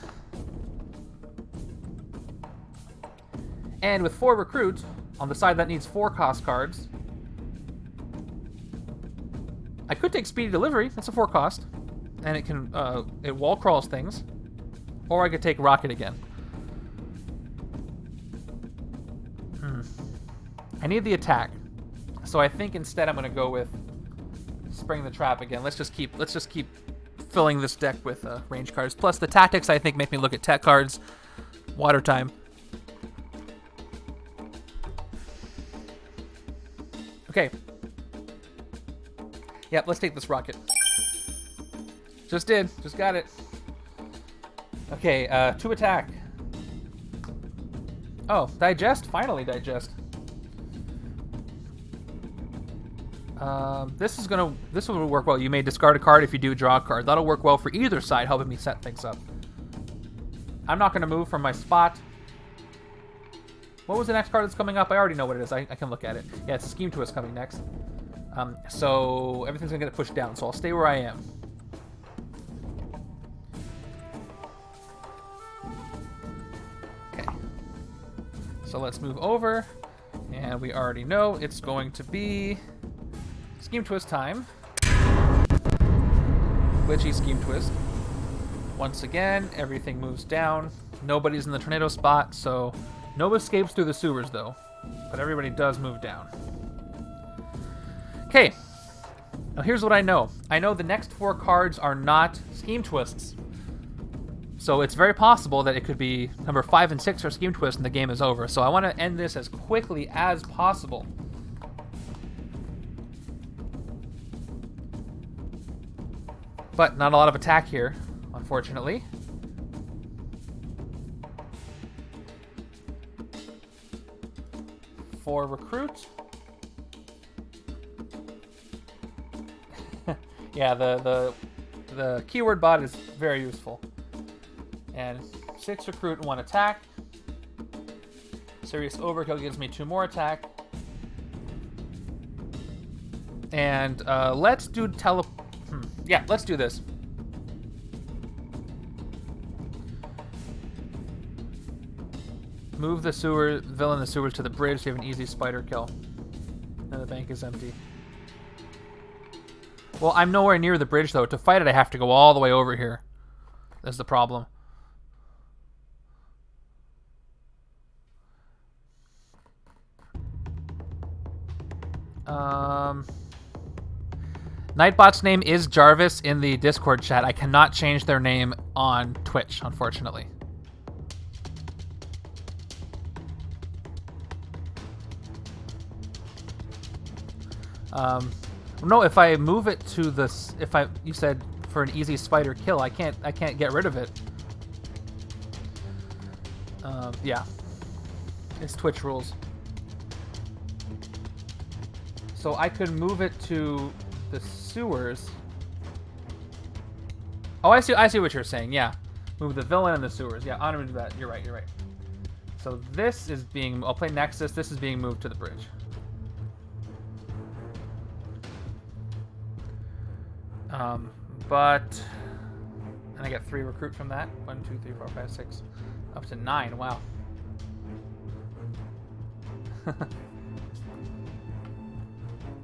And with 4 recruit, on the side that needs 4 cost cards, I could take Speedy Delivery. That's a 4 cost. And it can, it wall crawls things. Or I could take Rocket again. I need the attack. So I think instead I'm going to go with Spring the Trap again. Let's just keep filling this deck with range cards. Plus the tactics, I think, make me look at tech cards. Water time. Okay. Yep, let's take this Rocket. Just did. Just got it. Okay, 2 attack. Oh, digest? Finally digest. This will work well. You may discard a card if you do draw a card. That'll work well for either side, helping me set things up. I'm not going to move from my spot. What was the next card that's coming up? I already know what it is. I can look at it. Yeah, it's a Scheme Twist coming next. So everything's going to get pushed down, so I'll stay where I am. Okay. So let's move over. And we already know it's going to be Scheme Twist time. Glitchy Scheme Twist. Once again, everything moves down. Nobody's in the tornado spot, so no escapes through the sewers, though. But everybody does move down. Okay. Now here's what I know. I know the next 4 cards are not Scheme Twists. So it's very possible that it could be number 5 and 6 are Scheme Twists and the game is over. So I want to end this as quickly as possible. But not a lot of attack here, unfortunately. For recruit. Yeah, the keyword bot is very useful. And 6 recruit and 1 attack. Serious Overkill gives me 2 more attack. And let's do yeah, let's do this. Move the villain in the sewers to the bridge so you have an easy spider kill. And the bank is empty. Well, I'm nowhere near the bridge, though. To fight it, I have to go all the way over here. That's the problem. Nightbot's name is Jarvis in the Discord chat. I cannot change their name on Twitch, unfortunately. No, if I move it to this, you said for an easy spider kill, I can't get rid of it. Yeah, it's Twitch rules. So I could move it to the sewers. Oh, I see what you're saying. Yeah, move the villain in the sewers. Yeah, I'm gonna do that. You're right. So this is being. I'll play Nexus. This is being moved to the bridge. But and I get 3 recruit from that. 1, 2, 3, 4, 5, 6, up to 9. Wow.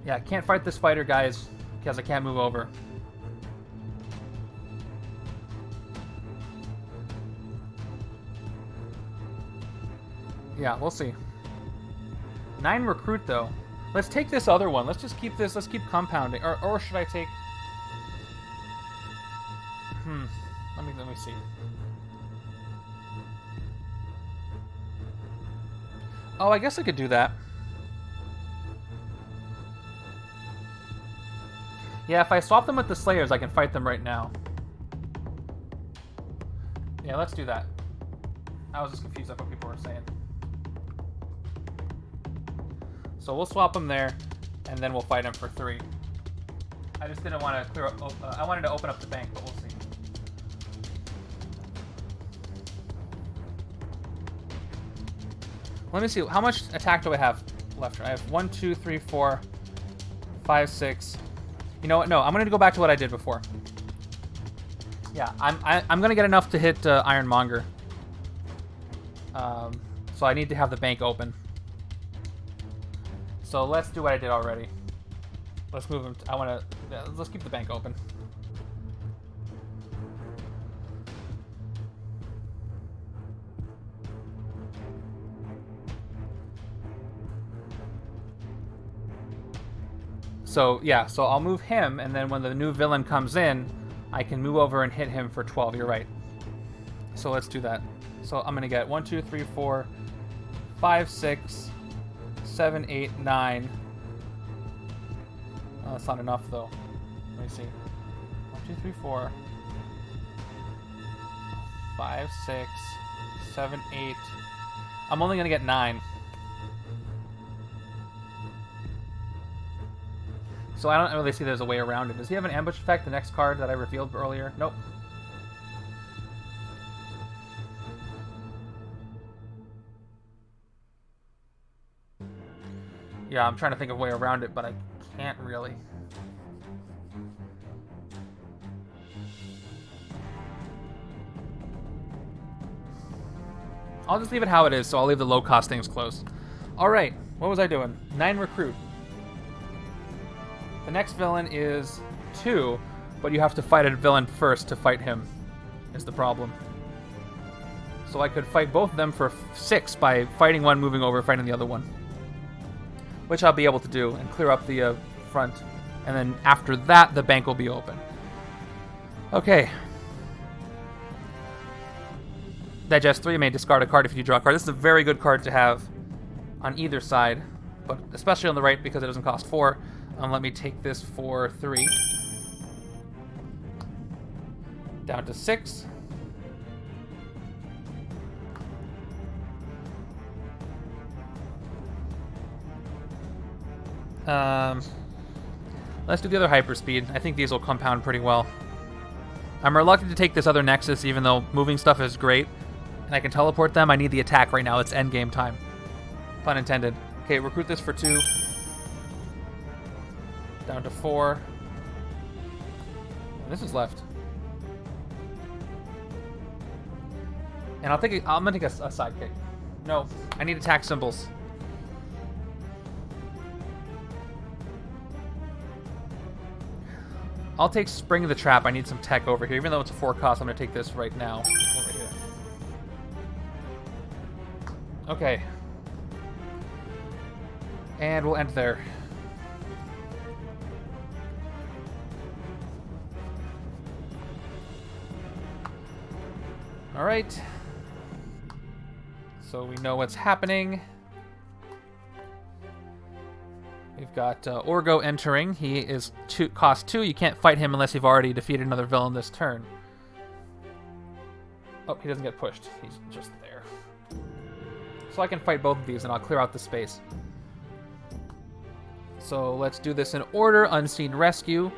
Yeah, I can't fight the spider guys because I can't move over. Yeah, we'll see. 9 recruit though. Let's take this other one. Let's just keep this. Let's keep compounding. Or should I take... Let me see. Oh, I guess I could do that. Yeah, if I swap them with the Slayers, I can fight them right now. Yeah, let's do that. I was just confused with what people were saying. So we'll swap them there, and then we'll fight him for 3. I just didn't want to clear up... I wanted to open up the bank, but we'll see. Let me see. How much attack do I have left? I have 1, 2, 3, 4, 5, 6. You know what? No, I'm going to go back to what I did before. Yeah, I'm going to get enough to hit Iron Monger. So I need to have the bank open. So let's do what I did already. Let's move him. Let's keep the bank open. So, yeah, so I'll move him, and then when the new villain comes in, I can move over and hit him for 12. You're right. So let's do that. So I'm going to get 1, 2, 3, 4, 5, 6, 7, 8, 9. Oh, that's not enough, though. Let me see. 1, 2, 3, 4, 5, 6, 7, 8. I'm only going to get 9. So I don't really see there's a way around it. Does he have an ambush effect, the next card that I revealed earlier? Nope. Yeah, I'm trying to think of a way around it, but I can't really. I'll just leave it how it is, so I'll leave the low-cost things close. Alright, what was I doing? 9 recruit. The next villain is 2, but you have to fight a villain first to fight him, is the problem. So I could fight both of them for 6 by fighting one, moving over, fighting the other one. Which I'll be able to do, and clear up the front. And then after that, the bank will be open. Okay. Digest 3 may discard a card if you draw a card. This is a very good card to have on either side, but especially on the right because it doesn't cost 4. Let me take this for 3. Down to 6. Let's do the other hyperspeed. I think these will compound pretty well. I'm reluctant to take this other Nexus, even though moving stuff is great, and I can teleport them. I need the attack right now. It's endgame time. Pun intended. Okay, recruit this for 2. Down to 4. This is left. And I'm gonna take a sidekick. No, I need attack symbols. I'll take Spring the Trap. I need some tech over here. Even though it's a 4 cost, I'm gonna take this right now. Over here. Okay. And we'll end there. All right. So we know what's happening. We've got Orgo entering. He is cost 2. You can't fight him unless you've already defeated another villain this turn. Oh, he doesn't get pushed. He's just there. So I can fight both of these and I'll clear out the space. So let's do this in order. Unseen Rescue.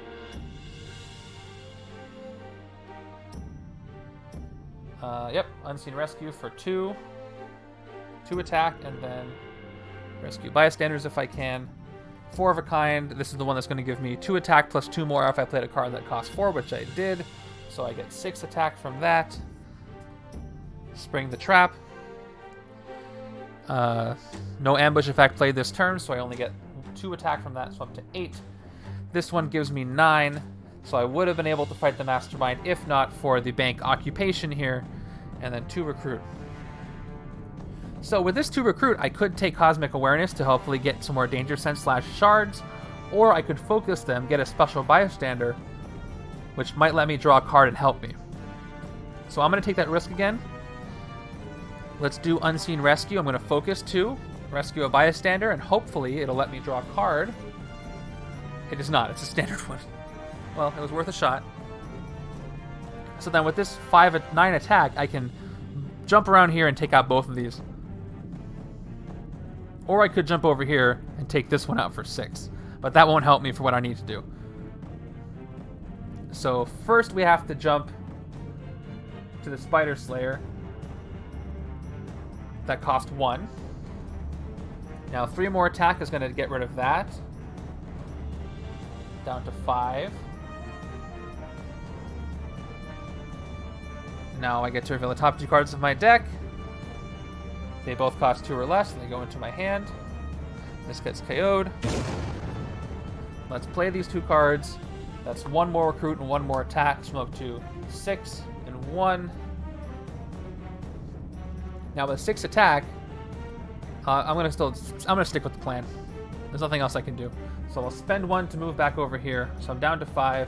Yep, Unseen Rescue for 2. 2 attack, and then Rescue Bystanders if I can. 4 of a kind. This is the one that's going to give me 2 attack plus 2 more if I played a card that costs 4, which I did. So I get 6 attack from that. Spring the Trap. No ambush effect played this turn, so I only get 2 attack from that, so up to 8. This one gives me 9, so I would have been able to fight the Mastermind if not for the bank occupation here. And then 2 recruit. So with this 2 recruit, I could take Cosmic Awareness to hopefully get some more Danger Sense / shards, or I could focus them, get a Special Bystander, which might let me draw a card and help me. So I'm going to take that risk again. Let's do Unseen Rescue. I'm going to focus 2, rescue a Bystander, and hopefully it'll let me draw a card. It is not. It's a standard one. Well, it was worth a shot. So then with this 5-9 attack, I can jump around here and take out both of these. Or I could jump over here and take this one out for 6. But that won't help me for what I need to do. So first we have to jump to the Spider Slayer. That cost 1. Now 3 more attack is going to get rid of that. Down to 5. Now I get to reveal the top 2 cards of my deck. They both cost 2 or less, and they go into my hand. This gets KO'd. Let's play these 2 cards. That's 1 more recruit and 1 more attack. So I'm up to 6 and 1. Now with 6 attack, I'm gonna stick with the plan. There's nothing else I can do. So I'll spend 1 to move back over here. So I'm down to 5,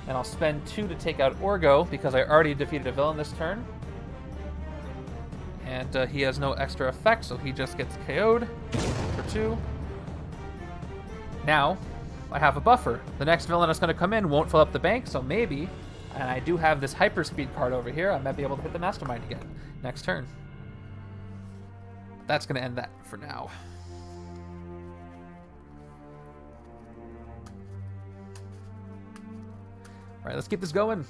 and I'll spend 2 to take out Orgo because I already defeated a villain this turn. And he has no extra effect, so he just gets KO'd for 2. Now, I have a buffer. The next villain that's going to come in won't fill up the bank, so maybe, and I do have this Hyperspeed card over here, I might be able to hit the Mastermind again next turn. That's going to end that for now. All right, let's keep this going.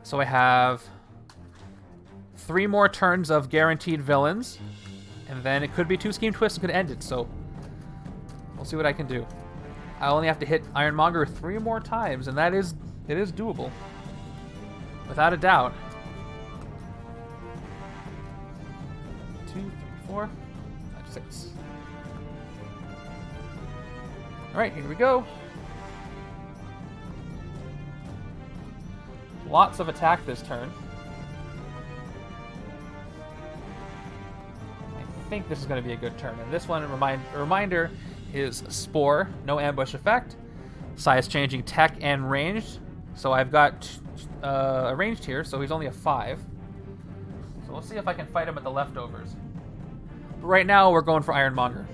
So I have 3 more turns of guaranteed villains, and then it could be 2 Scheme Twists that could end it, so we'll see what I can do. I only have to hit Monger 3 more times, and it is doable. Without a doubt. 2, 3, 4, 5, 6. Alright, here we go. Lots of attack this turn. I think this is going to be a good turn. And this one, a reminder, is Spore, no ambush effect, size changing tech and ranged. So I've got a ranged here, so he's only a 5. So we'll see if I can fight him with the leftovers. But right now, we're going for Ironmonger.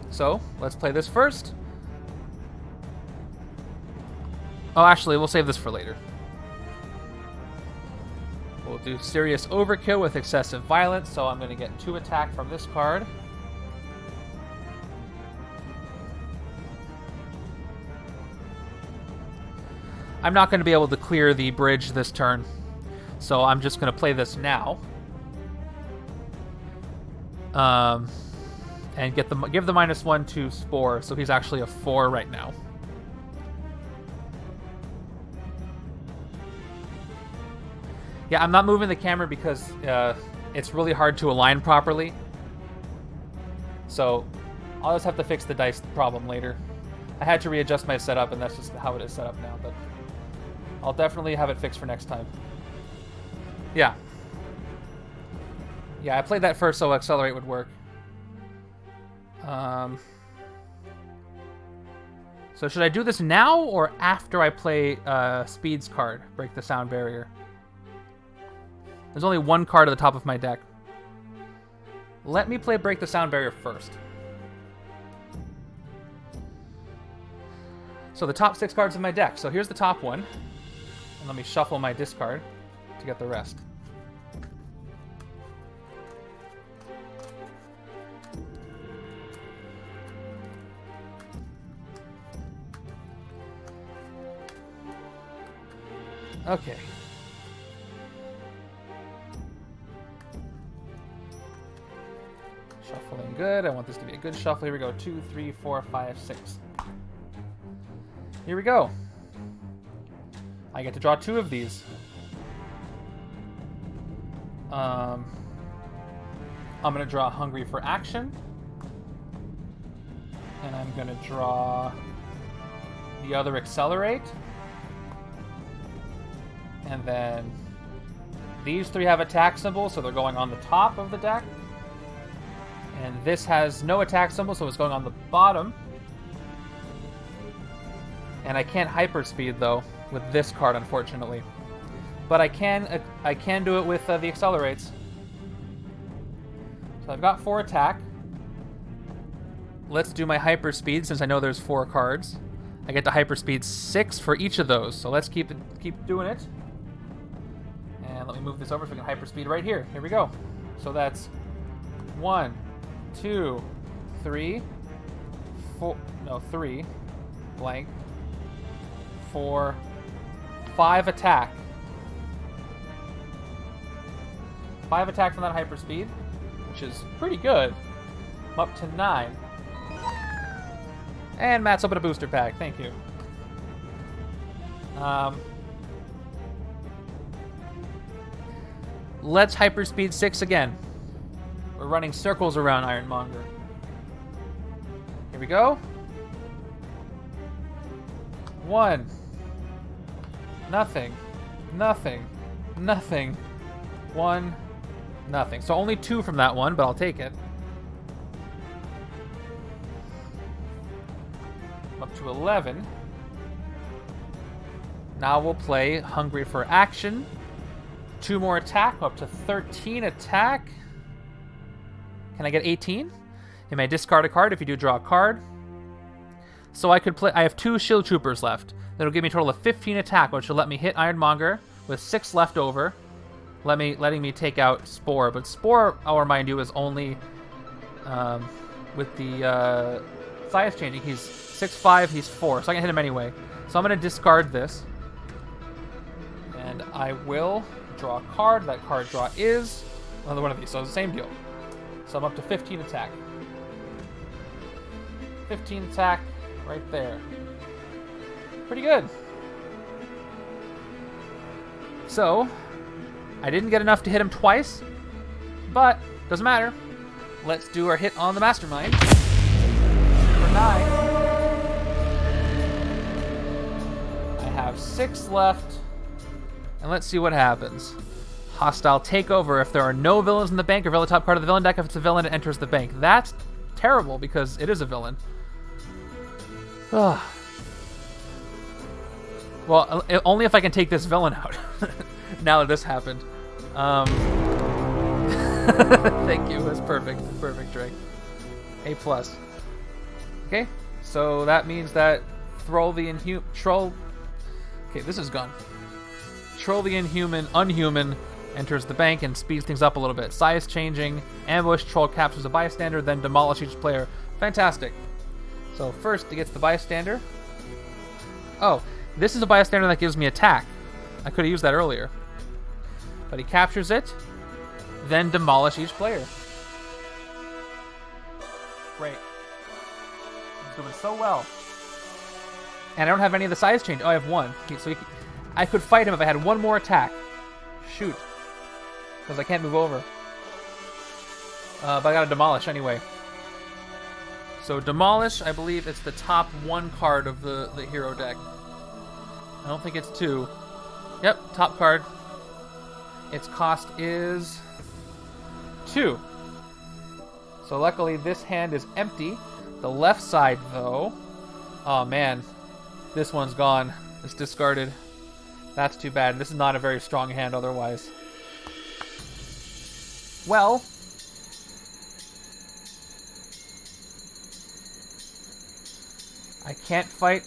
So let's play this first. Oh, actually, we'll save this for later. We'll do Serious Overkill with Excessive Violence, so I'm going to get 2 attack from this card. I'm not going to be able to clear the bridge this turn, so I'm just going to play this now. And give the -1 to Spore, so he's actually a 4 right now. Yeah, I'm not moving the camera because it's really hard to align properly. So I'll just have to fix the dice problem later. I had to readjust my setup, and that's just how it is set up now, but I'll definitely have it fixed for next time. Yeah. Yeah, I played that first so Accelerate would work. So should I do this now or after I play Speed's card, Break the Sound Barrier? There's only 1 card at the top of my deck. Let me play Break the Sound Barrier first. So the top 6 cards of my deck. So here's the top one. And let me shuffle my discard to get the rest. Okay. Shuffling good. I want this to be a good shuffle. Here we go. 2, 3, 4, 5, 6. Here we go. I get to draw 2 of these. I'm going to draw Hungry for Action. And I'm going to draw the other Accelerate. And then these three have attack symbols, so they're going on the top of the deck. And this has no attack symbol, so it's going on the bottom. And I can't hyperspeed though with this card, unfortunately. But I can do it with the accelerates. So I've got 4 attack. Let's do my hyperspeed since I know there's 4 cards. I get to hyperspeed 6 for each of those. So let's keep doing it. And let me move this over so we can hyperspeed right here. Here we go. So that's 1, 2, 3, 4. No, 3 blank. 4, 5 attack. 5 attack from that hyperspeed, which is pretty good. I'm up to 9. And Matt's opened a booster pack. Thank you. Let's hyperspeed 6 again. We're running circles around Iron Monger. Here we go. 1. Nothing. Nothing. Nothing. 1. Nothing. So only 2 from that one, but I'll take it. Up to 11. Now we'll play Hungry for Action. 2 more attack, up to 13 attack. Can I get 18? You may discard a card if you do draw a card. So I could play. I have 2 Shield Troopers left. That'll give me a total of 15 attack, which will let me hit Ironmonger with 6 left over, letting me take out Spore. But Spore, I'll remind you, is only with the size changing. He's 6'5", he's 4, so I can hit him anyway. So I'm going to discard this, and I will draw a card. That card draw is another one of these, so it's the same deal. So I'm up to 15 attack. 15 attack right there. Pretty good. So, I didn't get enough to hit him twice, but doesn't matter. Let's do our hit on the Mastermind. For 9. I have 6 left, and let's see what happens. Hostile takeover. If there are no villains in the bank, reveal the top card of the villain deck. If it's a villain, it enters the bank. That's terrible because it is a villain. Ugh. Well, only if I can take this villain out. Now that this happened. Thank you. That's perfect. Perfect, Drake. A+. Okay, so that means that Troll the Okay, this is gone. Troll the Unhuman enters the bank and speeds things up a little bit. Size changing, ambush, troll captures a bystander, then demolish each player. Fantastic. So first, it gets the bystander. Oh, this is a bystander that gives me attack. I could have used that earlier. But he captures it, then demolish each player. Great. He's doing so well. And I don't have any of the size change. Oh, I have 1. So I could fight him if I had 1 more attack. Shoot. Because I can't move over. But I gotta demolish anyway. So demolish, I believe it's the top 1 card of the hero deck. I don't think it's 2. Yep, top card. Its cost is 2. So luckily this hand is empty. The left side though, oh man, this one's gone. It's discarded. That's too bad. This is not a very strong hand otherwise. Well, I can't fight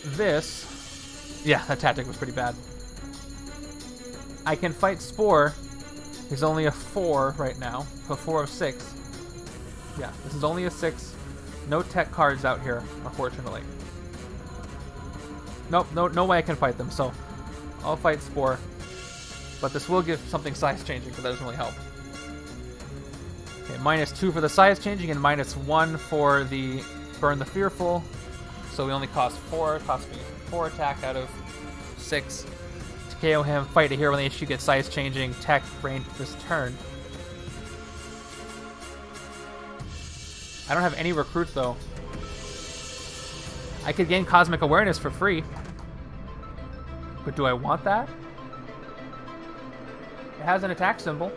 this. Yeah, that tactic was pretty bad. I can fight Spore. He's only a 4 right now. A 4 of 6. Yeah, this is only a 6. No tech cards out here, unfortunately. Nope, no way I can fight them, so I'll fight Spore. But this will give something size changing, but that doesn't really help. Okay, -2 for the size changing and -1 for the Burn the Fearful. So we only cost 4. It cost me 4 attack out of 6 to KO him. Fight a hero when the HQ gets size changing. Tech range this turn. I don't have any recruit though. I could gain Cosmic Awareness for free. But do I want that? It has an attack symbol.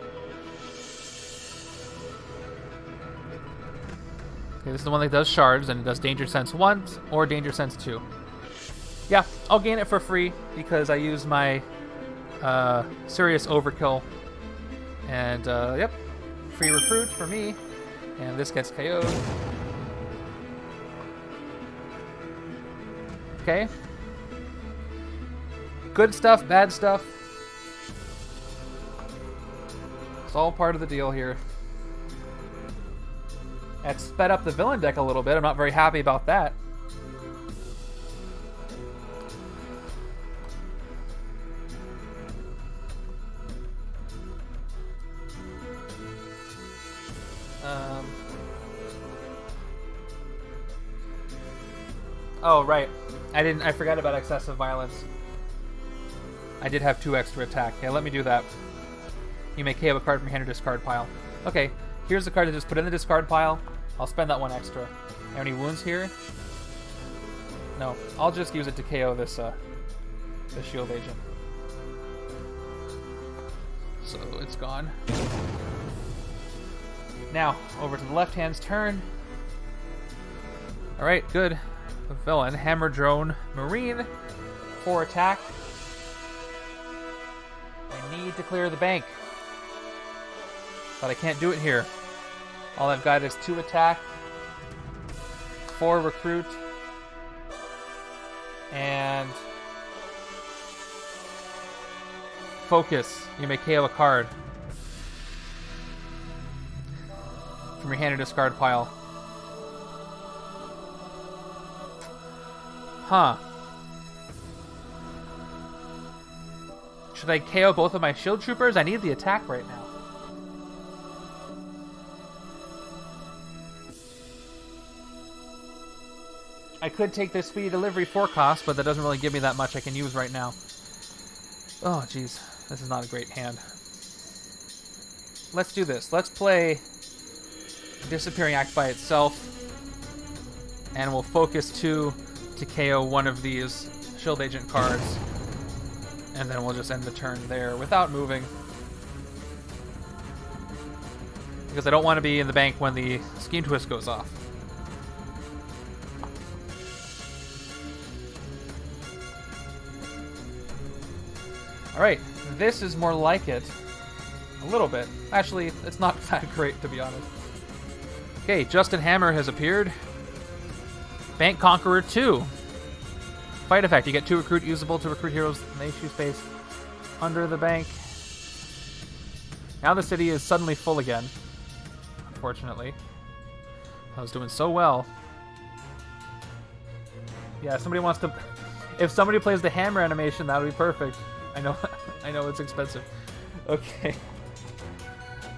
Okay, this is the one that does shards, and it does Danger Sense once or Danger Sense 2. Yeah, I'll gain it for free because I used my Serious Overkill. And, yep, free recruit for me. And this gets KO'd. Okay. Good stuff, bad stuff. It's all part of the deal here. It sped up the villain deck a little bit. I'm not very happy about that. Oh, right. I forgot about excessive violence. I did have 2 extra attack. Okay, let me do that. You may KO a card from your hand or discard pile. Okay, here's the card to just put in the discard pile. I'll spend that 1 extra. Have any wounds here? No. I'll just use it to KO this shield agent. So it's gone. Now, over to the left hand's turn. Alright, good. The villain, Hammer Drone Marine. 4 attack. I need to clear the bank. But I can't do it here. All I've got is 2 attack, 4 recruit, and focus. You may KO a card from your hand or discard pile. Huh. Should I KO both of my shield troopers? I need the attack right now. I could take this speedy delivery 4 cost, but that doesn't really give me that much I can use right now. Oh, jeez. This is not a great hand. Let's do this. Let's play Disappearing Act by itself, and we'll focus 2 to KO one of these Shield Agent cards, and then we'll just end the turn there without moving. Because I don't want to be in the bank when the Scheme Twist goes off. Alright, this is more like it. A little bit. Actually, it's not that great, to be honest. Okay, Justin Hammer has appeared. Bank Conqueror 2. Fight effect. You get 2 recruit usable to recruit heroes in the HQ space under the bank. Now the city is suddenly full again. Unfortunately. I was doing so well. Yeah, somebody wants to... If somebody plays the hammer animation, that would be perfect. I know, I know it's expensive. Okay.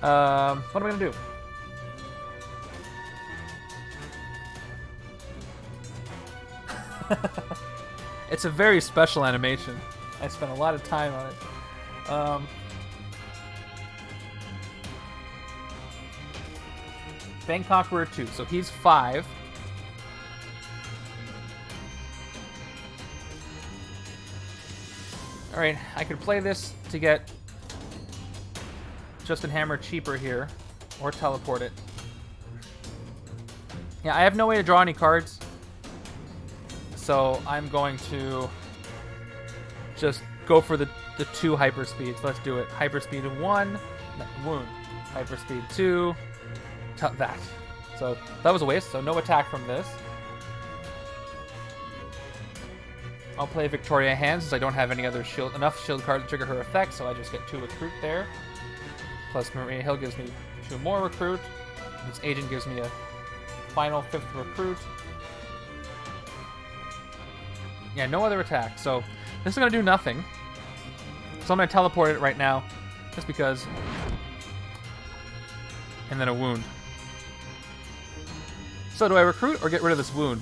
What am I gonna do? It's a very special animation. I spent a lot of time on it. Bank Conqueror 2, so he's 5. Alright, I could play this to get Justin Hammer cheaper here, or teleport it. Yeah, I have no way to draw any cards, so I'm going to just go for the 2 hyperspeeds. Let's do it. Hyperspeed 1, wound. Hyperspeed 2, that. So that was a waste, so no attack from this. I'll play Victoria Hand since I don't have any other enough shield cards to trigger her effect, so I just get 2 recruit there. Plus Maria Hill gives me 2 more recruit. This agent gives me a final 5th recruit. Yeah, no other attack, so this is going to do nothing. So I'm going to teleport it right now, just because. And then a wound. So do I recruit or get rid of this wound?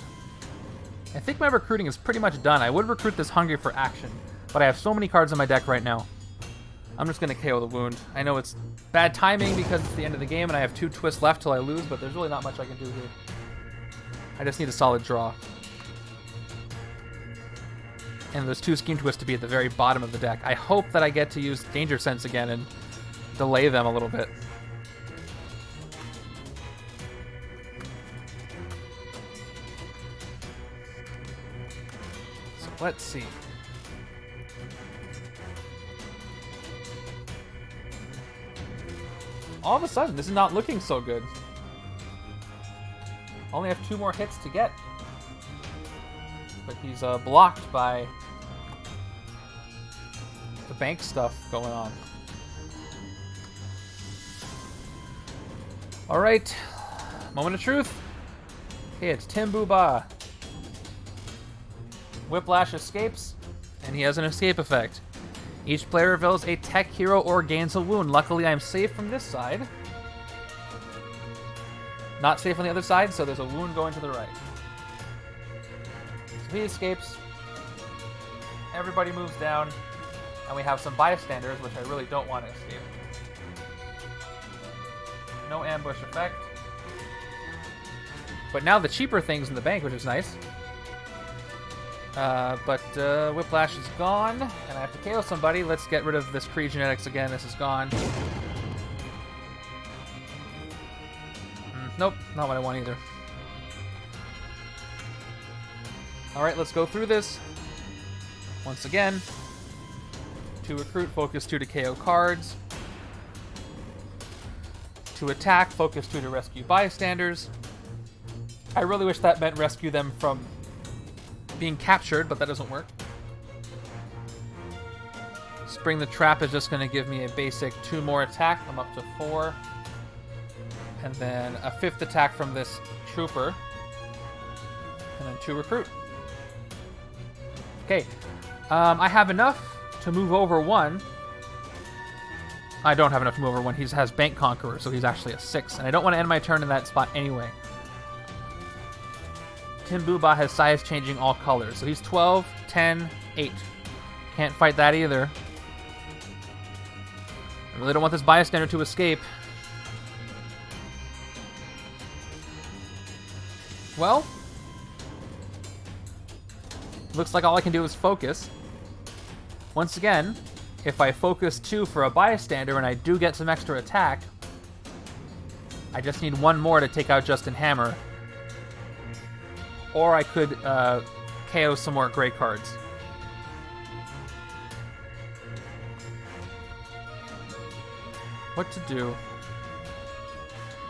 I think my recruiting is pretty much done. I would recruit this Hungry for action, but I have so many cards in my deck right now. I'm just going to KO the wound. I know it's bad timing because it's the end of the game and I have 2 twists left till I lose, but there's really not much I can do here. I just need a solid draw. And there's 2 Scheme Twists to be at the very bottom of the deck. I hope that I get to use Danger Sense again and delay them a little bit. So let's see. All of a sudden, this is not looking so good. Only have 2 more hits to get. But he's blocked by the bank stuff going on. Alright. Moment of truth. Okay, it's Tim Booba. Whiplash escapes, and he has an escape effect. Each player reveals a tech hero or gains a wound. Luckily, I'm safe from this side. Not safe on the other side, so there's a wound going to the right. So he escapes. Everybody moves down. And we have some bystanders, which I really don't want to escape. No ambush effect. But now the cheaper things in the bank, which is nice. But Whiplash is gone, and I have to KO somebody. Let's get rid of this pre-genetics again. This is gone. Nope, not what I want either. Alright, let's go through this. Once again. 2 recruit, focus 2 to KO cards. 2 attack, focus 2 to rescue bystanders. I really wish that meant rescue them from being captured, but that doesn't work. Spring the Trap is just going to give me a basic 2 more attack. I'm up to 4. And then a 5th attack from this trooper. And then 2 recruit. Okay. I have enough to move over 1. I don't have enough to move over 1. He has Bank Conqueror, so he's actually a 6. And I don't want to end my turn in that spot anyway. Tim Booba has size changing all colors. So he's 12, 10, 8. Can't fight that either. I really don't want this bystander to escape. Well, looks like all I can do is focus. Once again, if I focus 2 for a bystander and I do get some extra attack, I just need 1 more to take out Justin Hammer. Or I could KO some more gray cards. What to do?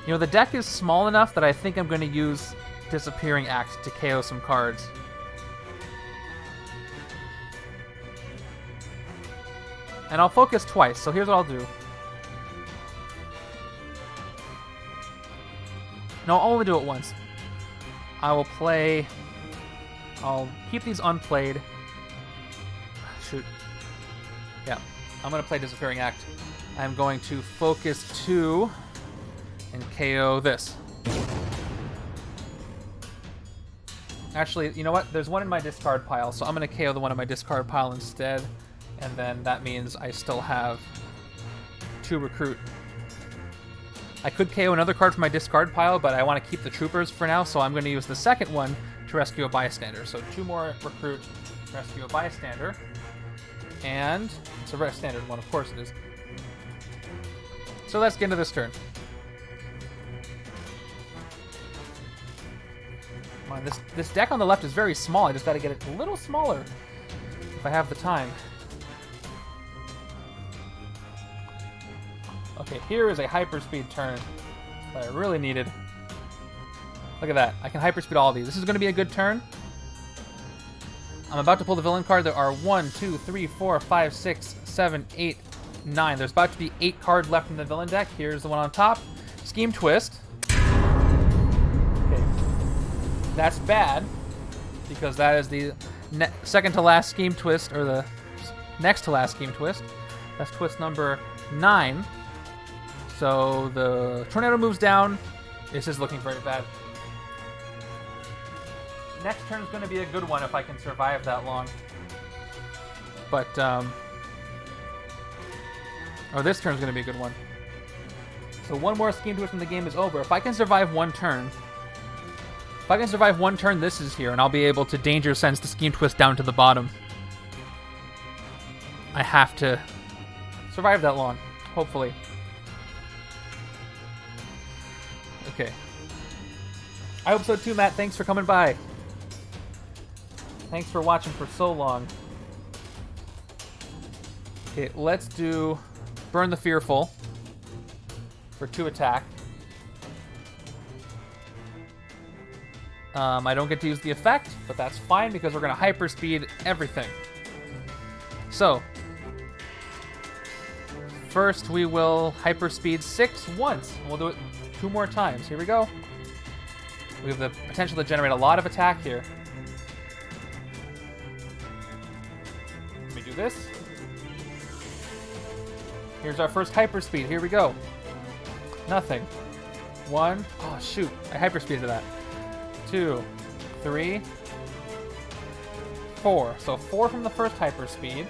You know, the deck is small enough that I think I'm going to use Disappearing Act to KO some cards. And I'll focus twice, so here's what I'll do. No, I'll only do it once. I will play... I'll keep these unplayed. Shoot. Yeah, I'm going to play Disappearing Act. I'm going to focus 2 and KO this. Actually, you know what? There's 1 in my discard pile, so I'm going to KO the 1 in my discard pile instead. And then that means I still have 2 recruit. I could KO another card from my discard pile, but I want to keep the troopers for now, so I'm going to use the second one to rescue a bystander. So 2 more recruit, rescue a bystander. And it's a standard one, of course it is. So let's get into this turn. Come on, this deck on the left is very small. I just got to get it a little smaller if I have the time. Okay, here is a hyperspeed turn that I really needed. Look at that. I can hyperspeed all of these. This is going to be a good turn. I'm about to pull the villain card. There are 1, 2, 3, 4, 5, 6, 7, 8, 9. There's about to be 8 cards left in the villain deck. Here's the one on top. Scheme Twist. Okay. That's bad, because that is the second to last Scheme Twist, or the next to last Scheme Twist. That's twist number 9. So the tornado moves down. This is looking very bad. Next turn is going to be a good one if I can survive that long. But, or this turn is going to be a good one. So 1 more Scheme Twist and the game is over. If I can survive 1 turn, this is here, and I'll be able to Danger Sense the Scheme Twist down to the bottom. I have to survive that long, hopefully. Okay. I hope so too, Matt. Thanks for coming by. Thanks for watching for so long. Okay, let's do Burn the Fearful for 2 attack. I don't get to use the effect, but that's fine because we're going to hyperspeed everything. So, first we will hyperspeed 6 once. We'll do it 2 more times. Here we go. We have the potential to generate a lot of attack here. Let me do this. Here's our first hyperspeed. Here we go. Nothing. 1. Oh, shoot. I hyperspeeded that. 2, 3, 4. So 4 from the first hyperspeed.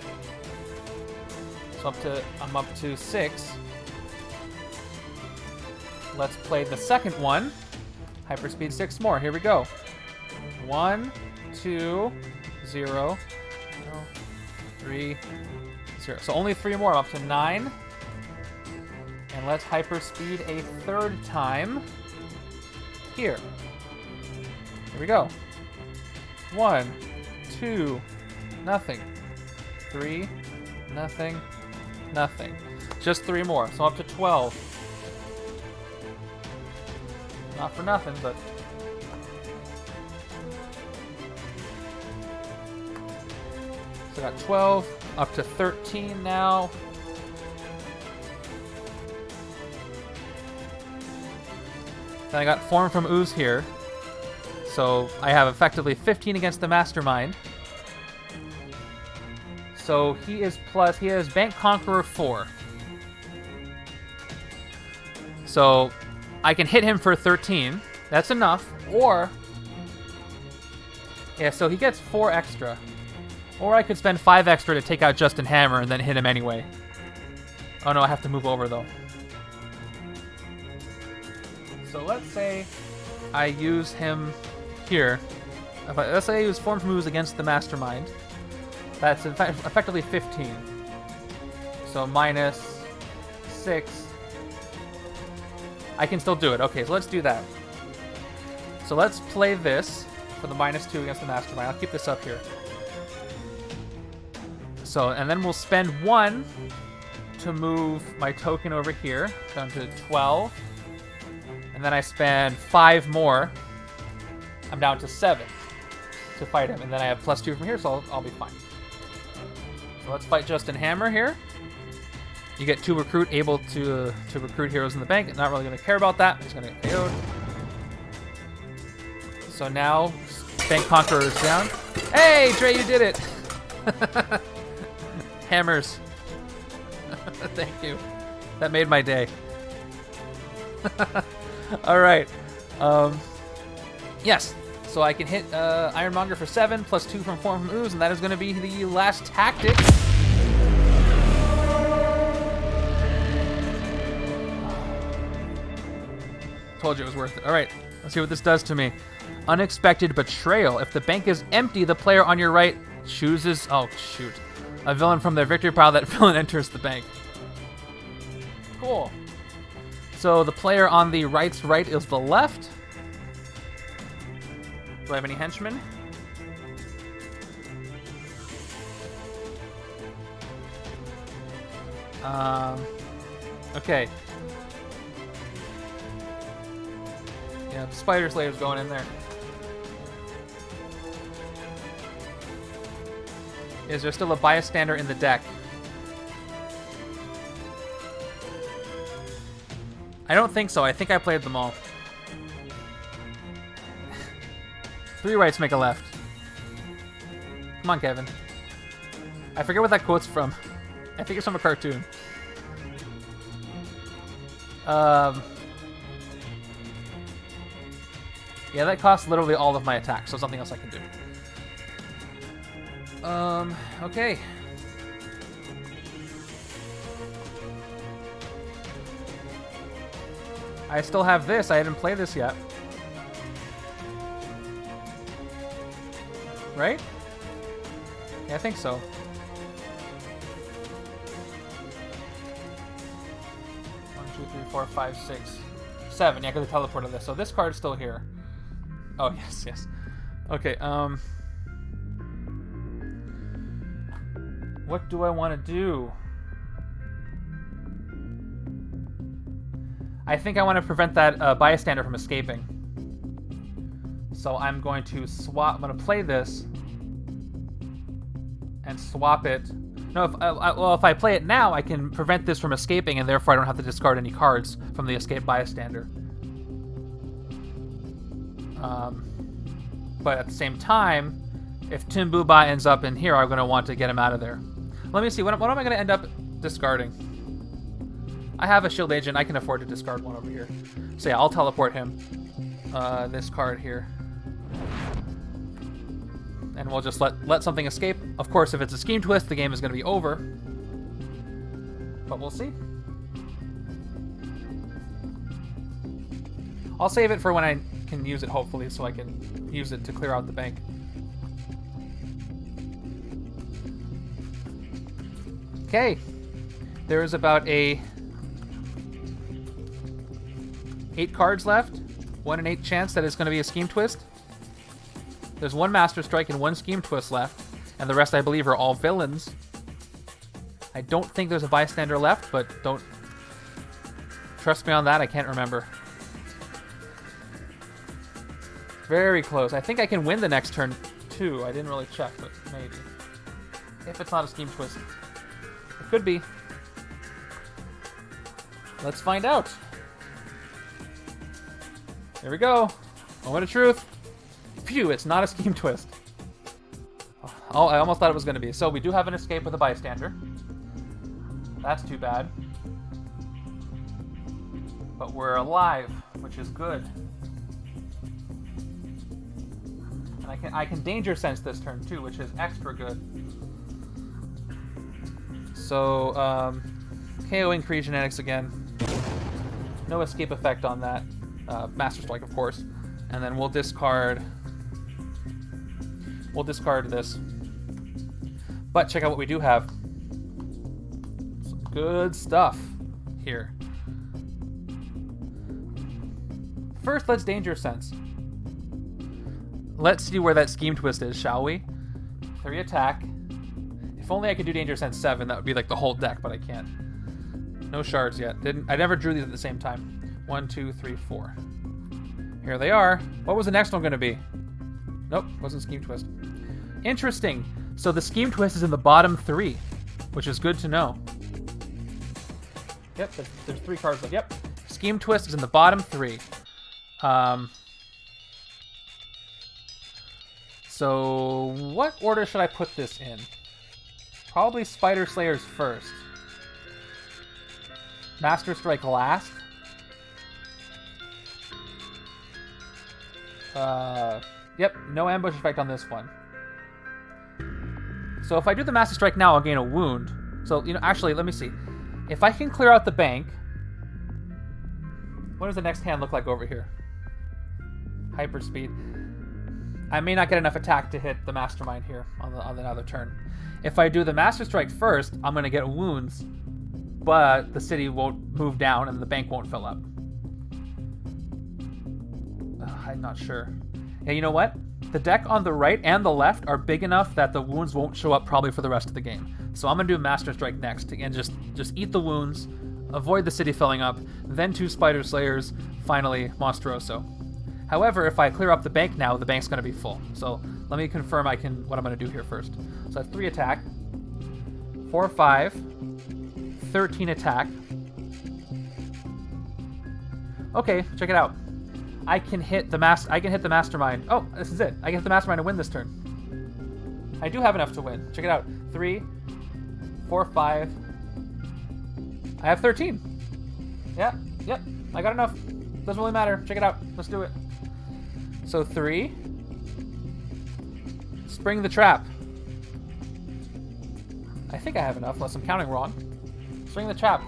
So I'm up to 6. Let's play the second one. Hyperspeed 6 more. Here we go. 1, 2, 0, 3, 0. So only 3 more. I'm up to 9. And let's hyperspeed a third time. Here. Here we go. 1, 2, nothing. 3, nothing, nothing. Just 3 more. So up to 12. Not for nothing, but... So I got 12, up to 13 now. Then I got Form from Ooze here. So I have effectively 15 against the Mastermind. So he has Bank Conqueror 4. So I can hit him for 13. That's enough. Or, yeah, so he gets 4 extra. Or I could spend 5 extra to take out Justin Hammer and then hit him anyway. Oh no, I have to move over though. So let's say I use him here. Let's say I use Form from Ooze against the Mastermind. That's effectively 15. So minus 6. I can still do it. Okay, so let's do that. So let's play this for the minus 2 against the Mastermind. I'll keep this up here. So, and then we'll spend 1 to move my token over here down to 12. And then I spend 5 more. I'm down to 7 to fight him. And then I have +2 from here, so I'll be fine. So let's fight Justin Hammer here. You get 2 recruit, able to recruit heroes in the bank. Not really going to care about that. I'm just going to get KO'd. So now, Bank Conqueror is down. Hey, Dre, you did it! Hammers. Thank you. That made my day. All right. Yes. So I can hit Monger for 7, +2 from Form from Ooze, and that is going to be the last tactic. Told you it was worth it. All right. Let's see what this does to me. Unexpected Betrayal. If the bank is empty, the player on your right chooses... Oh, shoot. A villain from their victory pile. That villain enters the bank. Cool. So the player on the right's right is the left. Do I have any henchmen? Okay. Yeah, Spider Slayer's going in there. Is there still a bystander in the deck? I don't think so. I think I played them all. 3 rights make a left. Come on, Kevin. I forget what that quote's from. I think it's from a cartoon. Yeah, that costs literally all of my attacks, so something else I can do. Okay. I still have this. I didn't play this yet. Right? Yeah, I think so. One, two, three, four, five, 6. 7, yeah, because I teleported this. So this card's still here. Oh, yes, yes. Okay, what do I want to do? I think I want to prevent that bystander from escaping. So I'm going to swap. I'm going to play this and swap it. No, if I play it now, I can prevent this from escaping, and therefore I don't have to discard any cards from the escape bystander. But at the same time, if Timbuba ends up in here, I'm going to want to get him out of there. Let me see. What am I going to end up discarding? I have a shield agent. I can afford to discard one over here. So yeah, I'll teleport him. This card here. And we'll just let something escape. Of course, if it's a scheme twist, the game is going to be over. But we'll see. I'll save it for when I can use it, hopefully, so I can use it to clear out the bank. Okay. There is about 8 cards left. 1 in 8 chance that it's going to be a scheme twist. There's 1 Master Strike and 1 Scheme Twist left, and the rest, I believe, are all villains. I don't think there's a bystander left, but don't trust me on that. I can't remember. Very close. I think I can win the next turn, too. I didn't really check, but maybe. If it's not a Scheme Twist. It could be. Let's find out. Here we go. Moment of truth. Phew, it's not a scheme twist. Oh, I almost thought it was going to be. So we do have an escape with a bystander. That's too bad. But we're alive, which is good. And I can danger sense this turn too, which is extra good. So, KOing Kree Genetics again. No escape effect on that. Master Strike, of course. And then we'll discard this. But check out what we do have. Some good stuff here. First, let's Danger Sense. Let's see where that Scheme Twist is, shall we? 3 attack. If only I could do Danger Sense 7, that would be like the whole deck, but I can't. No shards yet. I never drew these at the same time. 1, 2, 3, 4. Here they are. What was the next one going to be? Nope, wasn't Scheme Twist. Interesting. So the Scheme Twist is in the bottom 3, which is good to know. Yep, there's 3 cards left. Yep, Scheme Twist is in the bottom 3. So what order should I put this in? Probably Spider Slayers first. Master Strike last. Yep, no ambush effect on this one. So if I do the Master Strike now, I'll gain a wound. So, actually, let me see. If I can clear out the bank, what does the next hand look like over here? Hyperspeed. I may not get enough attack to hit the Mastermind here on another turn. If I do the Master Strike first, I'm going to get wounds, but the city won't move down and the bank won't fill up. I'm not sure. Yeah, you know what? The deck on the right and the left are big enough that the wounds won't show up probably for the rest of the game. So I'm going to do Master Strike next and just eat the wounds, avoid the city filling up, then 2 Spider Slayers, finally Monsteroso. However, if I clear up the bank now, the bank's going to be full. So let me confirm what I'm going to do here first. So that's 3 attack, 4, 5, 13 attack. Okay, check it out. I can hit the Mastermind. Oh, this is it. I can hit the Mastermind to win this turn. I do have enough to win. Check it out. 3, 4, 5. I have 13. Yeah, yep. I got enough. Doesn't really matter. Check it out. Let's do it. So 3. Spring the Trap. I think I have enough, unless I'm counting wrong. Spring the Trap.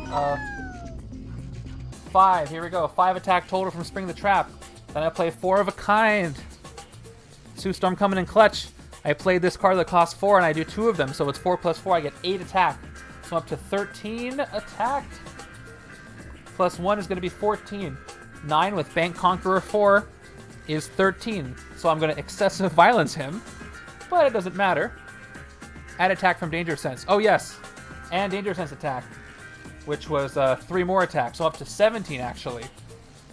5. Here we go. 5 attack total from Spring the Trap. Then I play 4 of a kind. Sue Storm coming in clutch. I played this card that costs 4, and I do 2 of them, so it's 4 plus 4. I get 8 attack. So I'm up to 13 attack. Plus 1 is going to be 14. 9 with Bank Conqueror 4 is 13. So I'm going to excessive violence him, but it doesn't matter. Add attack from Danger Sense. Oh, yes. And Danger Sense attack, which was 3 more attacks. So up to 17, actually,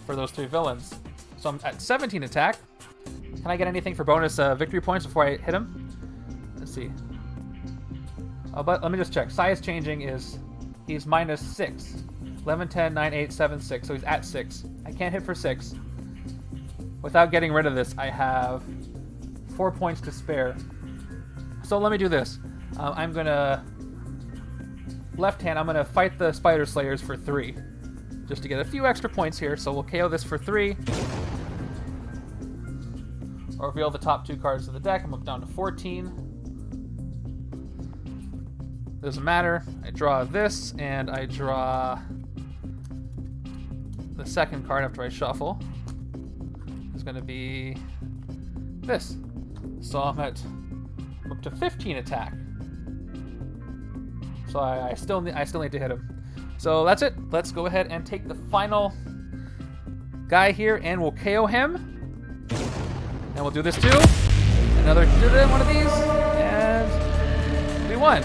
for those 3 villains. So I'm at 17 attack. Can I get anything for bonus victory points before I hit him? Let's see. But let me just check. Size changing is he's minus 6. 11, 10, 9, 8, 7, 6. So he's at 6. I can't hit for 6. Without getting rid of this, I have 4 points to spare. So let me do this. I'm going to... Left hand, I'm going to fight the Spider Slayers for 3. Just to get a few extra points here. So we'll KO this for 3. Or reveal the top 2 cards of the deck. I'm up down to 14. Doesn't matter. I draw this, and I draw the second card after I shuffle. It's going to be this. So I'm up to 15 attack. So I still need to hit him. So that's it. Let's go ahead and take the final guy here, and we'll KO him. And we'll do this too. Another one of these, and we won.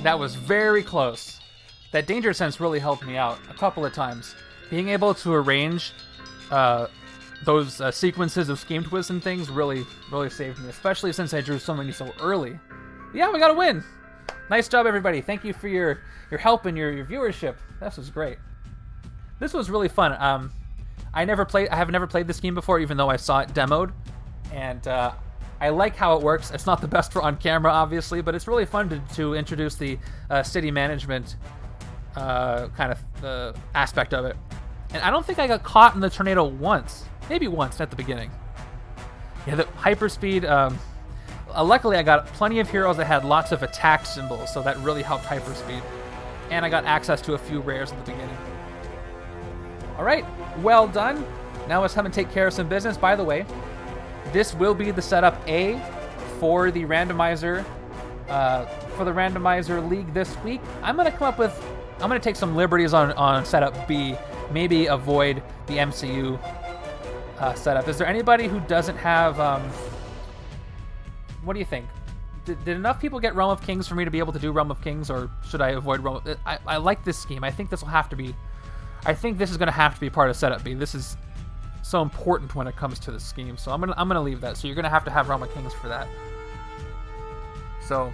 That was very close. That Danger Sense really helped me out a couple of times. Being able to arrange those sequences of scheme twists and things really saved me, especially since I drew so many so early. Yeah, we got a win. Nice job, everybody. Thank you for your help and your viewership. This was great. This was really fun. I have never played this game before, even though I saw it demoed, and I like how it works. It's not the best for on camera, obviously, but it's really fun to introduce the city management kind of aspect of it. And I don't think I got caught in the tornado once. Maybe once at the beginning. Yeah, the hyperspeed. Luckily, I got plenty of heroes that had lots of attack symbols, so that really helped hyperspeed. And I got access to a few rares at the beginning. All right, well done. Now let's come and take care of some business. By the way, this will be the setup A for the randomizer league this week. I'm gonna take some liberties on setup B, maybe avoid the MCU setup. Is there anybody who doesn't have? What do you think? Did enough people get Realm of Kings for me to be able to do Realm of Kings, or should I avoid Realm? I like this scheme. I think this will have to be. I think this is going to have to be part of setup B. This is so important when it comes to the scheme. So I'm gonna leave that. So you're gonna have to have Realm of Kings for that. So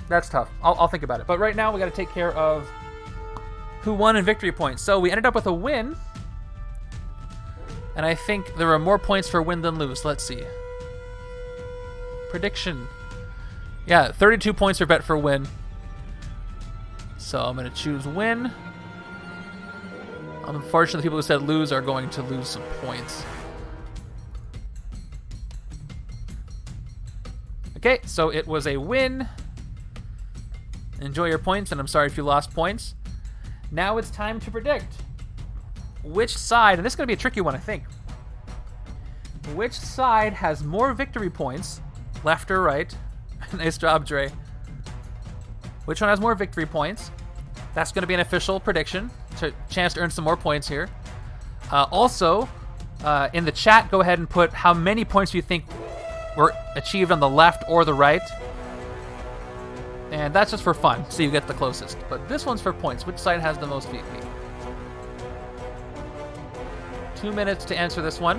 that's tough. I'll think about it. But right now we got to take care of who won in victory points. So we ended up with a win, and I think there were more points for win than lose. Let's see. Prediction. Yeah, 32 points are bet for win. So I'm gonna choose win. Unfortunately, the people who said lose are going to lose some points. Okay, so it was a win. Enjoy your points, and I'm sorry if you lost points. Now it's time to predict which side, and this is going to be a tricky one, I think. Which side has more victory points, left or right? Nice job, Dre. Which one has more victory points? That's going to be an official prediction. Chance to earn some more points here. Also, in the chat, go ahead and put how many points you think were achieved on the left or the right. And that's just for fun, so you get the closest. But this one's for points. Which side has the most VP? 2 minutes to answer this one.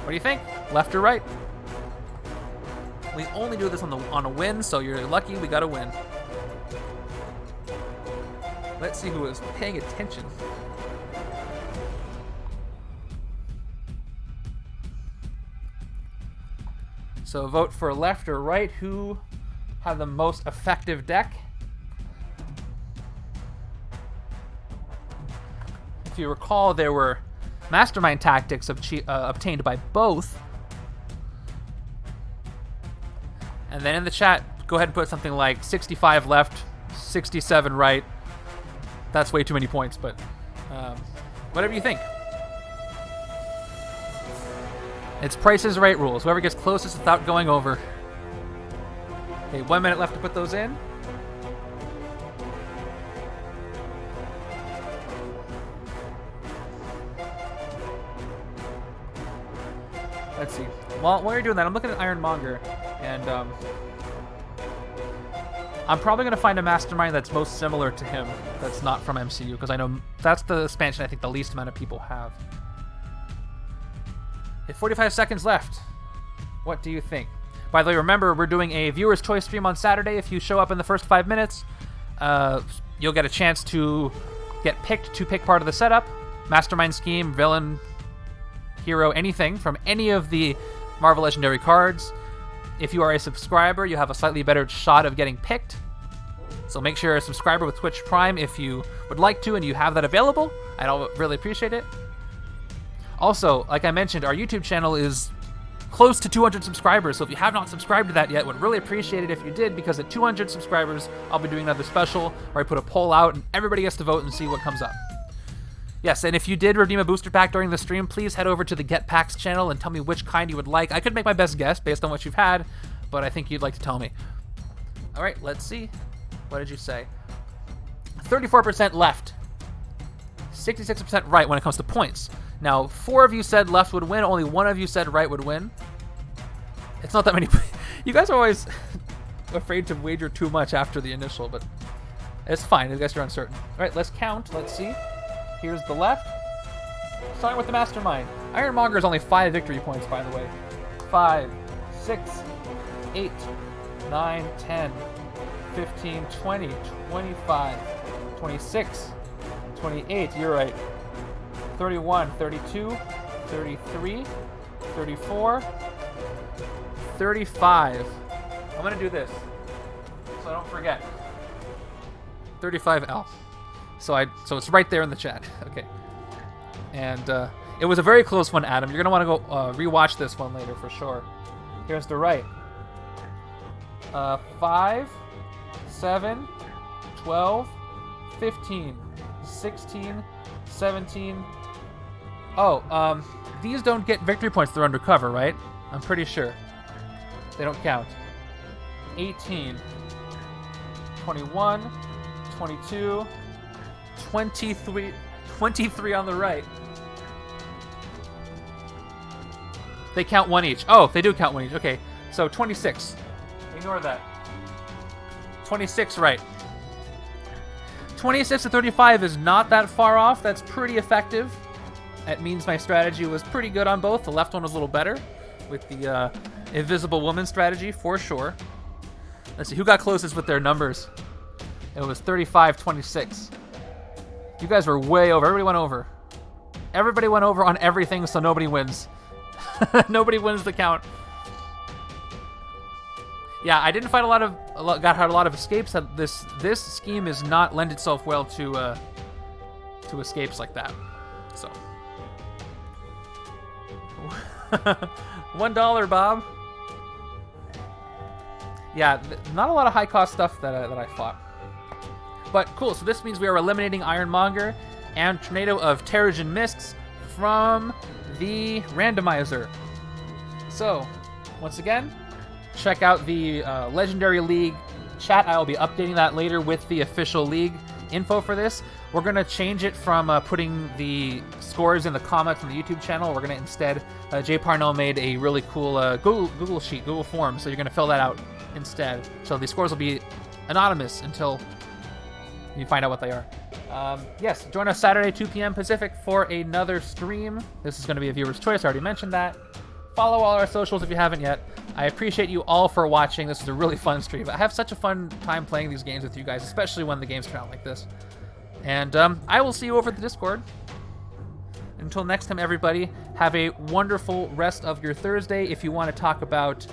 What do you think? Left or right? We only do this on a win, so you're lucky we got a win. Let's see who is paying attention. So vote for left or right. Who had the most effective deck? If you recall, there were Mastermind tactics obtained by both. And then in the chat, go ahead and put something like 65 left, 67 right. That's way too many points, but whatever you think. It's Price is Right rules. Whoever gets closest without going over. Okay, 1 minute left to put those in. Let's see. While you're doing that, I'm looking at Iron Monger, and I'm probably going to find a Mastermind that's most similar to him that's not from MCU, because I know that's the expansion I think the least amount of people have. 45 seconds left. What do you think? By the way, remember, we're doing a viewer's choice stream on Saturday. If you show up in the first 5 minutes, you'll get a chance to get picked to pick part of the setup. Mastermind scheme, villain, hero, anything from any of the Marvel Legendary cards. If you are a subscriber, you have a slightly better shot of getting picked. So make sure you're a subscriber with Twitch Prime if you would like to and you have that available. I'd really appreciate it. Also, like I mentioned, our YouTube channel is close to 200 subscribers, so if you have not subscribed to that yet, would really appreciate it if you did, because at 200 subscribers, I'll be doing another special where I put a poll out and everybody gets to vote and see what comes up. Yes, and if you did redeem a booster pack during the stream, please head over to the Get Packs channel and tell me which kind you would like. I could make my best guess based on what you've had, but I think you'd like to tell me. All right, let's see. What did you say? 34% left. 66% right when it comes to points. Now, 4 of you said left would win. Only 1 of you said right would win. It's not that many. You guys are always afraid to wager too much after the initial, but it's fine. I guess you're uncertain. All right, let's count. Let's see. Here's the left. Starting with the Mastermind. Iron Monger is only 5 victory points, by the way. 5, 6, 8, 9, 10, 15, 20, 25, 26, 28. You're right. 31, 32, 33, 34, 35. I'm going to do this so I don't forget. 35L. So it's right there in the chat. Okay. And it was a very close one, Adam. You're going to want to go rewatch this one later for sure. Here's the right. 5, 7, 12, 15, 16, 17. Oh, these don't get victory points. They're undercover, right? I'm pretty sure. They don't count. 18, 21, 22, 23 on the right. They count 1 each. Oh, they do count 1 each. Okay, so 26. Ignore that. 26 right. 26 to 35 is not that far off. That's pretty effective. That means my strategy was pretty good on both. The left one was a little better with the Invisible Woman strategy, for sure. Let's see, who got closest with their numbers? It was 35-26. You guys were way over. Everybody went over. Everybody went over on everything, so nobody wins. Nobody wins the count. Yeah, I didn't find a lot of escapes. This scheme is not lend itself well to escapes like that. So $1, Bob. Yeah, not a lot of high cost stuff that I fought. But cool. So this means we are eliminating Ironmonger and Tornado of Terrigen Mists from the Randomizer. So once again, check out the Legendary League chat. I will be updating that later with the official league info for this. We're going to change it from putting the scores in the comments on the YouTube channel. We're going to instead, Jay Parnell made a really cool Google sheet, Google form, so you're going to fill that out instead. So the scores will be anonymous until you find out what they are. Yes, join us Saturday, 2 p.m. Pacific for another stream. This is going to be a viewer's choice. I already mentioned that. Follow all our socials if you haven't yet. I appreciate you all for watching. This is a really fun stream. I have such a fun time playing these games with you guys, especially when the games turn out like this. And I will see you over at the Discord. Until next time, everybody, have a wonderful rest of your Thursday. If you want to talk about,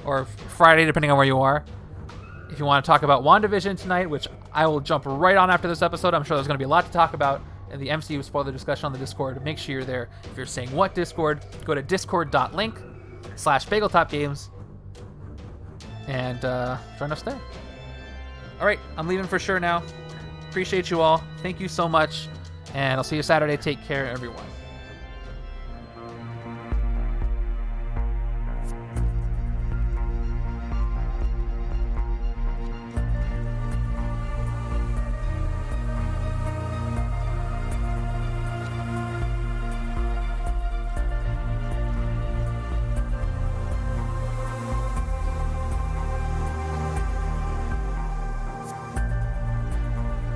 or Friday, depending on where you are, if you want to talk about WandaVision tonight, which I will jump right on after this episode. I'm sure there's going to be a lot to talk about in the MCU spoiler discussion on the Discord. Make sure you're there. If you're saying what Discord, go to discord.link/BagelTopGames and join us there. All right, I'm leaving for sure now. Appreciate you all. Thank you so much. And I'll see you Saturday. Take care, everyone.